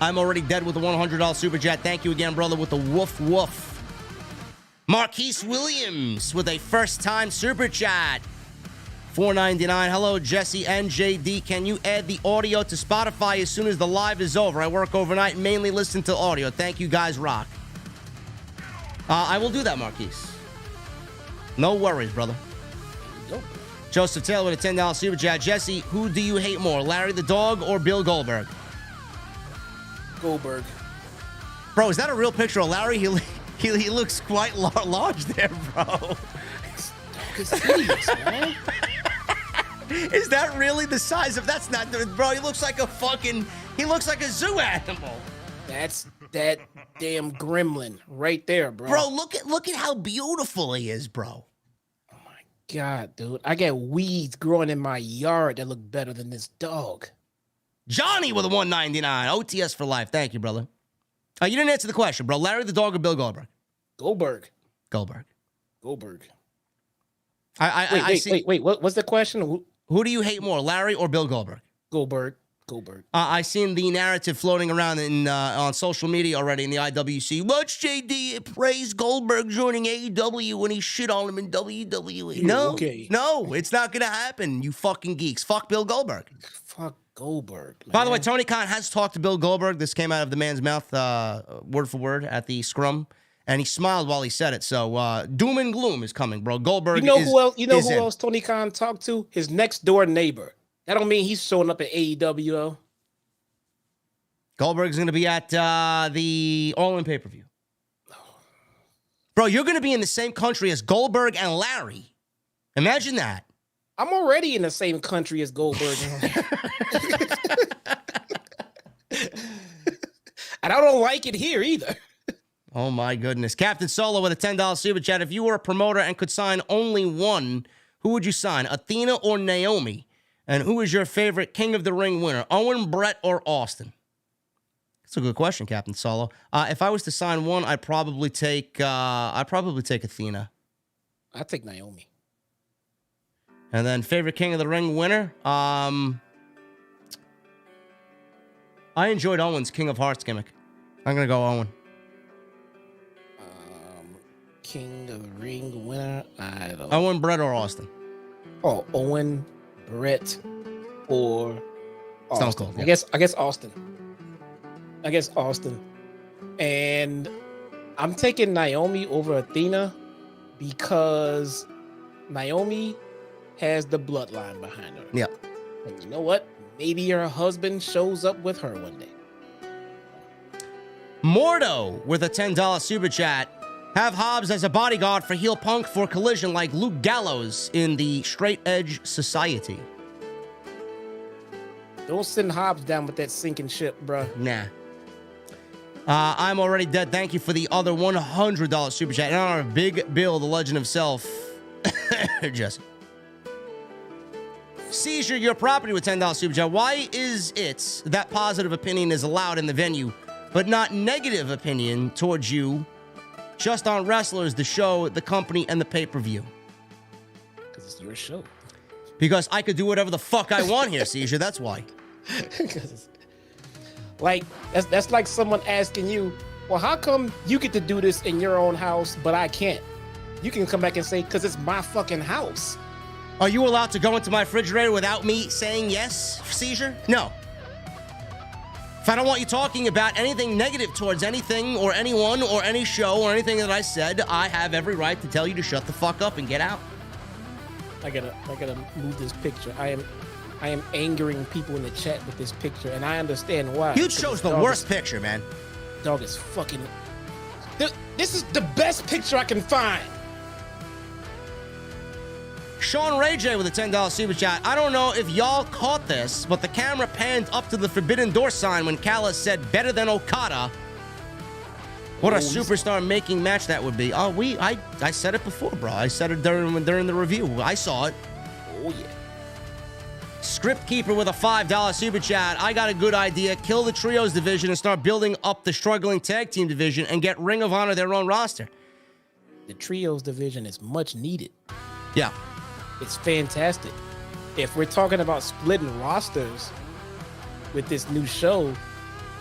I'm already dead with the $100 super chat. Thank you again, brother, with the woof woof. Marquise Williams with a first-time super chat. $4.99. Hello, Jesse and JD. Can you add the audio to Spotify as soon as the live is over? I work overnight and mainly listen to audio. Thank you, guys. Rock. I will do that, Marquise. No worries, brother. Nope. Joseph Taylor with a $10 super chat. Jesse, who do you hate more, Larry the Dog or Bill Goldberg? Goldberg. Bro, is that a real picture of Larry? He looks quite large there, bro. It's hideous, man. Is that really the size of... That's not... Bro, he looks like a fucking... He looks like a zoo animal. That's that damn gremlin right there, bro. Bro, look at how beautiful he is, bro. Oh my God, dude. I got weeds growing in my yard that look better than this dog. Johnny with a $1.99. OTS for life. Thank you, brother. You didn't answer the question, bro. Larry the Dog or Bill Goldberg? Goldberg. Wait. What's the question? Who do you hate more, Larry or Bill Goldberg? Goldberg. I seen the narrative floating around on social media already in the IWC. Watch JD praise Goldberg joining AEW when he shit on him in WWE. No, it's not gonna happen. You fucking geeks. Fuck Bill Goldberg. Fuck Goldberg. Man. By the way, Tony Khan has talked to Bill Goldberg. This came out of the man's mouth, word for word, at the scrum. And he smiled while he said it. So doom and gloom is coming, bro. Goldberg. Who else Tony Khan talked to? His next door neighbor. That don't mean he's showing up at AEW though. Goldberg's gonna be at the All-In pay-per-view. Bro, you're gonna be in the same country as Goldberg and Larry. Imagine that. I'm already in the same country as Goldberg. And I don't like it here either. Oh my goodness. Captain Solo with a $10 super chat. If you were a promoter and could sign only one, who would you sign? Athena or Naomi? And who is your favorite King of the Ring winner? Owen, Brett, or Austin? That's a good question, Captain Solo. If I was to sign one, I'd probably take Athena. I'd take Naomi. And then favorite King of the Ring winner? I enjoyed Owen's King of Hearts gimmick. I'm gonna go Owen. King of the Ring winner? I don't. Owen, Brett, or Austin? Oh, Owen, Brett, or Austin. Cold, yeah. I guess Austin. And I'm taking Naomi over Athena because Naomi has the bloodline behind her. Yeah. And you know what? Maybe her husband shows up with her one day. Mordo with a $10 super chat. Have Hobbs as a bodyguard for heel Punk for Collision like Luke Gallows in the Straight Edge Society. Don't send Hobbs down with that sinking ship, bruh. Nah. I'm already dead. Thank you for the other $100 super chat. And on our Big Bill, the legend himself, Jesse. Seizure your property with $10 super chat. Why is it that positive opinion is allowed in the venue, but not negative opinion towards you? Just on wrestlers, the show, the company, and the pay-per-view. Because it's your show. Because I could do whatever the fuck I want here, Seizure. That's why. Like, that's like someone asking you, well, how come you get to do this in your own house, but I can't? You can come back and say, because it's my fucking house. Are you allowed to go into my refrigerator without me saying yes, Seizure? No. If I don't want you talking about anything negative towards anything or anyone or any show or anything that I said, I have every right to tell you to shut the fuck up and get out. I gotta move this picture. I am angering people in the chat with this picture, and I understand why. Huge show's the worst picture, man. Dog is fucking. This is the best picture I can find. Sean Ray J with a $10 super chat. I don't know if y'all caught this, but the camera panned up to the Forbidden Door sign when Callis said better than Okada. What a superstar making match that would be. Oh, I said it before, bro. I said it during the review. I saw it. Oh, yeah. Script Keeper with a $5 super chat. I got a good idea. Kill the Trios division and start building up the struggling tag team division and get Ring of Honor their own roster. The Trios division is much needed. Yeah. It's fantastic. If we're talking about splitting rosters with this new show,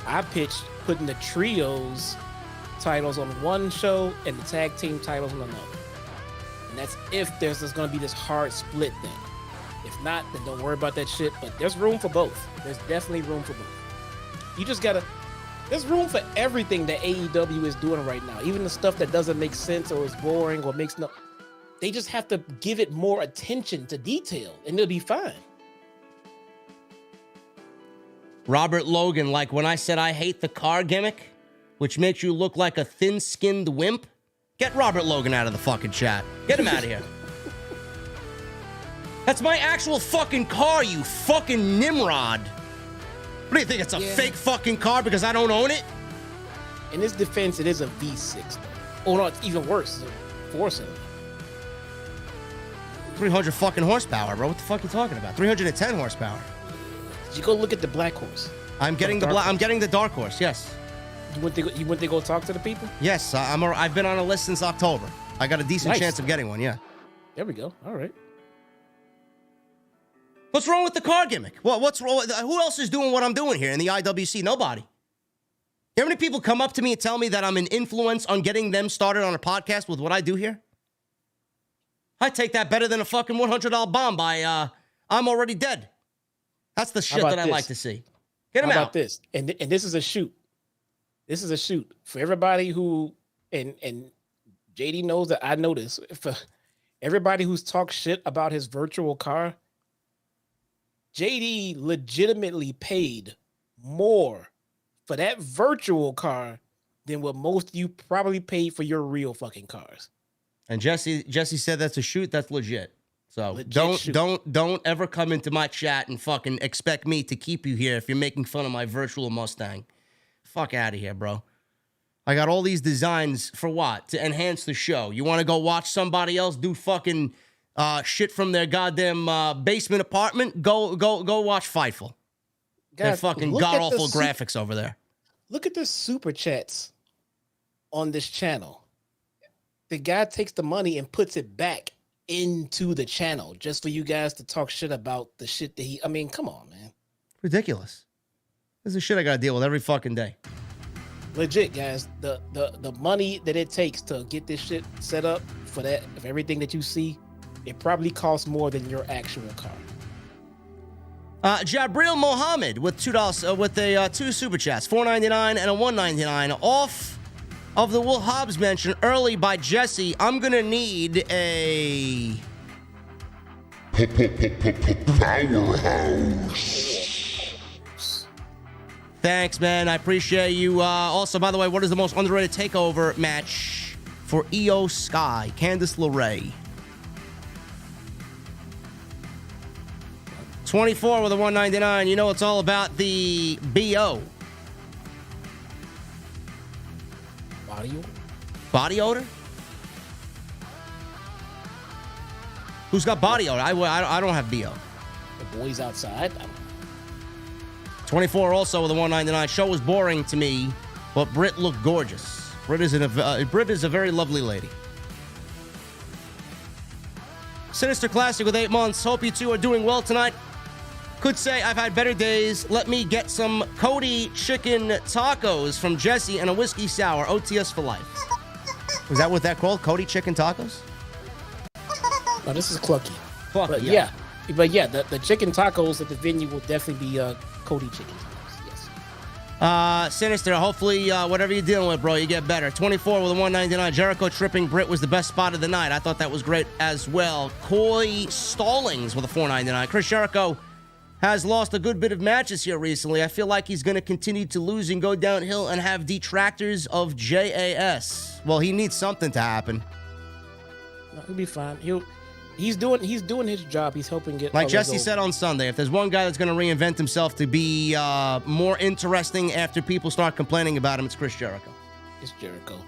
I pitched putting the Trios titles on one show and the tag team titles on another. And that's if there's just going to be this hard split thing. If not, then don't worry about that shit. But there's room for both. There's definitely room for both. You just gotta. There's room for everything that AEW is doing right now. Even the stuff that doesn't make sense or is boring or makes no. They just have to give it more attention to detail, and it'll be fine. Robert Logan, like when I said I hate the car gimmick, which makes you look like a thin-skinned wimp. Get Robert Logan out of the fucking chat. Get him out of here. That's my actual fucking car, you fucking Nimrod. What do you think? It's a fake fucking car because I don't own it? In this defense, it is a V6. Oh no, it's even worse. It's a 4-cylinder. 300 fucking horsepower, bro. What the fuck are you talking about? 310 horsepower. Did you go look at the Black Horse? I'm getting I'm getting the Dark Horse. Yes. You went to go talk to the people? Yes, I've been on a list since October. I got a decent chance of getting one. Yeah. There we go. All right. What's wrong with the car gimmick? What's wrong? Who else is doing what I'm doing here in the IWC? Nobody. You know how many people come up to me and tell me that I'm an influence on getting them started on a podcast with what I do here? I take that better than a fucking $100 bomb by I'm Already Dead. That's the shit that I like to see. Get him out. How about this? And this is a shoot. This is a shoot for everybody who and JD knows that I know this. For everybody who's talked shit about his virtual car, JD legitimately paid more for that virtual car than what most of you probably paid for your real fucking cars. And Jesse said that's a shoot. That's legit. So don't ever come into my chat and fucking expect me to keep you here if you're making fun of my virtual Mustang. Fuck out of here, bro. I got all these designs for what? To enhance the show. You want to go watch somebody else do fucking shit from their goddamn basement apartment? Go watch Fightful. They're fucking god-awful graphics over there. Look at the super chats on this channel. The guy takes the money and puts it back into the channel just for you guys to talk shit about the shit that he... I mean, come on, man. Ridiculous. This is shit I gotta deal with every fucking day. Legit, guys. The money that it takes to get this shit set up for everything that you see, it probably costs more than your actual car. Jabril Mohammed with $2 with a 2 super chats, $4.99 and a $1.99 off of the Will Hobbs mention early by Jesse. I'm gonna need a Powerhouse. Thanks, man. I appreciate you. Also, by the way, what is the most underrated takeover match for Io Sky? Candice LeRae. 24 with a $1.99. You know it's all about the BO. Body odor? Who's got body odor? I don't have BO. The boys outside. 24 also with a $1.99. Show was boring to me, but Britt looked gorgeous. Britt is a very lovely lady. Sinister Classic with 8 months. Hope you two are doing well tonight. Could say I've had better days. Let me get some Cody chicken tacos from Jesse and a whiskey sour. OTS for life. Was that what that called? Cody chicken tacos? No, this is Clucky. Fuck but yeah. The chicken tacos at the venue will definitely be Cody chicken tacos. Yes. Sinister, hopefully, whatever you're dealing with, bro, you get better. 24 with a 199. Jericho tripping Britt was the best spot of the night. I thought that was great as well. Coy Stallings with a 499. Chris Jericho has lost a good bit of matches here recently. I feel like he's going to continue to lose and go downhill and have detractors of JAS. Well, he needs something to happen. No, he'll be fine. He's doing his job. He's helping get. Like Jesse said on Sunday, if there's one guy that's going to reinvent himself to be more interesting after people start complaining about him, it's Chris Jericho. It's Jericho.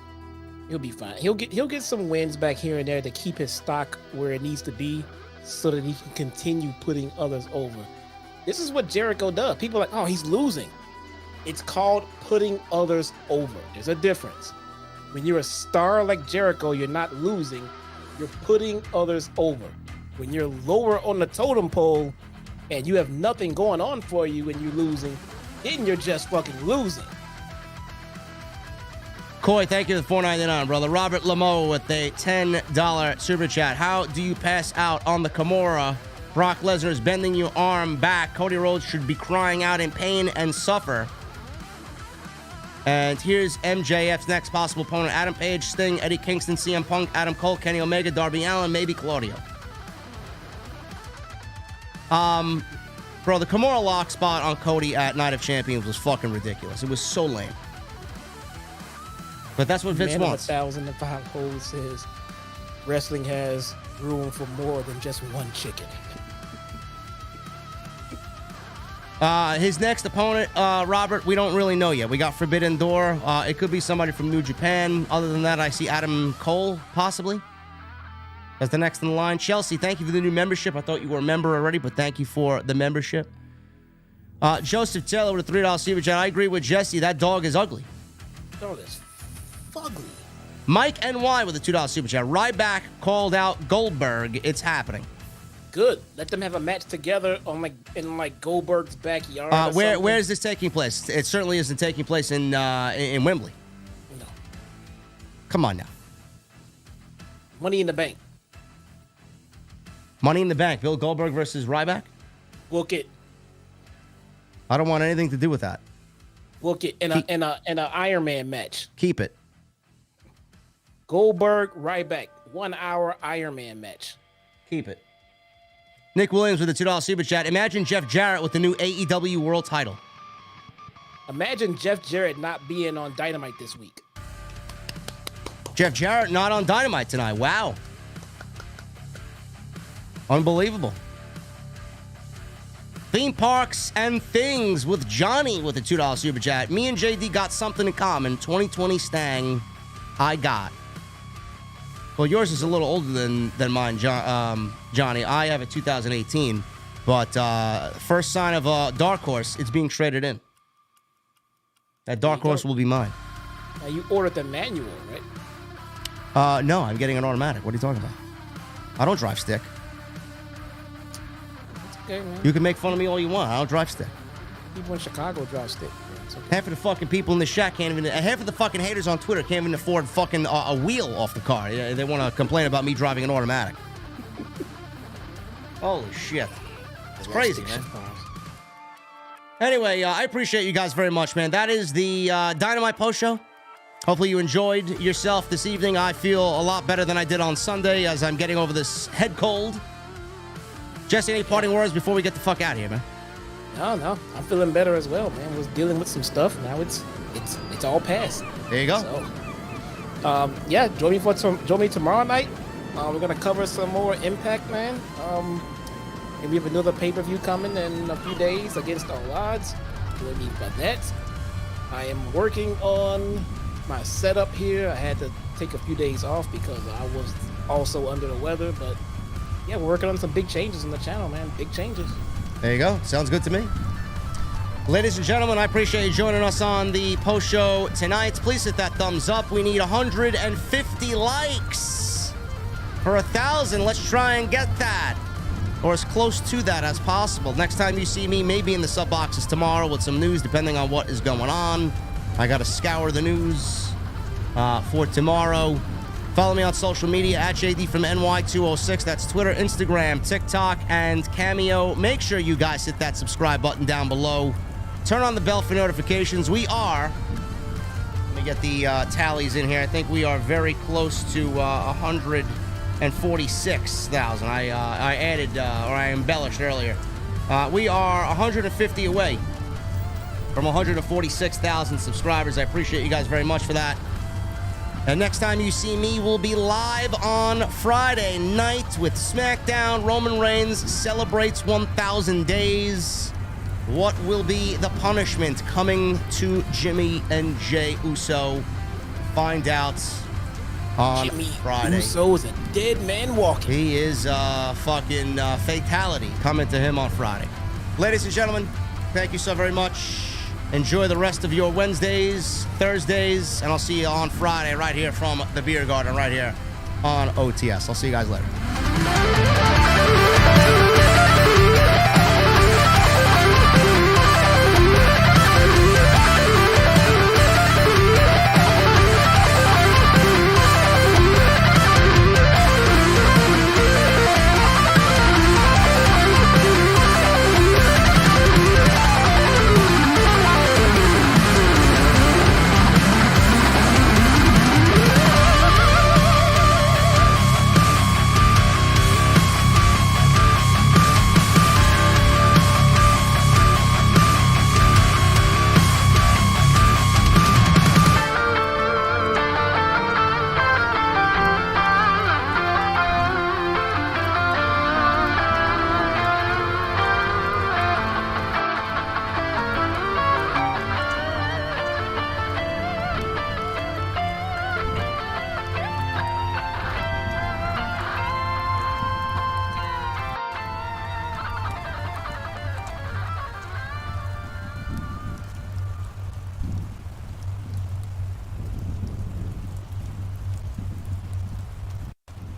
He'll be fine. He'll get some wins back here and there to keep his stock where it needs to be, so that he can continue putting others over. This is what Jericho does. People are like, oh, he's losing. It's called putting others over. There's a difference. When you're a star like Jericho, you're not losing. You're putting others over. When you're lower on the totem pole and you have nothing going on for you and you're losing, then you're just fucking losing. Coy, thank you for the $4.99, brother. Robert Lameau with a $10 super chat. How do you pass out on the Kimura? Brock Lesnar is bending your arm back. Cody Rhodes should be crying out in pain and suffer. And here's MJF's next possible opponent. Adam Page, Sting, Eddie Kingston, CM Punk, Adam Cole, Kenny Omega, Darby Allin, maybe Claudio. Bro, the Kimura lock spot on Cody at Night of Champions was fucking ridiculous. It was so lame. But that's what Vince wants. Man of 1,005 holes says wrestling has room for more than just one chicken. His next opponent, Robert, we don't really know yet. We got Forbidden Door. It could be somebody from New Japan. Other than that, I see Adam Cole, possibly. That's the next in the line. Chelsea, thank you for the new membership. I thought you were a member already, but thank you for the membership. Joseph Taylor with a $3 super chat. I agree with Jesse. That dog is ugly. Dog is fugly. Mike NY with a $2 super chat. Ryback called out Goldberg. It's happening. Good. Let them have a match together in Goldberg's backyard. Where is this taking place? It certainly isn't taking place in Wembley. No. Come on now. Money in the Bank. Money in the Bank. Bill Goldberg versus Ryback? Book it. I don't want anything to do with that. Book it in a Iron Man match. Keep it. Goldberg, Ryback. 1 hour Iron Man match. Keep it. Nick Williams with a $2 super chat. Imagine Jeff Jarrett with the new AEW World title. Imagine Jeff Jarrett not being on Dynamite this week. Jeff Jarrett not on Dynamite tonight. Wow. Unbelievable. Theme parks and things with Johnny with a $2 super chat. Me and JD got something in common. 2020 Stang, I got. Well, yours is a little older than mine, Johnny. I have a 2018, but first sign of a Dark Horse, it's being traded in. That Dark Horse will be mine. Now you ordered the manual, right? No, I'm getting an automatic. What are you talking about? I don't drive stick. It's okay, man. You can make fun of me all you want. I don't drive stick. People in Chicago drive stick. It's okay. Half of the fucking people in the shack can't even. Half of the fucking haters on Twitter can't even afford fucking a wheel off the car. They want to complain about me driving an automatic. Holy shit! It's crazy, man. Anyway, I appreciate you guys very much, man. That is the Dynamite post show. Hopefully you enjoyed yourself this evening. I feel a lot better than I did on Sunday as I'm getting over this head cold. Jesse, any parting words before we get the fuck out of here, man? No, I'm feeling better as well, man. Was dealing with some stuff. Now it's all past. There you go. So, yeah, join me tomorrow night. We're gonna cover some more Impact, man. And we have another pay-per-view coming in a few days against All Odds. Join me for that. I am working on my setup here. I had to take a few days off because I was also under the weather, but yeah, we're working on some big changes in the channel, man. Big changes. There you go. Sounds good to me. Ladies and gentlemen, I appreciate you joining us on the post show tonight. Please hit that thumbs up. We need 150 likes for 1,000. Let's try and get that, or as close to that as possible. Next time you see me, maybe in the sub boxes tomorrow with some news, depending on what is going on. I got to scour the news for tomorrow. Follow me on social media at JDfromNY206. That's Twitter, Instagram, TikTok, and Cameo. Make sure you guys hit that subscribe button down below Turn on the bell for notifications. We are, let me get the tallies in here. I think we are very close to 146,000. I added, or I embellished earlier. We are 150 away from 146,000 subscribers. I appreciate you guys very much for that. And next time you see me, we'll be live on Friday night with SmackDown. Roman Reigns celebrates 1,000 days. What will be the punishment coming to Jimmy and Jey Uso? Find out on Jimmy Friday. Uso is a dead man walking. He is fucking fatality coming to him on Friday. Ladies and gentlemen, thank you so very much. Enjoy the rest of your Wednesdays, Thursdays, and I'll see you on Friday right here from the Beer Garden right here on OTS. I'll see you guys later.